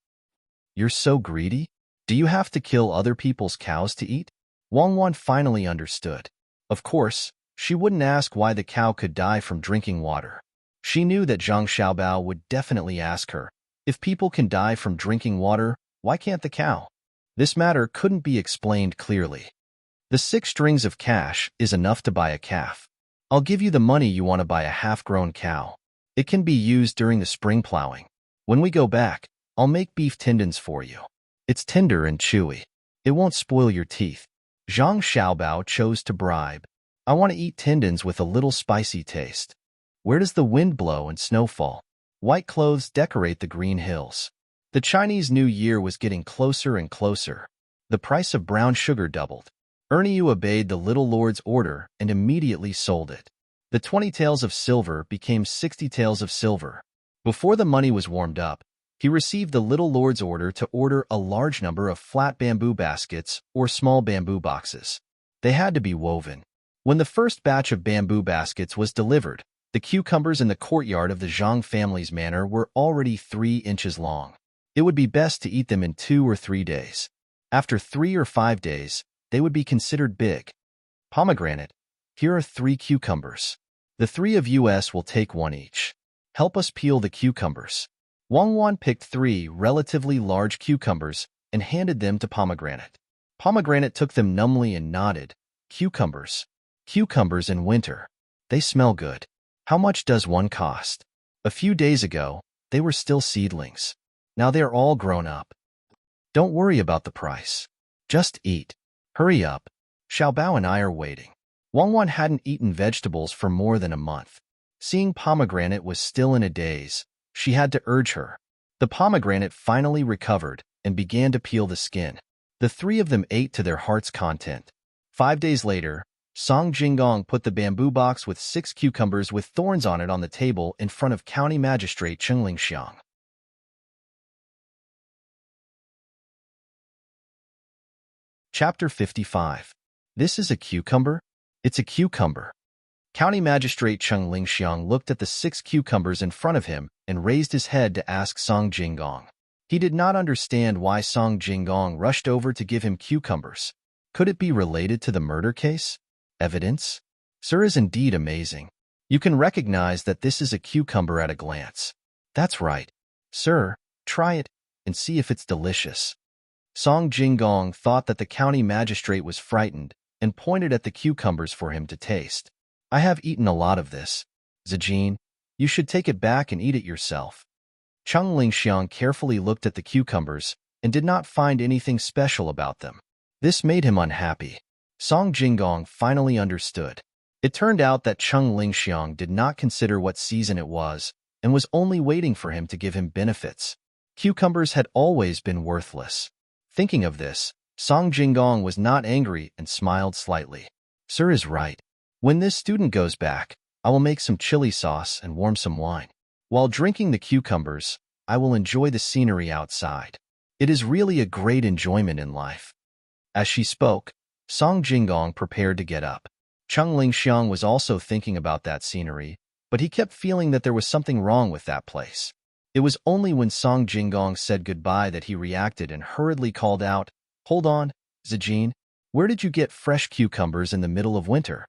You're so greedy? Do you have to kill other people's cows to eat? Wang Wan finally understood. Of course, she wouldn't ask why the cow could die from drinking water. She knew that Zhang Xiaobao would definitely ask her, if people can die from drinking water, why can't the cow? This matter couldn't be explained clearly. The 6 strings of cash is enough to buy a calf. I'll give you the money you want to buy a half-grown cow. It can be used during the spring plowing. When we go back, I'll make beef tendons for you. It's tender and chewy. It won't spoil your teeth. Zhang Xiaobao chose to bribe. I want to eat tendons with a little spicy taste. Where does the wind blow and snow fall? White clothes decorate the green hills. The Chinese New Year was getting closer and closer. The price of brown sugar doubled. Ernie obeyed the little lord's order and immediately sold it. The 20 taels of silver became 60 taels of silver. Before the money was warmed up, he received the little lord's order to order a large number of flat bamboo baskets or small bamboo boxes. They had to be woven. When the first batch of bamboo baskets was delivered, the cucumbers in the courtyard of the Zhang family's manor were already 3 inches long. It would be best to eat them in 2 or 3 days. After 3 or 5 days, they would be considered big. Pomegranate, here are 3 cucumbers. The 3 of us will take 1 each. Help us peel the cucumbers. Wang Wan picked 3 relatively large cucumbers and handed them to Pomegranate. Pomegranate took them numbly and nodded. Cucumbers. Cucumbers in winter. They smell good. How much does one cost? A few days ago, they were still seedlings. Now they're all grown up. Don't worry about the price. Just eat. Hurry up. Xiaobao and I are waiting. Wang Wan hadn't eaten vegetables for more than a month. Seeing Pomegranate was still in a daze, she had to urge her. The Pomegranate finally recovered and began to peel the skin. The three of them ate to their heart's content. 5 days later, Song Jinggong put the bamboo box with 6 cucumbers with thorns on it on the table in front of County Magistrate Cheng Lingxiang. Chapter 55. This is a cucumber? It's a cucumber. County Magistrate Cheng Lingxiang looked at the 6 cucumbers in front of him and raised his head to ask Song Jinggong. He did not understand why Song Jinggong rushed over to give him cucumbers. Could it be related to the murder case? Evidence? Sir is indeed amazing. You can recognize that this is a cucumber at a glance. That's right. Sir, try it and see if it's delicious. Song Jinggong thought that the county magistrate was frightened and pointed at the cucumbers for him to taste. I have eaten a lot of this. Zijin, you should take it back and eat it yourself. Cheng Lingxiang carefully looked at the cucumbers and did not find anything special about them. This made him unhappy. Song Jinggong finally understood. It turned out that Cheng Lingxiang did not consider what season it was and was only waiting for him to give him benefits. Cucumbers had always been worthless. Thinking of this, Song Jinggong was not angry and smiled slightly. Sir is right. When this student goes back, I will make some chili sauce and warm some wine. While drinking the cucumbers, I will enjoy the scenery outside. It is really a great enjoyment in life. As she spoke, Song Jinggong prepared to get up. Cheng Lingxiang was also thinking about that scenery, but he kept feeling that there was something wrong with that place. It was only when Song Jinggong said goodbye that he reacted and hurriedly called out, "Hold on, Zijin, where did you get fresh cucumbers in the middle of winter?"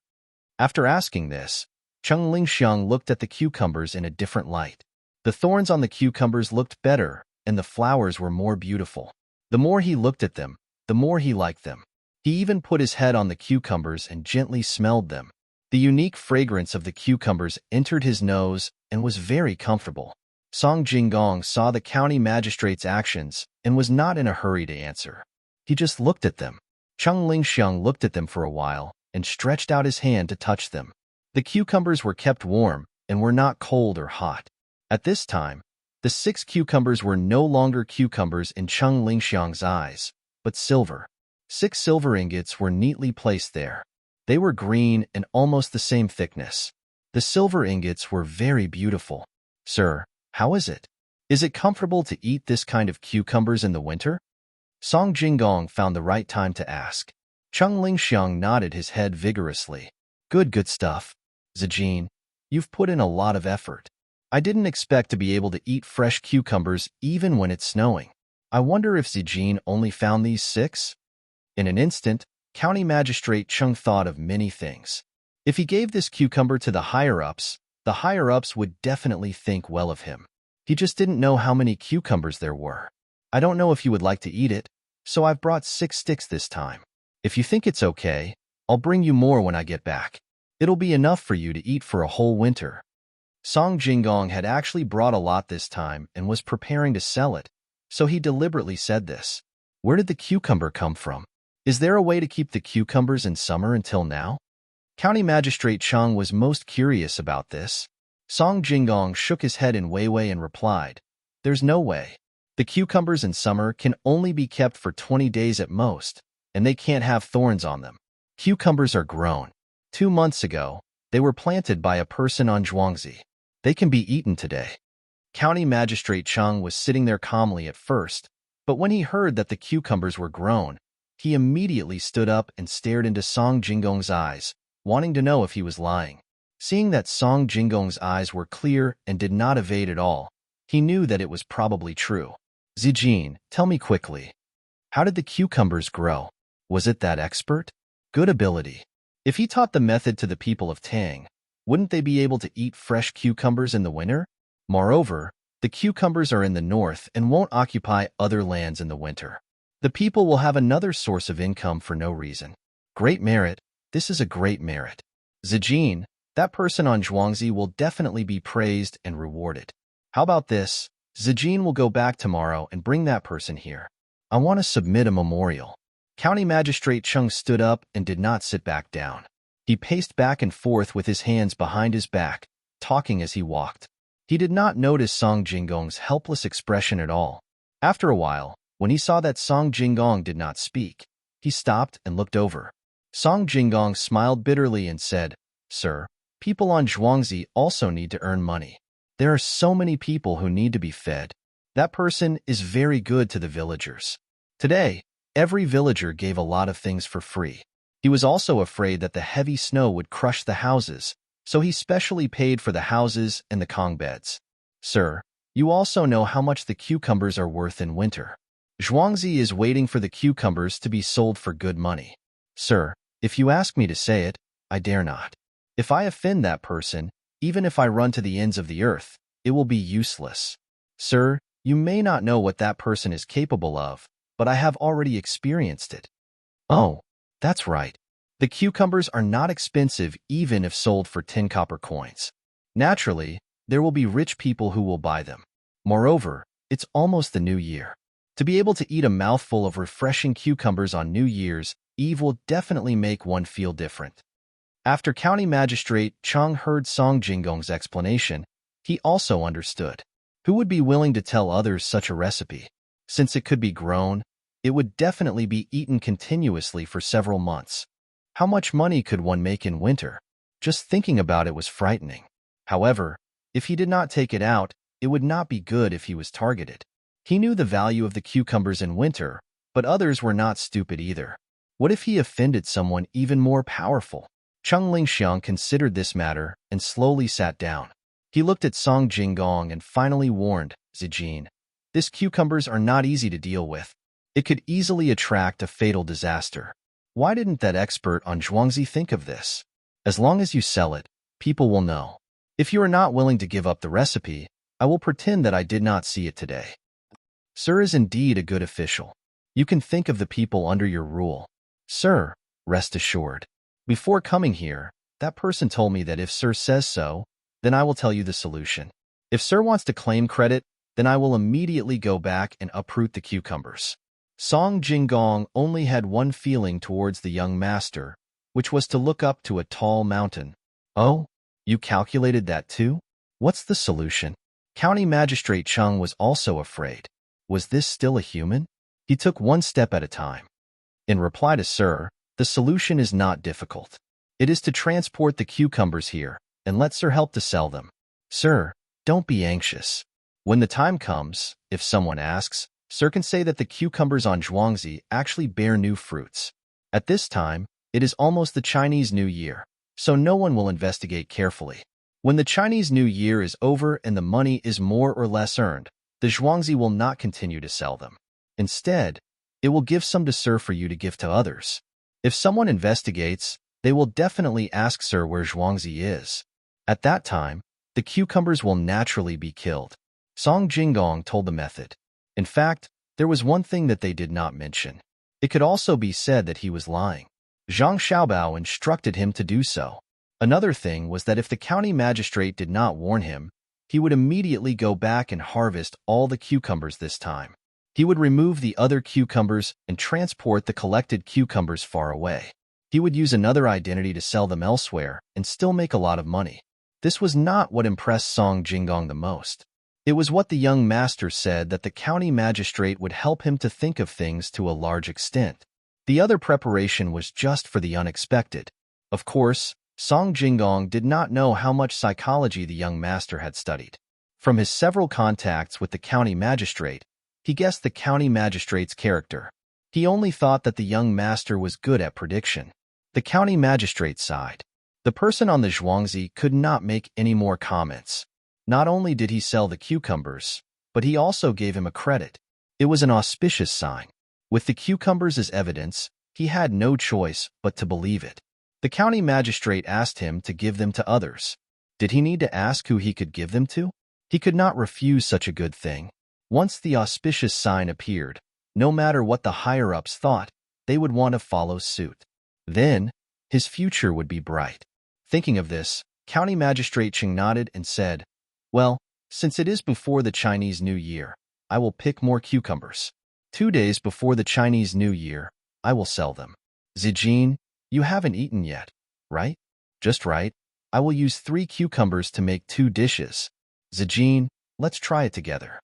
After asking this, Cheng Lingxiang looked at the cucumbers in a different light. The thorns on the cucumbers looked better, and the flowers were more beautiful. The more he looked at them, the more he liked them. He even put his head on the cucumbers and gently smelled them. The unique fragrance of the cucumbers entered his nose and was very comfortable. Song Jinggong saw the county magistrate's actions and was not in a hurry to answer. He just looked at them. Cheng Lingxiang looked at them for a while and stretched out his hand to touch them. The cucumbers were kept warm and were not cold or hot. At this time, the 6 cucumbers were no longer cucumbers in Cheng Lingxiang's eyes, but silver. 6 silver ingots were neatly placed there. They were green and almost the same thickness. The silver ingots were very beautiful. Sir, how is it? Is it comfortable to eat this kind of cucumbers in the winter? Song Jinggong found the right time to ask. Cheng Lingxiang nodded his head vigorously. Good stuff. Zijin, you've put in a lot of effort. I didn't expect to be able to eat fresh cucumbers even when it's snowing. I wonder if Zijin only found these 6? In an instant, County Magistrate Cheng thought of many things. If he gave this cucumber to the higher-ups would definitely think well of him. He just didn't know how many cucumbers there were. I don't know if you would like to eat it, so I've brought 6 sticks this time. If you think it's okay, I'll bring you more when I get back. It'll be enough for you to eat for a whole winter. Song Jinggong had actually brought a lot this time and was preparing to sell it, so he deliberately said this. Where did the cucumber come from? Is there a way to keep the cucumbers in summer until now? County Magistrate Cheng was most curious about this. Song Jinggong shook his head in Weiwei and replied, There's no way. The cucumbers in summer can only be kept for 20 days at most, and they can't have thorns on them. Cucumbers are grown. 2 months ago, they were planted by a person on Zhuangzi. They can be eaten today. County Magistrate Cheng was sitting there calmly at first, but when he heard that the cucumbers were grown, he immediately stood up and stared into Song Jinggong's eyes, wanting to know if he was lying. Seeing that Song Jinggong's eyes were clear and did not evade at all, he knew that it was probably true. Zijin, tell me quickly. How did the cucumbers grow? Was it that expert? Good ability. If he taught the method to the people of Tang, wouldn't they be able to eat fresh cucumbers in the winter? Moreover, the cucumbers are in the north and won't occupy other lands in the winter. The people will have another source of income for no reason. Great merit. This is a great merit. Zijin, that person on Zhuangzi will definitely be praised and rewarded. How about this? Zijin will go back tomorrow and bring that person here. I want to submit a memorial. County Magistrate Cheng stood up and did not sit back down. He paced back and forth with his hands behind his back, talking as he walked. He did not notice Song Jinggong's helpless expression at all. After a while, When he saw that Song Jingong did not speak, he stopped and looked over. Song Jingong smiled bitterly and said, "Sir, people on Zhuangzi also need to earn money. There are so many people who need to be fed. That person is very good to the villagers." Today, every villager gave a lot of things for free. He was also afraid that the heavy snow would crush the houses, so he specially paid for the houses and the kong beds. "Sir, you also know how much the cucumbers are worth in winter. Zhuangzi is waiting for the cucumbers to be sold for good money. Sir, if you ask me to say it, I dare not. If I offend that person, even if I run to the ends of the earth, it will be useless. Sir, you may not know what that person is capable of, but I have already experienced it." "Oh, that's right. The cucumbers are not expensive even if sold for 10 copper coins. Naturally, there will be rich people who will buy them. Moreover, it's almost the new year. To be able to eat a mouthful of refreshing cucumbers on New Year's Eve will definitely make one feel different." After County Magistrate Cheng heard Song Jingong's explanation, he also understood. Who would be willing to tell others such a recipe? Since it could be grown, it would definitely be eaten continuously for several months. How much money could one make in winter? Just thinking about it was frightening. However, if he did not take it out, it would not be good if he was targeted. He knew the value of the cucumbers in winter, but others were not stupid either. What if he offended someone even more powerful? Cheng Lingxiang considered this matter and slowly sat down. He looked at Song Jingong and finally warned, "Zijin, these cucumbers are not easy to deal with. It could easily attract a fatal disaster. Why didn't that expert on Zhuangzi think of this? As long as you sell it, people will know. If you are not willing to give up the recipe, I will pretend that I did not see it today." Sir is indeed a good official. You can think of the people under your rule. Sir, rest assured. Before coming here, that person told me that if Sir says so, then I will tell you the solution. If Sir wants to claim credit, then I will immediately go back and uproot the cucumbers. Song Jingong only had one feeling towards the young master, which was to look up to a tall mountain. "Oh, you calculated that too? What's the solution?" County Magistrate Cheng was also afraid. Was this still a human? He took one step at a time. In reply to Sir, the solution is not difficult. It is to transport the cucumbers here and let Sir help to sell them. Sir, don't be anxious. When the time comes, if someone asks, Sir can say that the cucumbers on Zhuangzi actually bear new fruits. At this time, it is almost the Chinese New Year, so no one will investigate carefully. When the Chinese New Year is over and the money is more or less earned, the Zhuangzi will not continue to sell them. Instead, it will give some to Sir for you to give to others. If someone investigates, they will definitely ask Sir where Zhuangzi is. At that time, the cucumbers will naturally be killed. Song Jingong told the method. In fact, there was one thing that they did not mention. It could also be said that he was lying. Zhang Xiaobao instructed him to do so. Another thing was that if the county magistrate did not warn him, he would immediately go back and harvest all the cucumbers this time. He would remove the other cucumbers and transport the collected cucumbers far away. He would use another identity to sell them elsewhere and still make a lot of money. This was not what impressed Song Jingong the most. It was what the young master said, that the county magistrate would help him to think of things to a large extent. The other preparation was just for the unexpected. Of course, Song Jingong did not know how much psychology the young master had studied. From his several contacts with the county magistrate, he guessed the county magistrate's character. He only thought that the young master was good at prediction. The county magistrate sighed. The person on the Zhuangzi could not make any more comments. Not only did he sell the cucumbers, but he also gave him a credit. It was an auspicious sign. With the cucumbers as evidence, he had no choice but to believe it. The county magistrate asked him to give them to others. Did he need to ask who he could give them to? He could not refuse such a good thing. Once the auspicious sign appeared, no matter what the higher-ups thought, they would want to follow suit. Then, his future would be bright. Thinking of this, County Magistrate Cheng nodded and said, "Well, since it is before the Chinese New Year, I will pick more cucumbers. 2 days before the Chinese New Year, I will sell them. Zijin, you haven't eaten yet, right?" "Just right. I will use 3 cucumbers to make 2 dishes. Zijin, let's try it together."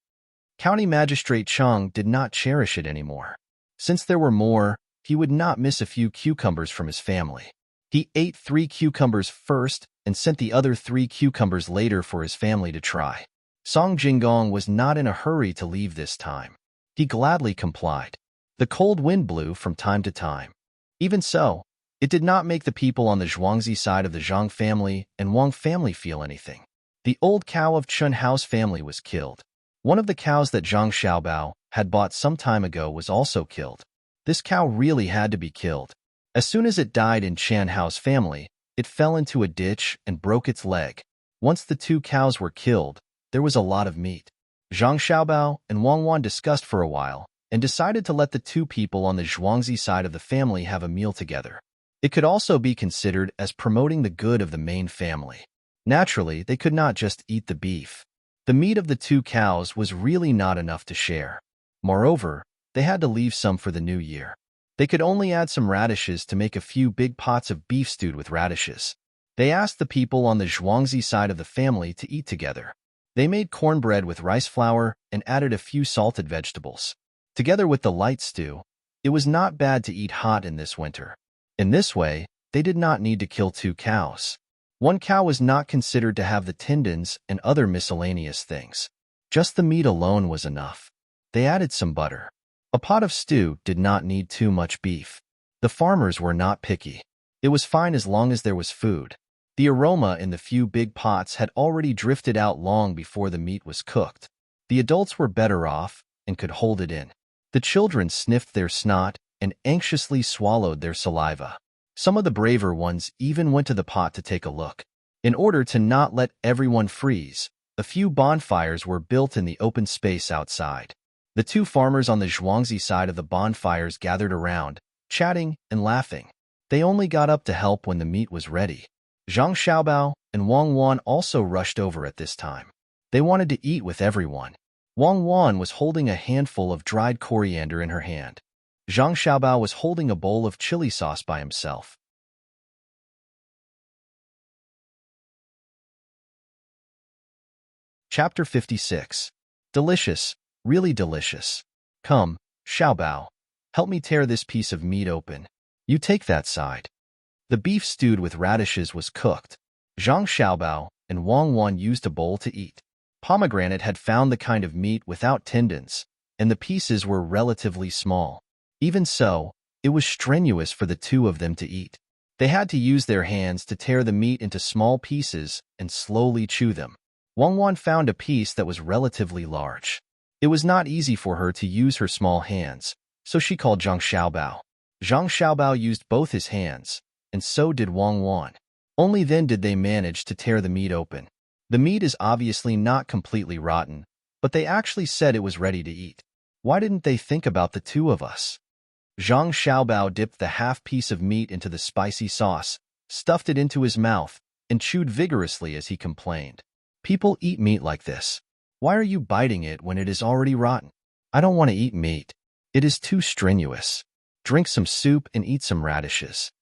County Magistrate Chang did not cherish it anymore. Since there were more, he would not miss a few cucumbers from his family. He ate 3 cucumbers first and sent the other 3 cucumbers later for his family to try. Song Jinggong was not in a hurry to leave this time. He gladly complied. The cold wind blew from time to time. Even so, it did not make the people on the Zhuangzi side of the Zhang family and Wang family feel anything. The old cow of Chun Hao's family was killed. One of the cows that Zhang Xiaobao had bought some time ago was also killed. This cow really had to be killed. As soon as it died in Chan Hao's family, it fell into a ditch and broke its leg. Once the 2 cows were killed, there was a lot of meat. Zhang Xiaobao and Wang Wan discussed for a while and decided to let the 2 people on the Zhuangzi side of the family have a meal together. It could also be considered as promoting the good of the main family. Naturally, they could not just eat the beef. The meat of the 2 cows was really not enough to share. Moreover, they had to leave some for the new year. They could only add some radishes to make a few big pots of beef stewed with radishes. They asked the people on the Zhuangzi side of the family to eat together. They made cornbread with rice flour and added a few salted vegetables. Together with the light stew, it was not bad to eat hot in this winter. In this way, they did not need to kill 2 cows. 1 cow was not considered to have the tendons and other miscellaneous things. Just the meat alone was enough. They added some butter. A pot of stew did not need too much beef. The farmers were not picky. It was fine as long as there was food. The aroma in the few big pots had already drifted out long before the meat was cooked. The adults were better off and could hold it in. The children sniffed their snot and anxiously swallowed their saliva. Some of the braver ones even went to the pot to take a look. In order to not let everyone freeze, a few bonfires were built in the open space outside. The 2 farmers on the Zhuangzi side of the bonfires gathered around, chatting and laughing. They only got up to help when the meat was ready. Zhang Xiaobao and Wang Wan also rushed over at this time. They wanted to eat with everyone. Wang Wan was holding a handful of dried coriander in her hand. Zhang Xiaobao was holding a bowl of chili sauce by himself. Chapter 56. Delicious, really delicious. Come, Xiaobao, help me tear this piece of meat open. You take that side. The beef stewed with radishes was cooked. Zhang Xiaobao and Wang Wan used a bowl to eat. Pomegranate had found the kind of meat without tendons, and the pieces were relatively small. Even so, it was strenuous for the 2 of them to eat. They had to use their hands to tear the meat into small pieces and slowly chew them. Wang Wan found a piece that was relatively large. It was not easy for her to use her small hands, so she called Zhang Xiaobao. Zhang Xiaobao used both his hands, and so did Wang Wan. Only then did they manage to tear the meat open. The meat is obviously not completely rotten, but they actually said it was ready to eat. Why didn't they think about the 2 of us? Zhang Xiaobao dipped the half piece of meat into the spicy sauce, stuffed it into his mouth, and chewed vigorously as he complained. People eat meat like this. Why are you biting it when it is already rotten? I don't want to eat meat. It is too strenuous. Drink some soup and eat some radishes.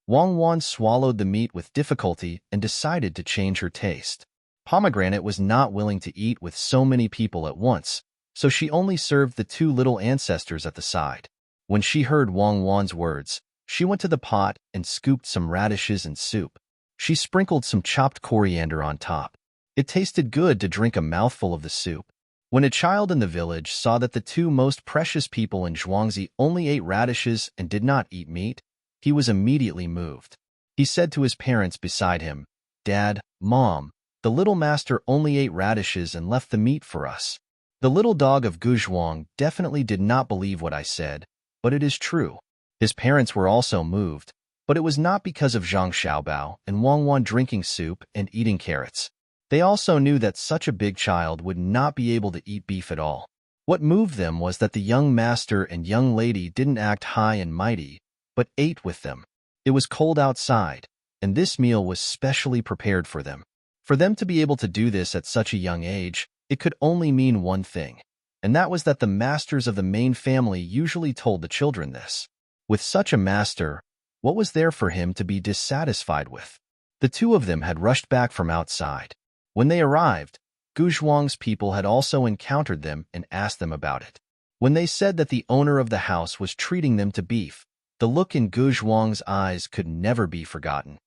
Wang Wan swallowed the meat with difficulty and decided to change her taste. Pomegranate was not willing to eat with so many people at once, so she only served the 2 little ancestors at the side. When she heard Wang Wan's words, she went to the pot and scooped some radishes and soup. She sprinkled some chopped coriander on top. It tasted good to drink a mouthful of the soup. When a child in the village saw that the 2 most precious people in Zhuangzi only ate radishes and did not eat meat, he was immediately moved. He said to his parents beside him, "Dad, Mom, the little master only ate radishes and left the meat for us." The little dog of Guzhuang definitely did not believe what I said, but it is true. His parents were also moved, but it was not because of Zhang Xiaobao and Wang Wan drinking soup and eating carrots. They also knew that such a big child would not be able to eat beef at all. What moved them was that the young master and young lady didn't act high and mighty, but ate with them. It was cold outside, and this meal was specially prepared for them. For them to be able to do this at such a young age, it could only mean one thing, and that was that the masters of the main family usually told the children this. With such a master, what was there for him to be dissatisfied with? The 2 of them had rushed back from outside. When they arrived, Guzhuang's people had also encountered them and asked them about it. When they said that the owner of the house was treating them to beef, the look in Guzhuang's eyes could never be forgotten.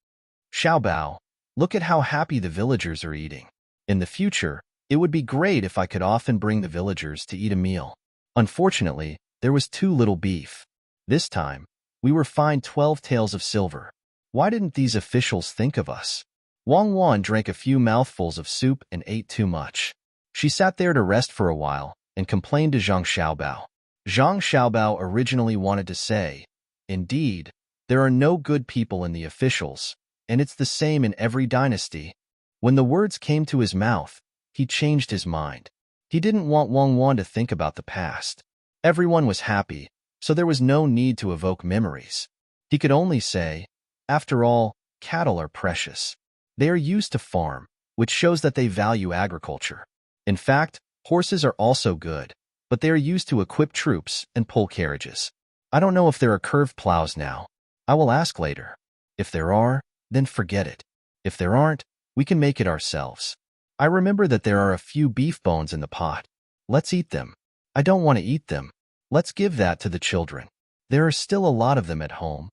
Xiaobao, look at how happy the villagers are eating. In the future, it would be great if I could often bring the villagers to eat a meal. Unfortunately, there was too little beef. This time, we were fined 12 taels of silver. Why didn't these officials think of us? Wang Wan drank a few mouthfuls of soup and ate too much. She sat there to rest for a while and complained to Zhang Xiaobao. Zhang Xiaobao originally wanted to say, "Indeed, there are no good people in the officials, and it's the same in every dynasty." When the words came to his mouth, he changed his mind. He didn't want Wang Wan to think about the past. Everyone was happy, so there was no need to evoke memories. He could only say, "After all, cattle are precious. They are used to farm, which shows that they value agriculture. In fact, horses are also good, but they are used to equip troops and pull carriages. I don't know if there are curved plows now. I will ask later. If there are, then forget it. If there aren't, we can make it ourselves. I remember that there are a few beef bones in the pot. Let's eat them. I don't want to eat them. Let's give that to the children. There are still a lot of them at home.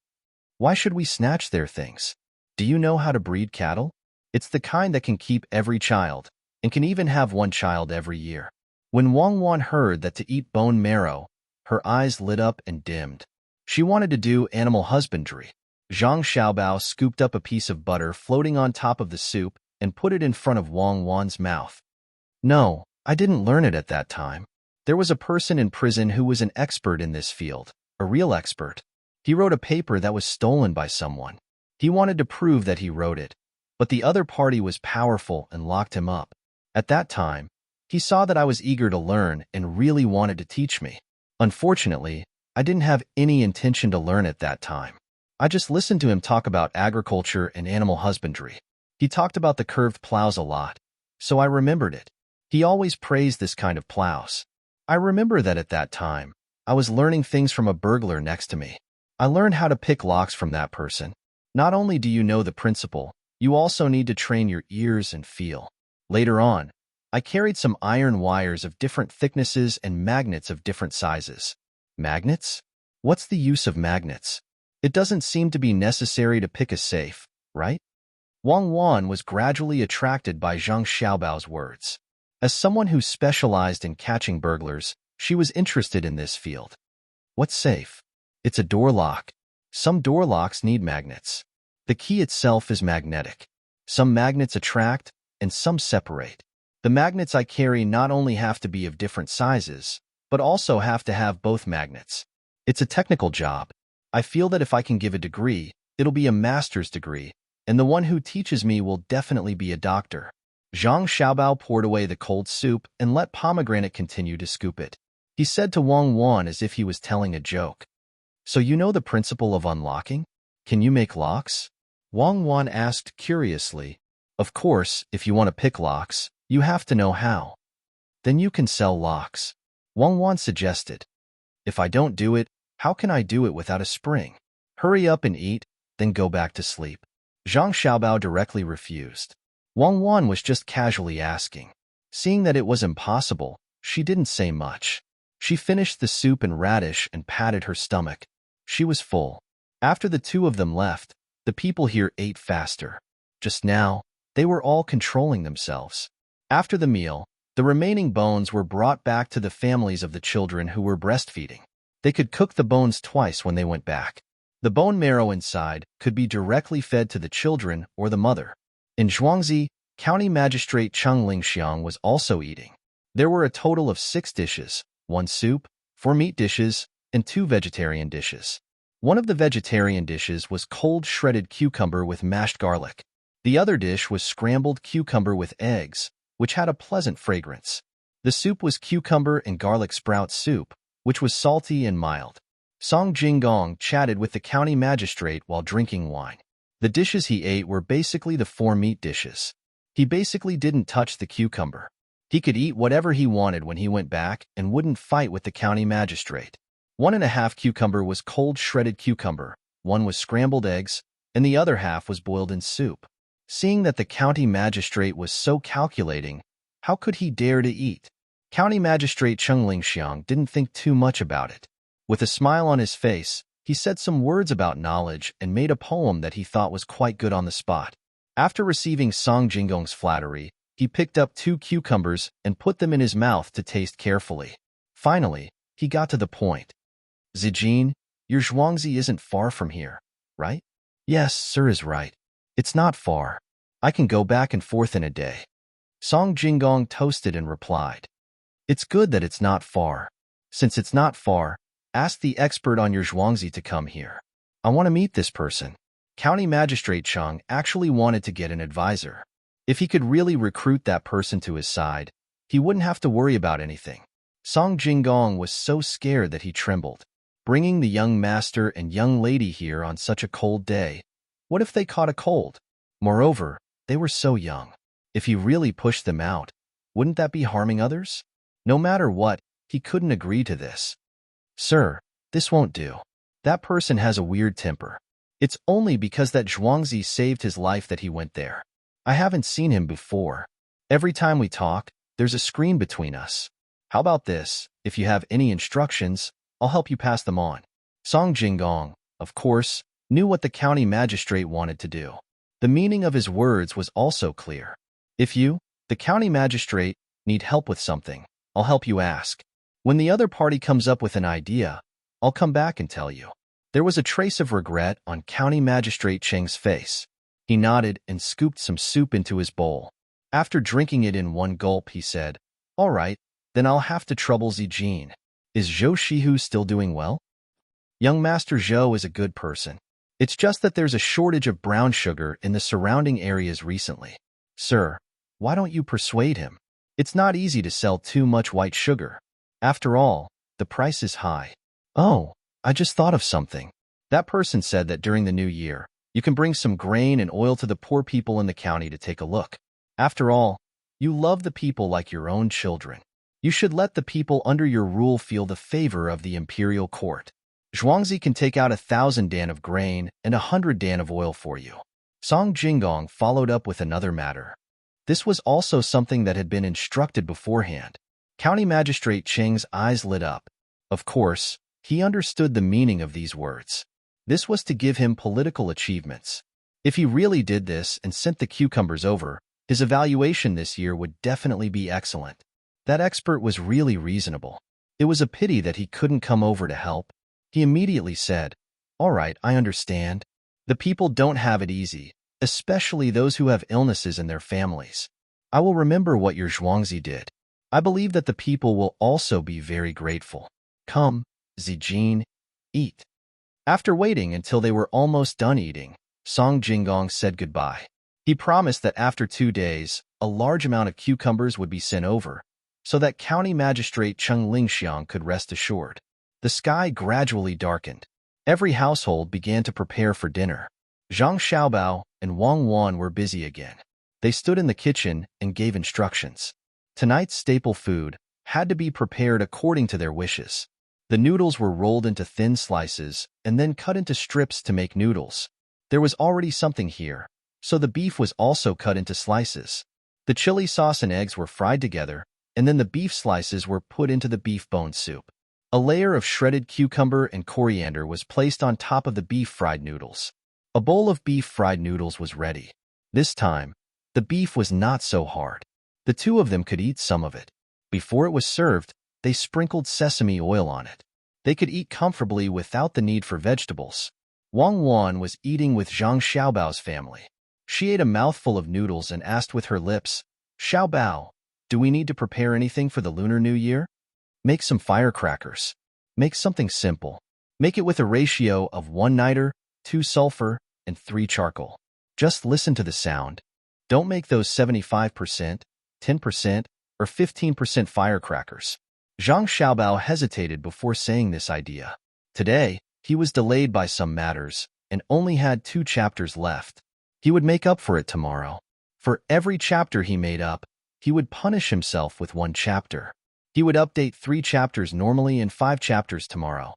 Why should we snatch their things? Do you know how to breed cattle? It's the kind that can keep every child, and can even have one child every year." When Wang Wan heard that to eat bone marrow, her eyes lit up and dimmed. She wanted to do animal husbandry. Zhang Xiaobao scooped up a piece of butter floating on top of the soup and put it in front of Wang Wan's mouth. "No, I didn't learn it at that time. There was a person in prison who was an expert in this field, a real expert. He wrote a paper that was stolen by someone. He wanted to prove that he wrote it, but the other party was powerful and locked him up. At that time, he saw that I was eager to learn and really wanted to teach me. Unfortunately, I didn't have any intention to learn at that time. I just listened to him talk about agriculture and animal husbandry. He talked about the curved plows a lot, so I remembered it. He always praised this kind of plows. I remember that at that time, I was learning things from a burglar next to me. I learned how to pick locks from that person. Not only do you know the principle, you also need to train your ears and feel. Later on, I carried some iron wires of different thicknesses and magnets of different sizes." Magnets? What's the use of magnets? It doesn't seem to be necessary to pick a safe, right? Wang Wan was gradually attracted by Zhang Xiaobao's words. As someone who specialized in catching burglars, she was interested in this field. "What's safe?" "It's a door lock. Some door locks need magnets. The key itself is magnetic. Some magnets attract, and some separate. The magnets I carry not only have to be of different sizes, but also have to have both magnets. It's a technical job. I feel that if I can give a degree, it'll be a master's degree, and the one who teaches me will definitely be a doctor." Zhang Xiaobao poured away the cold soup and let Pomegranate continue to scoop it. He said to Wang Wan as if he was telling a joke, "So you know the principle of unlocking? Can you make locks?" Wang Wan asked curiously. "Of course, if you want to pick locks, you have to know how. Then you can sell locks," Wang Wan suggested. "If I don't do it, how can I do it without a spring? Hurry up and eat, then go back to sleep." Zhang Xiaobao directly refused. Wang Wan was just casually asking. Seeing that it was impossible, she didn't say much. She finished the soup and radish and patted her stomach. She was full. After the two of them left, the people here ate faster. Just now, they were all controlling themselves. After the meal, the remaining bones were brought back to the families of the children who were breastfeeding. They could cook the bones twice when they went back. The bone marrow inside could be directly fed to the children or the mother. In Zhuangzi, County Magistrate Cheng Lingxiang was also eating. There were a total of 6 dishes, 1 soup, 4 meat dishes, and 2 vegetarian dishes. One of the vegetarian dishes was cold shredded cucumber with mashed garlic. The other dish was scrambled cucumber with eggs, which had a pleasant fragrance. The soup was cucumber and garlic sprout soup, which was salty and mild. Song Jinggong chatted with the county magistrate while drinking wine. The dishes he ate were basically the 4 meat dishes. He basically didn't touch the cucumber. He could eat whatever he wanted when he went back and wouldn't fight with the county magistrate. 1.5 cucumber was cold shredded cucumber, 1 was scrambled eggs, and the other half was boiled in soup. Seeing that the county magistrate was so calculating, How could he dare to eat? County Magistrate Cheng Lingxiang didn't think too much about it. With a smile on his face, he said some words about knowledge and made a poem that he thought was quite good on the spot. After receiving Song Jinggong's flattery, he picked up 2 cucumbers and put them in his mouth to taste carefully. Finally, he got to the point. Zijin, your Zhuangzi isn't far from here, right? Yes, sir is right. It's not far. I can go back and forth in a day. Song Jinggong toasted and replied. It's good that it's not far. Since it's not far, ask the expert on your Zhuangzi to come here. I want to meet this person. County Magistrate Cheng actually wanted to get an advisor. If he could really recruit that person to his side, he wouldn't have to worry about anything. Song Jinggong was so scared that he trembled. Bringing the young master and young lady here on such a cold day, what if they caught a cold? Moreover, they were so young. If he really pushed them out, wouldn't that be harming others? No matter what, he couldn't agree to this. Sir, this won't do. That person has a weird temper. It's only because that Zhuangzi saved his life that he went there. I haven't seen him before. Every time we talk, there's a screen between us. How about this? If you have any instructions, I'll help you pass them on. Song Jinggong, of course, knew what the county magistrate wanted to do. The meaning of his words was also clear. If you, the county magistrate, need help with something, I'll help you ask. When the other party comes up with an idea, I'll come back and tell you. There was a trace of regret on County Magistrate Cheng's face. He nodded and scooped some soup into his bowl. After drinking it in one gulp, he said, All right, then I'll have to trouble Zijin. Is Zhou Shihu still doing well? Young Master Zhou is a good person. It's just that there's a shortage of brown sugar in the surrounding areas recently. Sir, why don't you persuade him? It's not easy to sell too much white sugar. After all, the price is high. Oh, I just thought of something. That person said that during the new year, you can bring some grain and oil to the poor people in the county to take a look. After all, you love the people like your own children. You should let the people under your rule feel the favor of the imperial court. Zhuangzi can take out 1,000 dan of grain and 100 dan of oil for you. Song Jinggong followed up with another matter. This was also something that had been instructed beforehand. County Magistrate Cheng's eyes lit up. Of course, he understood the meaning of these words. This was to give him political achievements. If he really did this and sent the cucumbers over, his evaluation this year would definitely be excellent. That expert was really reasonable. It was a pity that he couldn't come over to help. He immediately said, All right, I understand. The people don't have it easy, especially those who have illnesses in their families. I will remember what your Zhuangzi did. I believe that the people will also be very grateful. Come, Zijin, eat. After waiting until they were almost done eating, Song Jinggong said goodbye. He promised that after 2 days, a large amount of cucumbers would be sent over, so that County Magistrate Cheng Lingxiang could rest assured. The sky gradually darkened. Every household began to prepare for dinner. Zhang Xiaobao and Wang Wan were busy again. They stood in the kitchen and gave instructions. Tonight's staple food had to be prepared according to their wishes. The noodles were rolled into thin slices and then cut into strips to make noodles. There was already something here, so the beef was also cut into slices. The chili sauce and eggs were fried together, and then the beef slices were put into the beef bone soup. A layer of shredded cucumber and coriander was placed on top of the beef fried noodles. A bowl of beef fried noodles was ready. This time, the beef was not so hard. The two of them could eat some of it. Before it was served, they sprinkled sesame oil on it. They could eat comfortably without the need for vegetables. Wang Wan was eating with Zhang Xiaobao's family. She ate a mouthful of noodles and asked with her lips, Xiaobao, do we need to prepare anything for the Lunar New Year? Make some firecrackers. Make something simple. Make it with a ratio of 1 niter, 2 sulfur, and 3 charcoal. Just listen to the sound. Don't make those 75%, 10%, or 15% firecrackers. Zhang Xiaobao hesitated before saying this idea. Today, he was delayed by some matters and only had 2 chapters left. He would make up for it tomorrow. For every chapter he made up, he would punish himself with 1 chapter. He would update 3 chapters normally and 5 chapters tomorrow.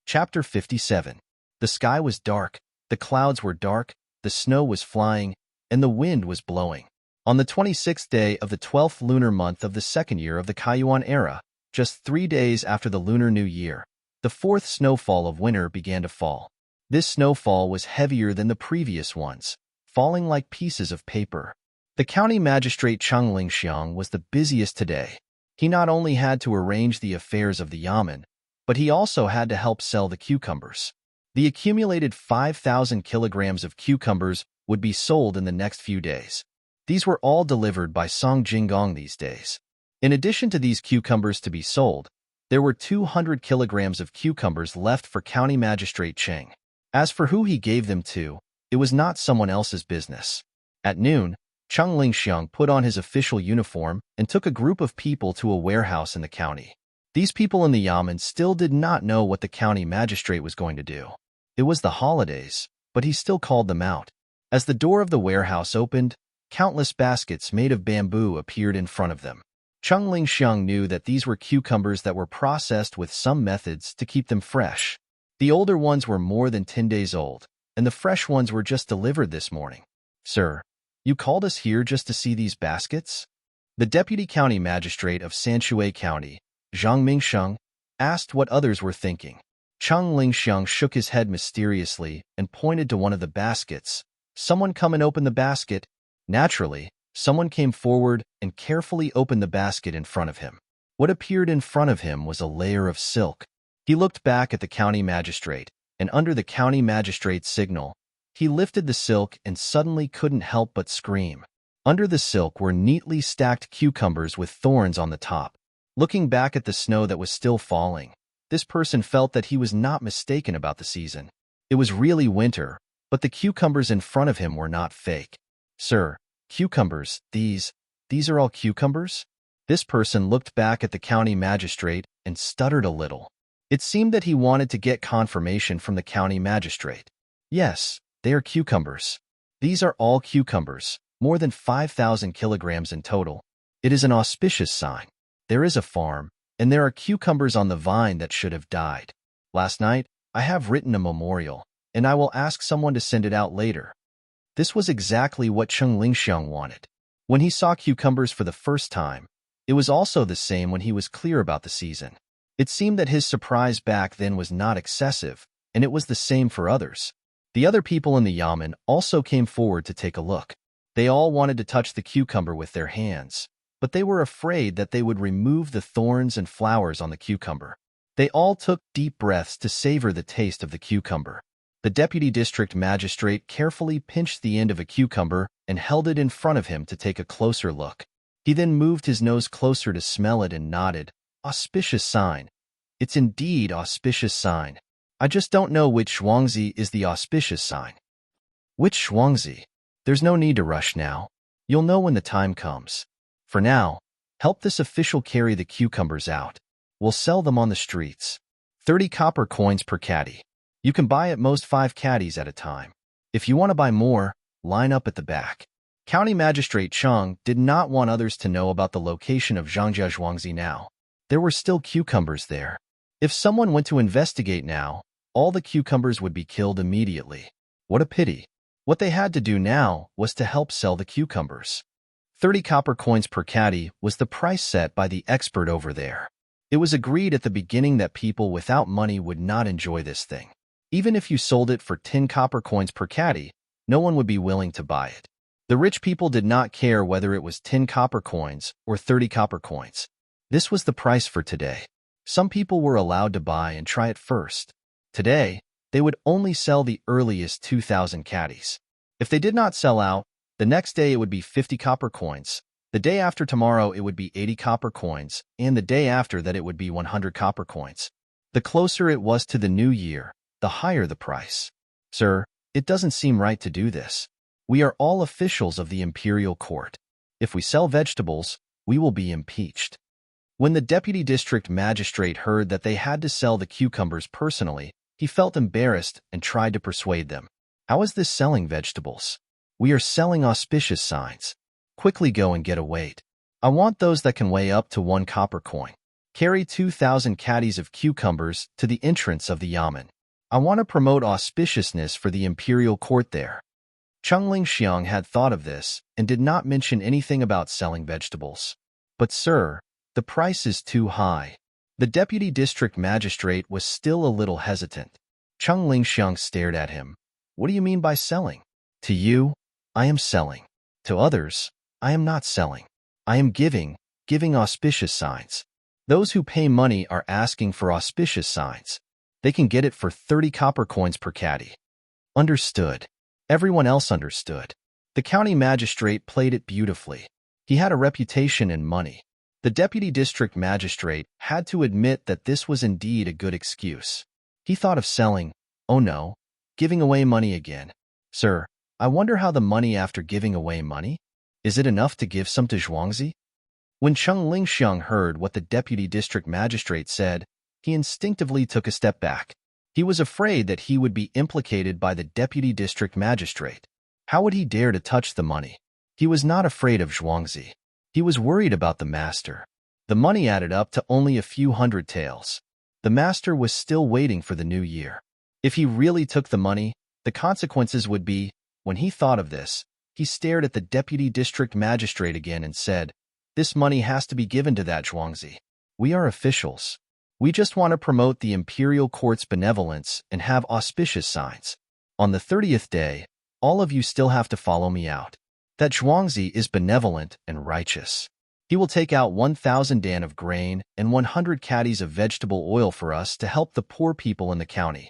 Chapter 57. The sky was dark, The clouds were dark, the snow was flying, and the wind was blowing. On the 26th day of the 12th lunar month of the second year of the Kaiyuan era, just 3 days after the Lunar New Year, the fourth snowfall of winter began to fall. This snowfall was heavier than the previous ones, falling like pieces of paper. The county magistrate Cheng Lingxiang was the busiest today. He not only had to arrange the affairs of the yamen, but he also had to help sell the cucumbers. The accumulated 5,000 kilograms of cucumbers would be sold in the next few days. These were all delivered by Song Jinggong these days. In addition to these cucumbers to be sold, there were 200 kilograms of cucumbers left for County Magistrate Cheng. As for who he gave them to, it was not someone else's business. At noon, Cheng Lingxiang put on his official uniform and took a group of people to a warehouse in the county. These people in the yamen still did not know what the county magistrate was going to do. It was the holidays, but he still called them out. As the door of the warehouse opened, countless baskets made of bamboo appeared in front of them. Cheng Lingxiang knew that these were cucumbers that were processed with some methods to keep them fresh. The older ones were more than 10 days old, and the fresh ones were just delivered this morning. "Sir, you called us here just to see these baskets?" The deputy county magistrate of Sanshui County, Zhang Mingsheng, asked what others were thinking. Cheng Lingxiang shook his head mysteriously and pointed to one of the baskets. "Someone come and open the basket." Naturally, someone came forward and carefully opened the basket in front of him. What appeared in front of him was a layer of silk. He looked back at the county magistrate, and under the county magistrate's signal, he lifted the silk and suddenly couldn't help but scream. Under the silk were neatly stacked cucumbers with thorns on the top. Looking back at the snow that was still falling, this person felt that he was not mistaken about the season. It was really winter, but the cucumbers in front of him were not fake. "Sir, cucumbers, these are all cucumbers?" This person looked back at the county magistrate and stuttered a little. It seemed that he wanted to get confirmation from the county magistrate. "Yes, they are cucumbers. These are all cucumbers, more than 5,000 kilograms in total. It is an auspicious sign. There is a farm, and there are cucumbers on the vine that should have died. Last night, I have written a memorial, and I will ask someone to send it out later." This was exactly what Cheng Lingxiang wanted. When he saw cucumbers for the first time, it was also the same when he was clear about the season. It seemed that his surprise back then was not excessive, and it was the same for others. The other people in the yamen also came forward to take a look. They all wanted to touch the cucumber with their hands, but they were afraid that they would remove the thorns and flowers on the cucumber. They all took deep breaths to savor the taste of the cucumber. The deputy district magistrate carefully pinched the end of a cucumber and held it in front of him to take a closer look. He then moved his nose closer to smell it and nodded. "Auspicious sign. It's indeed auspicious sign. I just don't know which Shuangzi is the auspicious sign." "Which Shuangzi? There's no need to rush now. You'll know when the time comes. For now, help this official carry the cucumbers out. We'll sell them on the streets. 30 copper coins per caddy. You can buy at most 5 caddies at a time. If you want to buy more, line up at the back." County Magistrate Cheng did not want others to know about the location of Zhangjia Zhuangzi now. There were still cucumbers there. If someone went to investigate now, all the cucumbers would be killed immediately. What a pity. What they had to do now was to help sell the cucumbers. 30 copper coins per caddy was the price set by the expert over there. It was agreed at the beginning that people without money would not enjoy this thing. Even if you sold it for 10 copper coins per caddy, no one would be willing to buy it. The rich people did not care whether it was 10 copper coins or 30 copper coins. This was the price for today. Some people were allowed to buy and try it first. Today, they would only sell the earliest 2,000 caddies. If they did not sell out, the next day it would be 50 copper coins. The day after tomorrow it would be 80 copper coins, and the day after that it would be 100 copper coins. The closer it was to the new year, the higher the price. "Sir, it doesn't seem right to do this. We are all officials of the imperial court. If we sell vegetables, we will be impeached." When the deputy district magistrate heard that they had to sell the cucumbers personally, he felt embarrassed and tried to persuade them. "How is this selling vegetables? We are selling auspicious signs. Quickly go and get a weight. I want those that can weigh up to 1 copper coin. Carry 2,000 caddies of cucumbers to the entrance of the yamen. I want to promote auspiciousness for the imperial court there. Cheng Lingxiang had thought of this and did not mention anything about selling vegetables. But sir, the price is too high. The deputy district magistrate was still a little hesitant. Cheng Lingxiang stared at him. What do you mean by selling? To you, I am selling. To others, I am not selling. I am giving auspicious signs. Those who pay money are asking for auspicious signs. They can get it for 30 copper coins per caddy. Understood. Everyone else understood. The county magistrate played it beautifully. He had a reputation and money. The deputy district magistrate had to admit that this was indeed a good excuse. He thought of selling, oh no, giving away money again. Sir, I wonder how the money after giving away money? Is it enough to give some to Zhuangzi? When Cheng Lingxiang heard what the deputy district magistrate said, he instinctively took a step back. He was afraid that he would be implicated by the deputy district magistrate. How would he dare to touch the money? He was not afraid of Zhuangzi. He was worried about the master. The money added up to only a few hundred taels. The master was still waiting for the new year. If he really took the money, the consequences would be, when he thought of this, he stared at the deputy district magistrate again and said, this money has to be given to that Zhuangzi. We are officials. We just want to promote the imperial court's benevolence and have auspicious signs. On the 30th day, all of you still have to follow me out. That Zhuangzi is benevolent and righteous. He will take out 1,000 dan of grain and 100 caddies of vegetable oil for us to help the poor people in the county.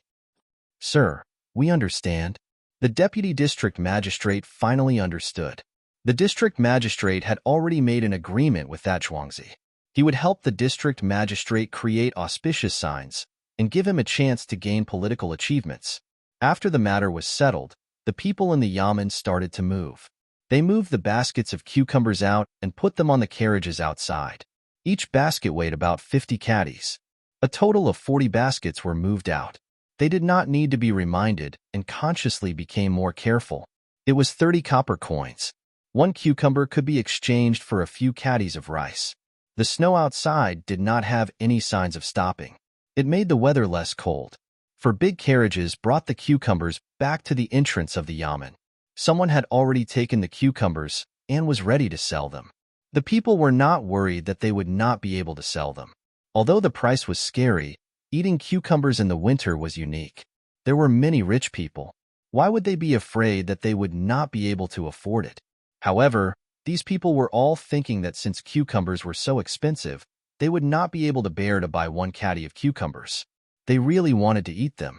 Sir, we understand. The deputy district magistrate finally understood. The district magistrate had already made an agreement with that Zhuangzi. He would help the district magistrate create auspicious signs and give him a chance to gain political achievements. After the matter was settled, the people in the yamen started to move. They moved the baskets of cucumbers out and put them on the carriages outside. Each basket weighed about 50 caddies. A total of 40 baskets were moved out. They did not need to be reminded and consciously became more careful. It was 30 copper coins. One cucumber could be exchanged for a few caddies of rice. The snow outside did not have any signs of stopping. It made the weather less cold. For big carriages brought the cucumbers back to the entrance of the yamen. Someone had already taken the cucumbers and was ready to sell them. The people were not worried that they would not be able to sell them. Although the price was scary, eating cucumbers in the winter was unique. There were many rich people. Why would they be afraid that they would not be able to afford it? However, these people were all thinking that since cucumbers were so expensive, they would not be able to bear to buy one caddy of cucumbers. They really wanted to eat them.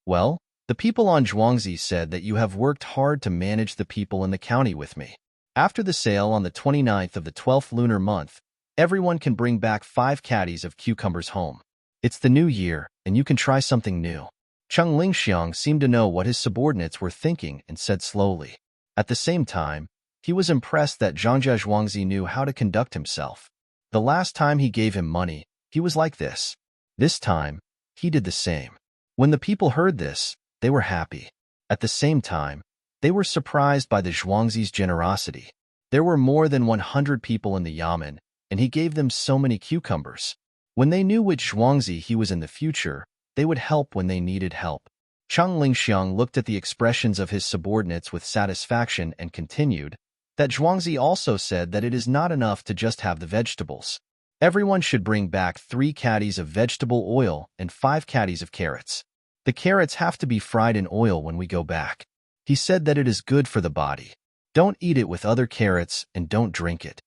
Well, the people on Zhuangzi said that you have worked hard to manage the people in the county with me. After the sale on the 29th of the 12th lunar month, everyone can bring back 5 caddies of cucumbers home. It's the new year, and you can try something new. Cheng Lingxiang seemed to know what his subordinates were thinking and said slowly. At the same time, he was impressed that Zhangzhe Zhuangzi knew how to conduct himself. The last time he gave him money, he was like this. This time, he did the same. When the people heard this, they were happy. At the same time, they were surprised by the Zhuangzi's generosity. There were more than 100 people in the yamen, and he gave them so many cucumbers. When they knew which Zhuangzi he was in the future, they would help when they needed help. Cheng Lingxiang looked at the expressions of his subordinates with satisfaction and continued, that Zhuangzi also said that it is not enough to just have the vegetables. Everyone should bring back 3 caddies of vegetable oil and 5 caddies of carrots. The carrots have to be fried in oil when we go back. He said that it is good for the body. Don't eat it with other carrots and don't drink it.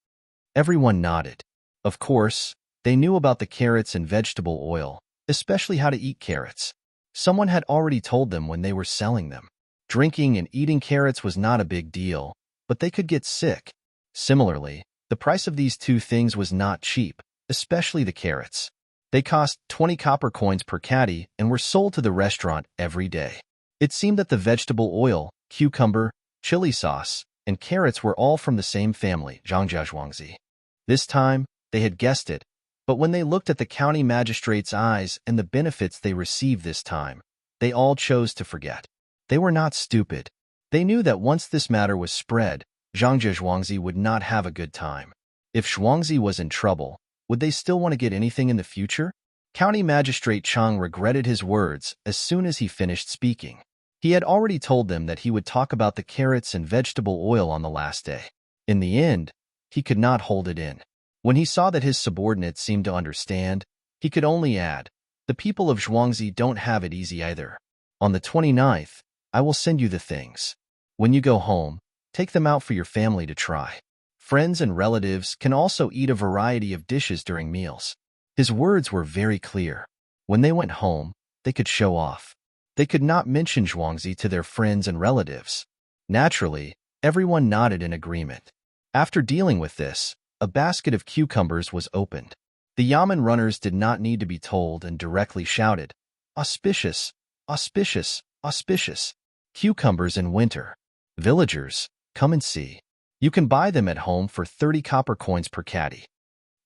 Everyone nodded. Of course, they knew about the carrots and vegetable oil, especially how to eat carrots. Someone had already told them when they were selling them. Drinking and eating carrots was not a big deal, but they could get sick. Similarly, the price of these 2 things was not cheap, especially the carrots. They cost 20 copper coins per caddy and were sold to the restaurant every day. It seemed that the vegetable oil, cucumber, chili sauce, and carrots were all from the same family, Zhangzhe Zhuangzi. This time, they had guessed it, but when they looked at the county magistrate's eyes and the benefits they received this time, they all chose to forget. They were not stupid. They knew that once this matter was spread, Zhangzhe Zhuangzi would not have a good time. If Zhuangzi was in trouble, would they still want to get anything in the future? County Magistrate Chang regretted his words as soon as he finished speaking. He had already told them that he would talk about the carrots and vegetable oil on the last day. In the end, he could not hold it in. When he saw that his subordinates seemed to understand, he could only add, "The people of Zhuangzi don't have it easy either. On the 29th, I will send you the things. When you go home, take them out for your family to try. Friends and relatives can also eat a variety of dishes during meals." His words were very clear. When they went home, they could show off. They could not mention Zhuangzi to their friends and relatives. Naturally, everyone nodded in agreement. After dealing with this, a basket of cucumbers was opened. The Yamen runners did not need to be told and directly shouted, "Auspicious, auspicious, auspicious. Cucumbers in winter. Villagers, come and see. You can buy them at home for 30 copper coins per caddy."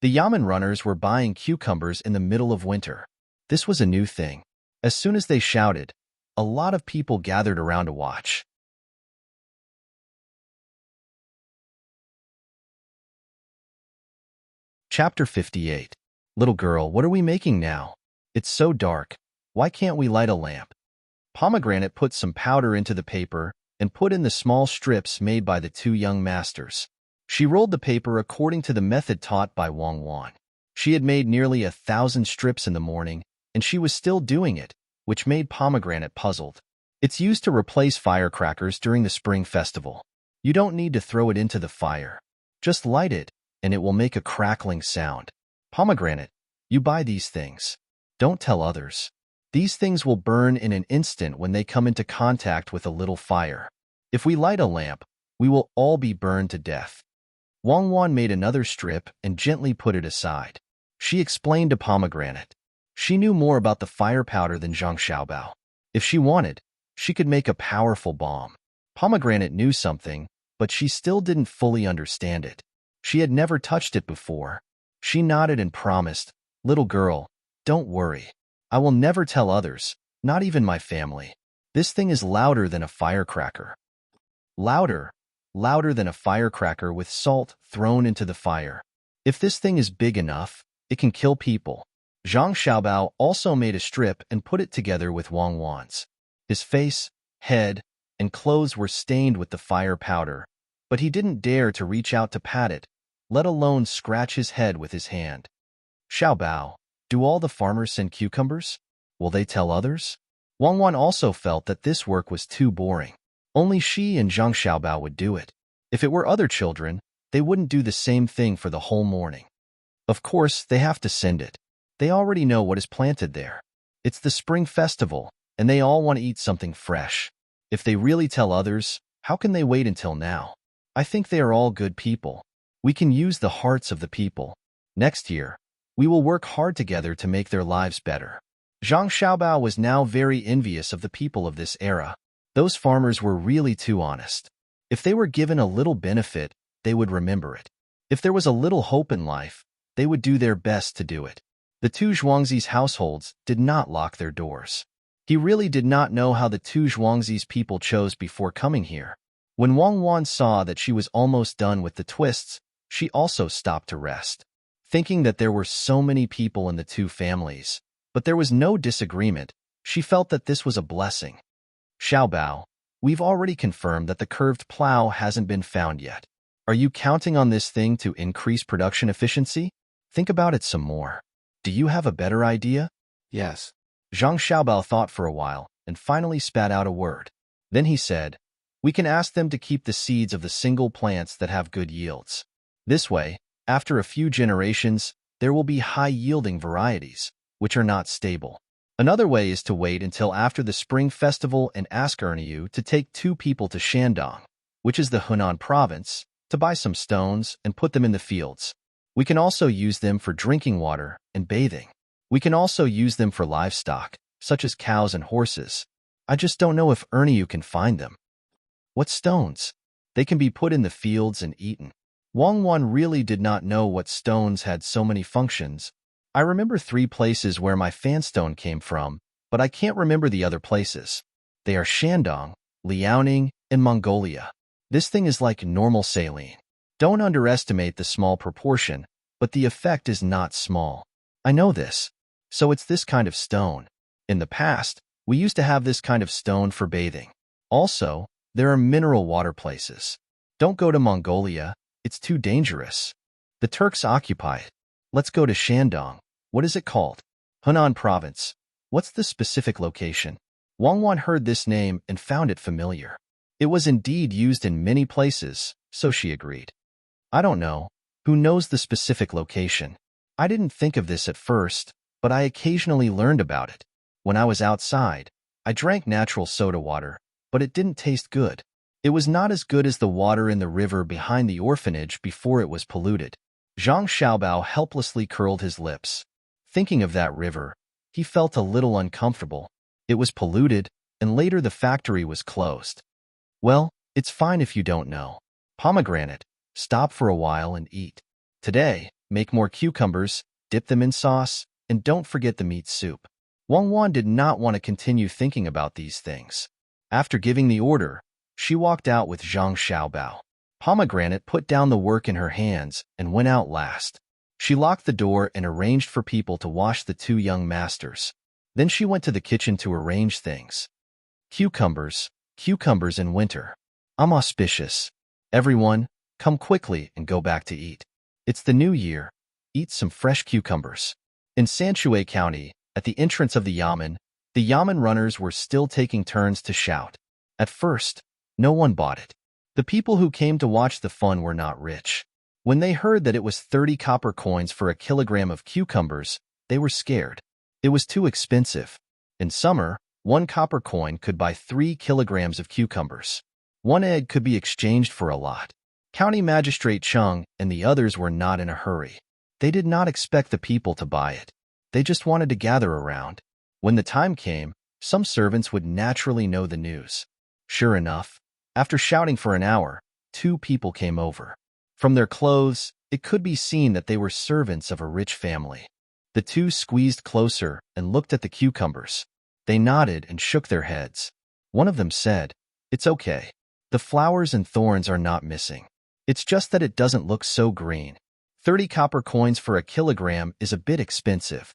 The Yamen runners were buying cucumbers in the middle of winter. This was a new thing. As soon as they shouted, a lot of people gathered around to watch. Chapter 58. Little girl, what are we making now? It's so dark. Why can't we light a lamp? Pomegranate put some powder into the paper and put in the small strips made by the two young masters. She rolled the paper according to the method taught by Wang Wan. She had made nearly 1,000 strips in the morning, and she was still doing it, which made Pomegranate puzzled. It's used to replace firecrackers during the Spring Festival. You don't need to throw it into the fire. Just light it, and it will make a crackling sound. Pomegranate, you buy these things. Don't tell others. These things will burn in an instant when they come into contact with a little fire. If we light a lamp, we will all be burned to death. Wang Wan made another strip and gently put it aside. She explained to Pomegranate. She knew more about the fire powder than Zhang Xiaobao. If she wanted, she could make a powerful bomb. Pomegranate knew something, but she still didn't fully understand it. She had never touched it before. She nodded and promised, "Little girl, don't worry. I will never tell others, not even my family. This thing is louder than a firecracker." Louder than a firecracker with salt thrown into the fire. If this thing is big enough, it can kill people. Zhang Xiaobao also made a strip and put it together with Wang Wan's. His face, head, and clothes were stained with the fire powder, but he didn't dare to reach out to pat it, let alone scratch his head with his hand. "Xiaobao, do all the farmers send cucumbers? Will they tell others?" Wang Wan also felt that this work was too boring. Only she and Zhang Xiaobao would do it. If it were other children, they wouldn't do the same thing for the whole morning. Of course, they have to send it. They already know what is planted there. It's the Spring Festival, and they all want to eat something fresh. If they really tell others, how can they wait until now? I think they are all good people. We can use the hearts of the people. Next year, we will work hard together to make their lives better. Zhang Xiaobao was now very envious of the people of this era. Those farmers were really too honest. If they were given a little benefit, they would remember it. If there was a little hope in life, they would do their best to do it. The two Zhuangzi's households did not lock their doors. He really did not know how the two Zhuangzi's people chose before coming here. When Wang Wan saw that she was almost done with the twists, she also stopped to rest. Thinking that there were so many people in the two families, but there was no disagreement, she felt that this was a blessing. "Xiaobao, we've already confirmed that the curved plow hasn't been found yet. Are you counting on this thing to increase production efficiency? Think about it some more. Do you have a better idea?" Yes. Zhang Xiaobao thought for a while and finally spat out a word. Then he said, "We can ask them to keep the seeds of the single plants that have good yields. This way, after a few generations, there will be high-yielding varieties, which are not stable. Another way is to wait until after the Spring Festival and ask Ernyu to take 2 people to Shandong, which is the Hunan province, to buy some stones and put them in the fields. We can also use them for drinking water and bathing. We can also use them for livestock, such as cows and horses. I just don't know if Ernyu can find them." "What stones?" "They can be put in the fields and eaten." Wang Wan really did not know what stones had so many functions. "I remember 3 places where my fanstone came from, but I can't remember the other places. They are Shandong, Liaoning, and Mongolia. This thing is like normal saline. Don't underestimate the small proportion, but the effect is not small. I know this. So it's this kind of stone. In the past, we used to have this kind of stone for bathing. Also, there are mineral water places. Don't go to Mongolia, it's too dangerous. The Turks occupy it. Let's go to Shandong. What is it called? Hunan Province. What's the specific location? Wang Wan heard this name and found it familiar. It was indeed used in many places, so she agreed. I don't know. Who knows the specific location? I didn't think of this at first, but I occasionally learned about it. When I was outside, I drank natural soda water, but it didn't taste good. It was not as good as the water in the river behind the orphanage before it was polluted. Zhang Xiaobao helplessly curled his lips. Thinking of that river, he felt a little uncomfortable. It was polluted, and later the factory was closed. Well, it's fine if you don't know. Pomegranate, stop for a while and eat. Today, make more cucumbers, dip them in sauce, and don't forget the meat soup. Wang Wan did not want to continue thinking about these things. After giving the order, she walked out with Zhang Xiaobao. Pomegranate put down the work in her hands and went out last. She locked the door and arranged for people to wash the two young masters. Then she went to the kitchen to arrange things. Cucumbers in winter. I'm auspicious. Everyone, come quickly and go back to eat. It's the new year. Eat some fresh cucumbers. In Sanshui County, at the entrance of the yamen runners were still taking turns to shout. At first, no one bought it. The people who came to watch the fun were not rich. When they heard that it was 30 copper coins for a kilogram of cucumbers, they were scared. It was too expensive. In summer, 1 copper coin could buy 3 kilograms of cucumbers. 1 egg could be exchanged for a lot. County Magistrate Chung and the others were not in a hurry. They did not expect the people to buy it. They just wanted to gather around. When the time came, some servants would naturally know the news. Sure enough, after shouting for an hour, 2 people came over. From their clothes, it could be seen that they were servants of a rich family. The 2 squeezed closer and looked at the cucumbers. They nodded and shook their heads. One of them said, "It's okay. The flowers and thorns are not missing. It's just that it doesn't look so green. 30 copper coins for a kilogram is a bit expensive."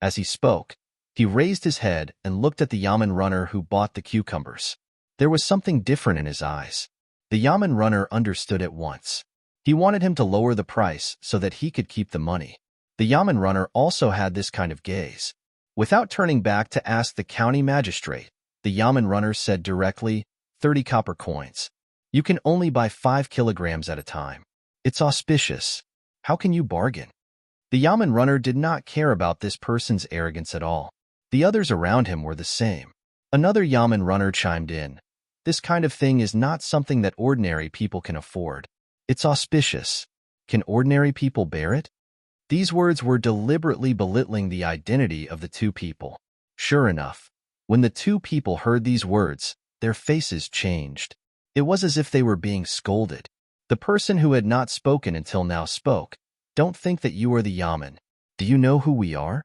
As he spoke, he raised his head and looked at the yamen runner who bought the cucumbers. There was something different in his eyes. The yamen runner understood at once. He wanted him to lower the price so that he could keep the money. The yamen runner also had this kind of gaze. Without turning back to ask the county magistrate, the yamen runner said directly, 30 copper coins. You can only buy 5 kilograms at a time. It's auspicious. How can you bargain? The yamen runner did not care about this person's arrogance at all. The others around him were the same. Another yamen runner chimed in. This kind of thing is not something that ordinary people can afford. It's auspicious. Can ordinary people bear it? These words were deliberately belittling the identity of the 2 people. Sure enough, when the 2 people heard these words, their faces changed. It was as if they were being scolded. The person who had not spoken until now spoke. Don't think that you are the yamen. Do you know who we are?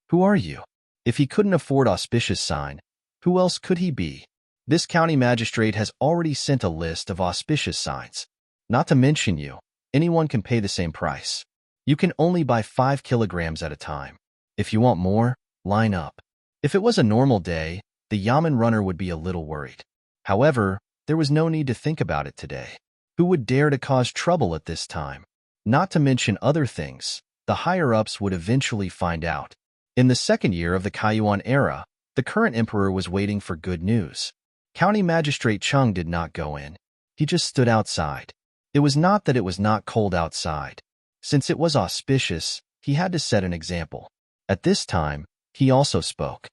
Who are you? If he couldn't afford auspicious sign, who else could he be? This county magistrate has already sent a list of auspicious signs. Not to mention you, anyone can pay the same price. You can only buy 5 kilograms at a time. If you want more, line up. If it was a normal day, the yamen runner would be a little worried. However, there was no need to think about it today. Who would dare to cause trouble at this time? Not to mention other things, the higher-ups would eventually find out. In the 2nd year of the Kaiyuan era, the current emperor was waiting for good news. County Magistrate Chung did not go in. He just stood outside. It was not that it was not cold outside. Since it was auspicious, he had to set an example. At this time, he also spoke.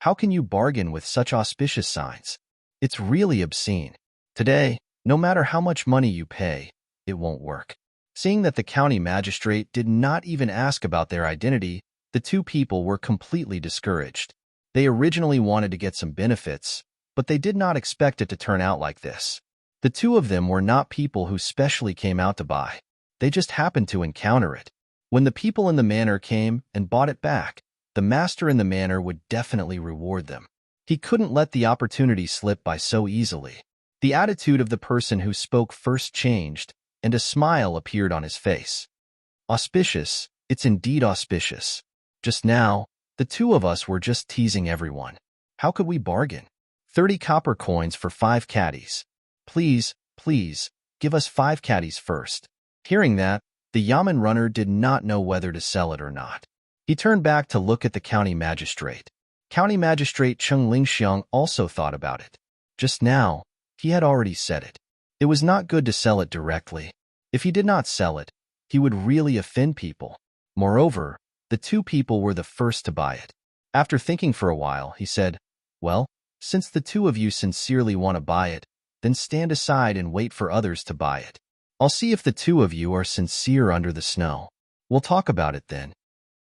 How can you bargain with such auspicious signs? It's really obscene. Today, no matter how much money you pay, it won't work. Seeing that the county magistrate did not even ask about their identity, the 2 people were completely discouraged. They originally wanted to get some benefits, but they did not expect it to turn out like this. The 2 of them were not people who specially came out to buy. They just happened to encounter it. When the people in the manor came and bought it back, the master in the manor would definitely reward them. He couldn't let the opportunity slip by so easily. The attitude of the person who spoke first changed, and a smile appeared on his face. Auspicious, it's indeed auspicious. Just now, the two of us were just teasing everyone. How could we bargain? 30 copper coins for 5 caddies. Please, please, give us 5 caddies first. Hearing that, the yamen runner did not know whether to sell it or not. He turned back to look at the county magistrate. County Magistrate Cheng Lingxiang also thought about it. Just now, he had already said it. It was not good to sell it directly. If he did not sell it, he would really offend people. Moreover, the two people were the first to buy it. After thinking for a while, he said, "Well, since the two of you sincerely want to buy it, then stand aside and wait for others to buy it. I'll see if the two of you are sincere under the snow. We'll talk about it then."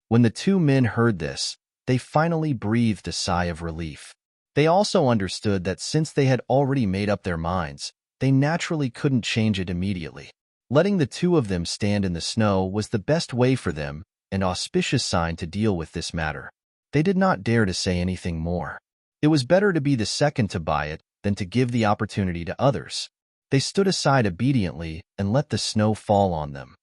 When the two men heard this, they finally breathed a sigh of relief. They also understood that since they had already made up their minds, they naturally couldn't change it immediately. Letting the two of them stand in the snow was the best way for them, an auspicious sign to deal with this matter. They did not dare to say anything more. It was better to be the second to buy it than to give the opportunity to others. They stood aside obediently and let the snow fall on them.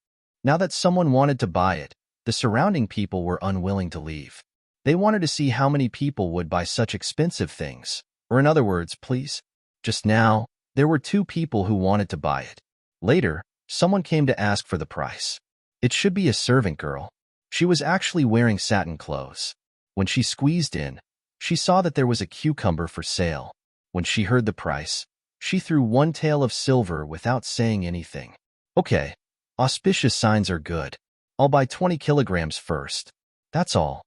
Now that someone wanted to buy it, the surrounding people were unwilling to leave. They wanted to see how many people would buy such expensive things. Or in other words, please. Just now, there were 2 people who wanted to buy it. Later, someone came to ask for the price. It should be a servant girl. She was actually wearing satin clothes. When she squeezed in, she saw that there was a cucumber for sale. When she heard the price, she threw 1 tael of silver without saying anything. "Okay, auspicious signs are good. I'll buy 20 kilograms first. That's all."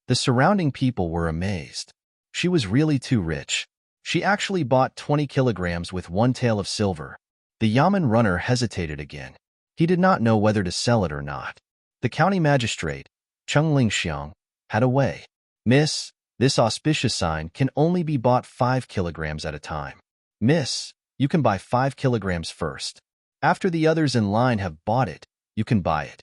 The surrounding people were amazed. She was really too rich. She actually bought 20 kilograms with 1 tael of silver. The yamen runner hesitated again. He did not know whether to sell it or not. The county magistrate, Cheng Lingxiang, had a way. "Miss, this auspicious sign can only be bought 5 kilograms at a time. Miss, you can buy 5 kilograms first. After the others in line have bought it, you can buy it."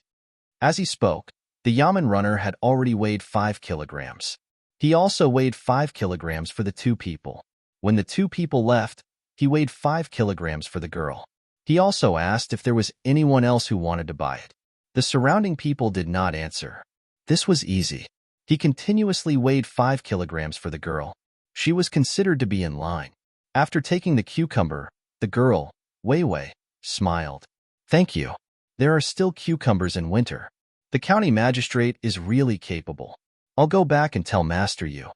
As he spoke, the yamen runner had already weighed 5 kilograms. He also weighed 5 kilograms for the 2 people. When the 2 people left, he weighed 5 kilograms for the girl. He also asked if there was anyone else who wanted to buy it. The surrounding people did not answer. This was easy. He continuously weighed 5 kilograms for the girl. She was considered to be in line. After taking the cucumber, the girl, Wei Wei, smiled. "Thank you. There are still cucumbers in winter. The county magistrate is really capable. I'll go back and tell Master Yu."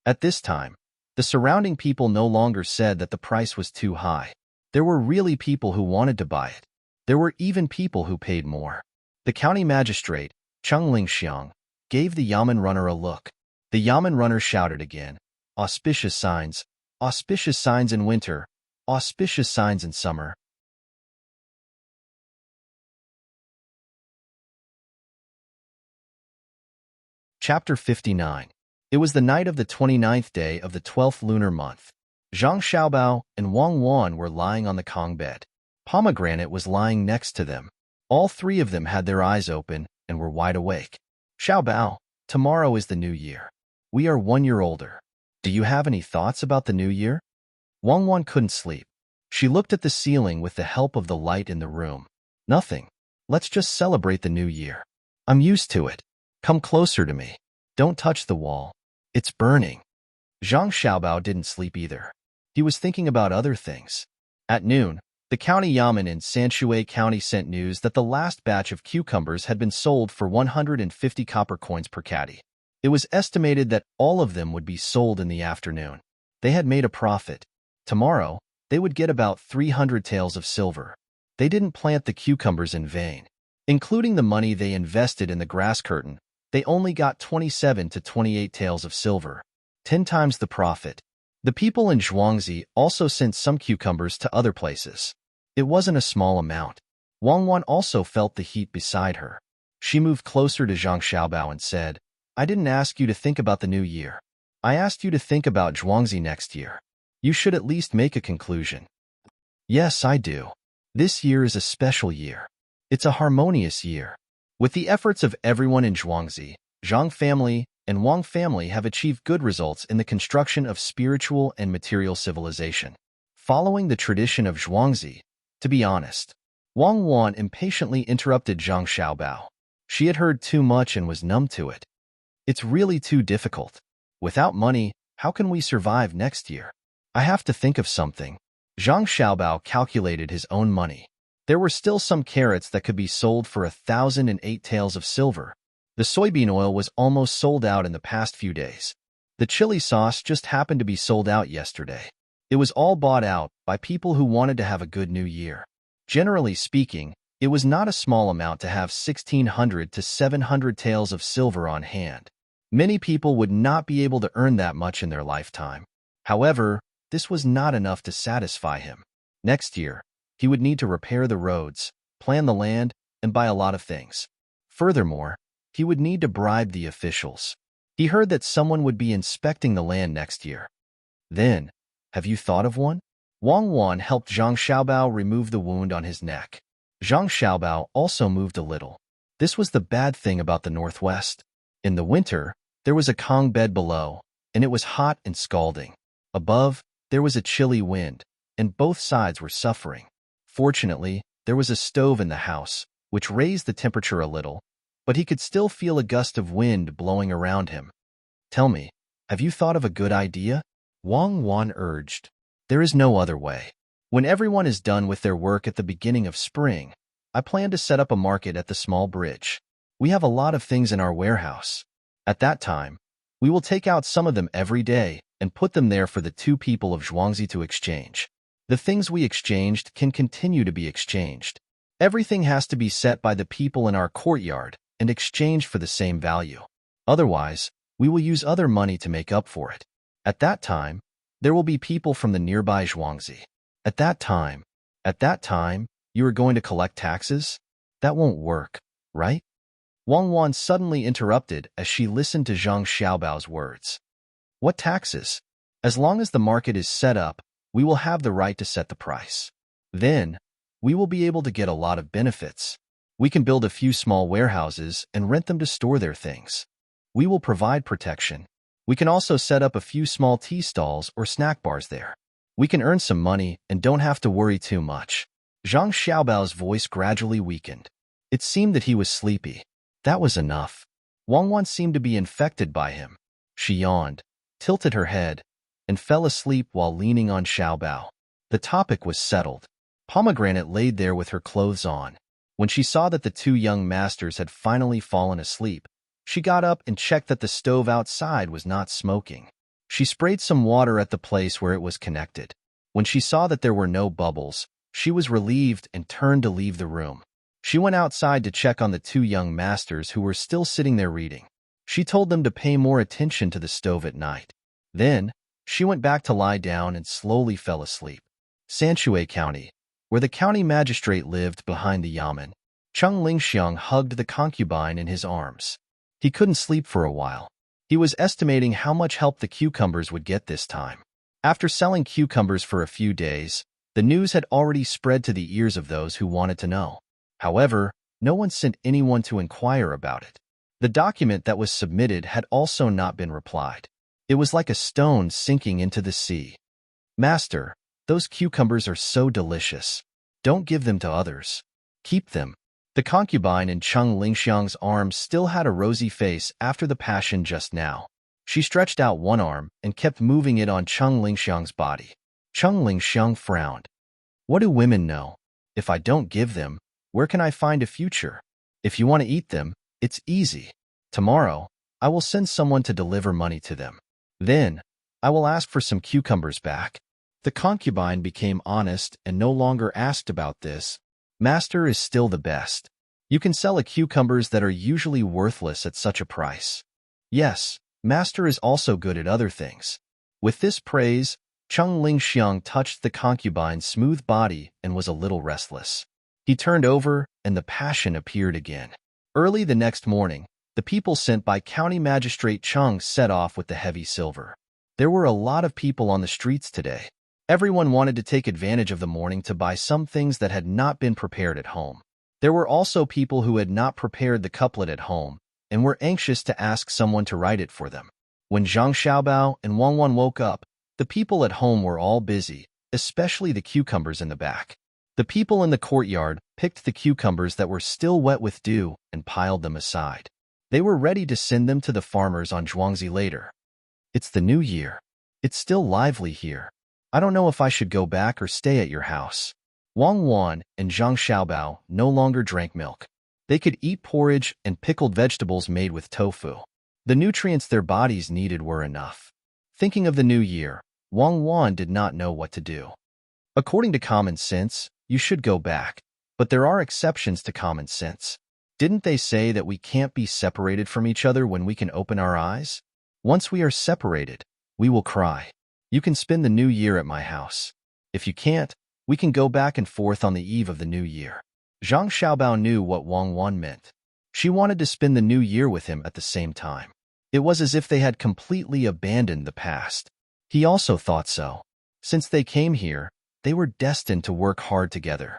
At this time, the surrounding people no longer said that the price was too high. There were really people who wanted to buy it. There were even people who paid more. The county magistrate, Cheng Lingxiang, gave the yamen runner a look. The yamen runner shouted again, auspicious signs in winter, auspicious signs in summer." Chapter 59. It was the night of the 29th day of the 12th lunar month. Zhang Xiaobao and Wang Wan were lying on the Kong bed. Pomegranate was lying next to them. All 3 of them had their eyes open and were wide awake. "Xiaobao, tomorrow is the new year. We are 1 year older. Do you have any thoughts about the new year?" Wang Wan couldn't sleep. She looked at the ceiling with the help of the light in the room. "Nothing. Let's just celebrate the new year. I'm used to it. Come closer to me. Don't touch the wall. It's burning." Zhang Xiaobao didn't sleep either. He was thinking about other things. At noon, the county yamen in Sanshui County sent news that the last batch of cucumbers had been sold for 150 copper coins per caddy. It was estimated that all of them would be sold in the afternoon. They had made a profit. Tomorrow, they would get about 300 taels of silver. They didn't plant the cucumbers in vain. Including the money they invested in the grass curtain, they only got 27 to 28 taels of silver, 10 times the profit. The people in Zhuangzi also sent some cucumbers to other places. It wasn't a small amount. Wang Wan also felt the heat beside her. She moved closer to Zhang Xiaobao and said, "I didn't ask you to think about the new year. I asked you to think about Zhuangzi next year. You should at least make a conclusion." "Yes, I do. This year is a special year. It's a harmonious year. With the efforts of everyone in Zhuangzi, Zhang family and Wang family have achieved good results in the construction of spiritual and material civilization. Following the tradition of Zhuangzi, to be honest." Wang Wan impatiently interrupted Zhang Xiaobao. She had heard too much and was numb to it. It's really too difficult. Without money, how can we survive next year? I have to think of something. Zhang Xiaobao calculated his own money. There were still some carrots that could be sold for 1,008 taels of silver. The soybean oil was almost sold out in the past few days. The chili sauce just happened to be sold out yesterday. It was all bought out by people who wanted to have a good new year. Generally speaking, it was not a small amount to have 1,600 to 700 taels of silver on hand. Many people would not be able to earn that much in their lifetime. However, this was not enough to satisfy him. Next year, he would need to repair the roads, plan the land, and buy a lot of things. Furthermore, he would need to bribe the officials. He heard that someone would be inspecting the land next year. Then, have you thought of one? Wang Wan helped Zhang Xiaobao remove the wound on his neck. Zhang Xiaobao also moved a little. This was the bad thing about the Northwest. In the winter, there was a Kong bed below, and it was hot and scalding. Above, there was a chilly wind, and both sides were suffering. Fortunately, there was a stove in the house, which raised the temperature a little, but he could still feel a gust of wind blowing around him. Tell me, have you thought of a good idea? Wang Wan urged. There is no other way. When everyone is done with their work at the beginning of spring, I plan to set up a market at the small bridge. We have a lot of things in our warehouse. At that time, we will take out some of them every day and put them there for the two people of Zhuangzi to exchange. The things we exchanged can continue to be exchanged. Everything has to be set by the people in our courtyard and exchanged for the same value. Otherwise, we will use other money to make up for it. At that time, there will be people from the nearby Zhuangzi. At that time, you are going to collect taxes? That won't work, right? Wang Wan suddenly interrupted as she listened to Zhang Xiaobao's words. What taxes? As long as the market is set up, we will have the right to set the price. Then, we will be able to get a lot of benefits. We can build a few small warehouses and rent them to store their things. We will provide protection. We can also set up a few small tea stalls or snack bars there. We can earn some money and don't have to worry too much. Zhang Xiaobao's voice gradually weakened. It seemed that he was sleepy. That was enough. Wang Wan seemed to be infected by him. She yawned, tilted her head, and fell asleep while leaning on Xiaobao. The topic was settled. Pomegranate laid there with her clothes on. When she saw that the two young masters had finally fallen asleep, she got up and checked that the stove outside was not smoking. She sprayed some water at the place where it was connected. When she saw that there were no bubbles, she was relieved and turned to leave the room. She went outside to check on the two young masters who were still sitting there reading. She told them to pay more attention to the stove at night. Then, she went back to lie down and slowly fell asleep. Sanshui County, where the county magistrate lived behind the yamen, Cheng Lingxiang hugged the concubine in his arms. He couldn't sleep for a while. He was estimating how much help the cucumbers would get this time. After selling cucumbers for a few days, the news had already spread to the ears of those who wanted to know. However, no one sent anyone to inquire about it. The document that was submitted had also not been replied. It was like a stone sinking into the sea. Master, those cucumbers are so delicious. Don't give them to others. Keep them. The concubine in Cheng Lingxiang's arms still had a rosy face after the passion just now. She stretched out one arm and kept moving it on Cheng Lingxiang's body. Cheng Lingxiang frowned. What do women know? If I don't give them, where can I find a future? If you want to eat them, it's easy. Tomorrow, I will send someone to deliver money to them. Then, I will ask for some cucumbers back. The concubine became honest and no longer asked about this. Master is still the best. You can sell cucumbers that are usually worthless at such a price. Yes, Master is also good at other things. With this praise, Cheng Lingxiang touched the concubine's smooth body and was a little restless. He turned over, and the passion appeared again. Early the next morning, the people sent by County Magistrate Cheng set off with the heavy silver. There were a lot of people on the streets today. Everyone wanted to take advantage of the morning to buy some things that had not been prepared at home. There were also people who had not prepared the couplet at home and were anxious to ask someone to write it for them. When Zhang Xiaobao and Wang Wan woke up, the people at home were all busy, especially the cucumbers in the back. The people in the courtyard picked the cucumbers that were still wet with dew and piled them aside. They were ready to send them to the farmers on Zhuangzi later. It's the new year. It's still lively here. I don't know if I should go back or stay at your house. Wang Wan and Zhang Xiaobao no longer drank milk. They could eat porridge and pickled vegetables made with tofu. The nutrients their bodies needed were enough. Thinking of the new year, Wang Wan did not know what to do. According to common sense, you should go back. But there are exceptions to common sense. Didn't they say that we can't be separated from each other when we can open our eyes? Once we are separated, we will cry. You can spend the new year at my house. If you can't, we can go back and forth on the eve of the new year. Zhang Xiaobao knew what Wang Wan meant. She wanted to spend the new year with him at the same time. It was as if they had completely abandoned the past. He also thought so. Since they came here, they were destined to work hard together.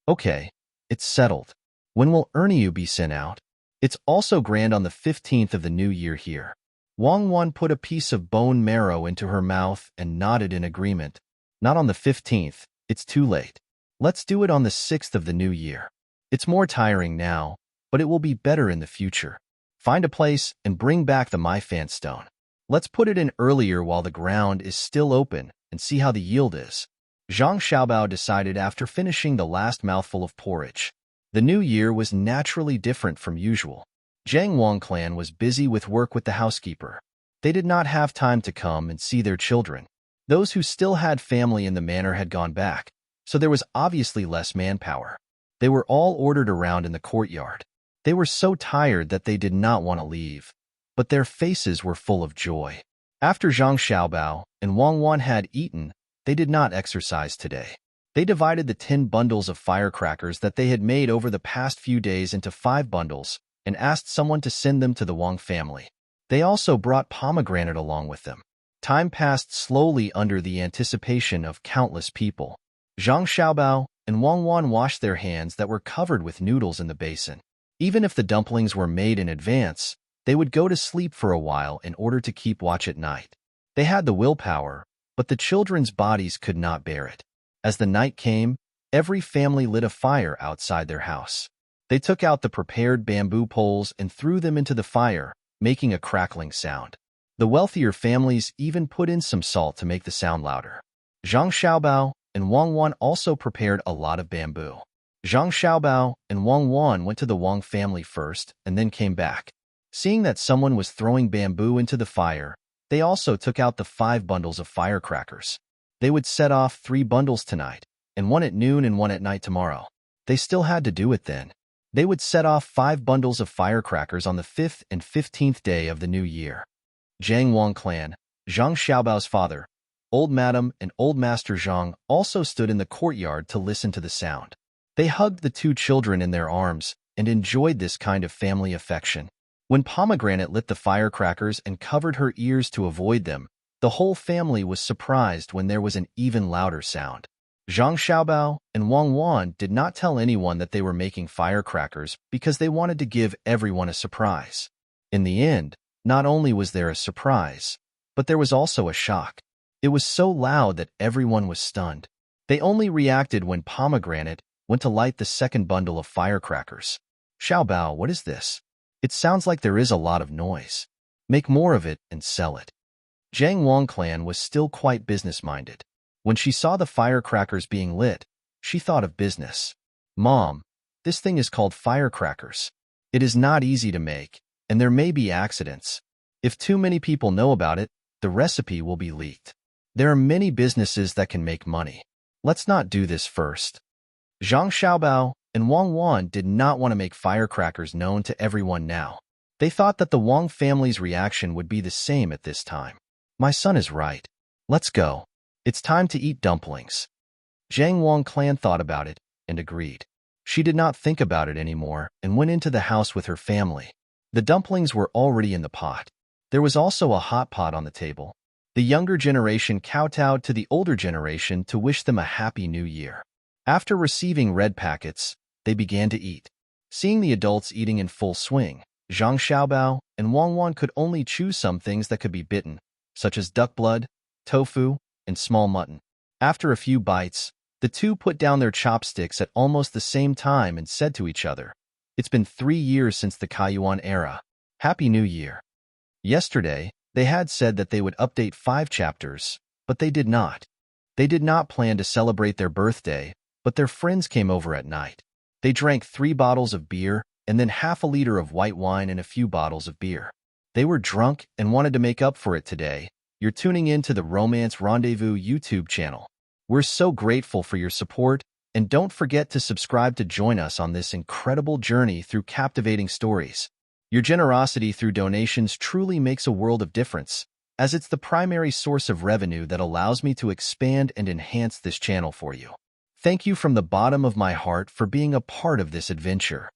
Okay, it's settled. When will Ernie be sent out? It's also grand on the 15th of the new year here. Wang Wan put a piece of bone marrow into her mouth and nodded in agreement. Not on the 15th, it's too late. Let's do it on the 6th of the new year. It's more tiring now, but it will be better in the future. Find a place and bring back the Myfan stone. Let's put it in earlier while the ground is still open and see how the yield is. Zhang Xiaobao decided after finishing the last mouthful of porridge. The new year was naturally different from usual. Zhang Wang clan was busy with work with the housekeeper. They did not have time to come and see their children. Those who still had family in the manor had gone back, so there was obviously less manpower. They were all ordered around in the courtyard. They were so tired that they did not want to leave, but their faces were full of joy. After Zhang Xiaobao and Wang Wan had eaten, they did not exercise today. They divided the 10 bundles of firecrackers that they had made over the past few days into 5 bundles and asked someone to send them to the Wang family. They also brought pomegranate along with them. Time passed slowly under the anticipation of countless people. Zhang Xiaobao and Wang Wan washed their hands that were covered with noodles in the basin. Even if the dumplings were made in advance, they would go to sleep for a while in order to keep watch at night. They had the willpower, but the children's bodies could not bear it. As the night came, every family lit a fire outside their house. They took out the prepared bamboo poles and threw them into the fire, making a crackling sound. The wealthier families even put in some salt to make the sound louder. Zhang Xiaobao and Wang Wan also prepared a lot of bamboo. Zhang Xiaobao and Wang Wan went to the Wang family first and then came back. Seeing that someone was throwing bamboo into the fire, they also took out the 5 bundles of firecrackers. They would set off 3 bundles tonight, and 1 at noon and 1 at night tomorrow. They still had to do it then. They would set off 5 bundles of firecrackers on the 5th and 15th day of the new year. Zhang Wang clan, Zhang Xiaobao's father, Old Madam and Old Master Zhang also stood in the courtyard to listen to the sound. They hugged the 2 children in their arms and enjoyed this kind of family affection. When Pomegranate lit the firecrackers and covered her ears to avoid them, the whole family was surprised when there was an even louder sound. Zhang Xiaobao and Wang Wan did not tell anyone that they were making firecrackers because they wanted to give everyone a surprise. In the end, not only was there a surprise, but there was also a shock. It was so loud that everyone was stunned. They only reacted when Pomegranate went to light the second bundle of firecrackers. Xiaobao, what is this? It sounds like there is a lot of noise. Make more of it and sell it. Zhang Wang clan was still quite business-minded. When she saw the firecrackers being lit, she thought of business. Mom, this thing is called firecrackers. It is not easy to make, and there may be accidents. If too many people know about it, the recipe will be leaked. There are many businesses that can make money. Let's not do this first. Zhang Xiaobao and Wang Wan did not want to make firecrackers known to everyone now. They thought that the Wang family's reaction would be the same at this time. My son is right. Let's go. It's time to eat dumplings. Zhang Wang clan thought about it and agreed. She did not think about it anymore and went into the house with her family. The dumplings were already in the pot. There was also a hot pot on the table. The younger generation kowtowed to the older generation to wish them a happy new year. After receiving red packets, they began to eat. Seeing the adults eating in full swing, Zhang Xiaobao and Wang Wan could only choose some things that could be bitten, such as duck blood, tofu, and small mutton. After a few bites, the 2 put down their chopsticks at almost the same time and said to each other, "It's been 3 years since the Kaiyuan era. Happy New Year. Yesterday, they had said that they would update 5 chapters, but they did not. They did not plan to celebrate their birthday, but their friends came over at night. They drank 3 bottles of beer and then half a liter of white wine and a few bottles of beer. They were drunk and wanted to make up for it today. You're tuning in to the Romance Rendezvous YouTube channel. We're so grateful for your support, and don't forget to subscribe to join us on this incredible journey through captivating stories. Your generosity through donations truly makes a world of difference, as it's the primary source of revenue that allows me to expand and enhance this channel for you. Thank you from the bottom of my heart for being a part of this adventure.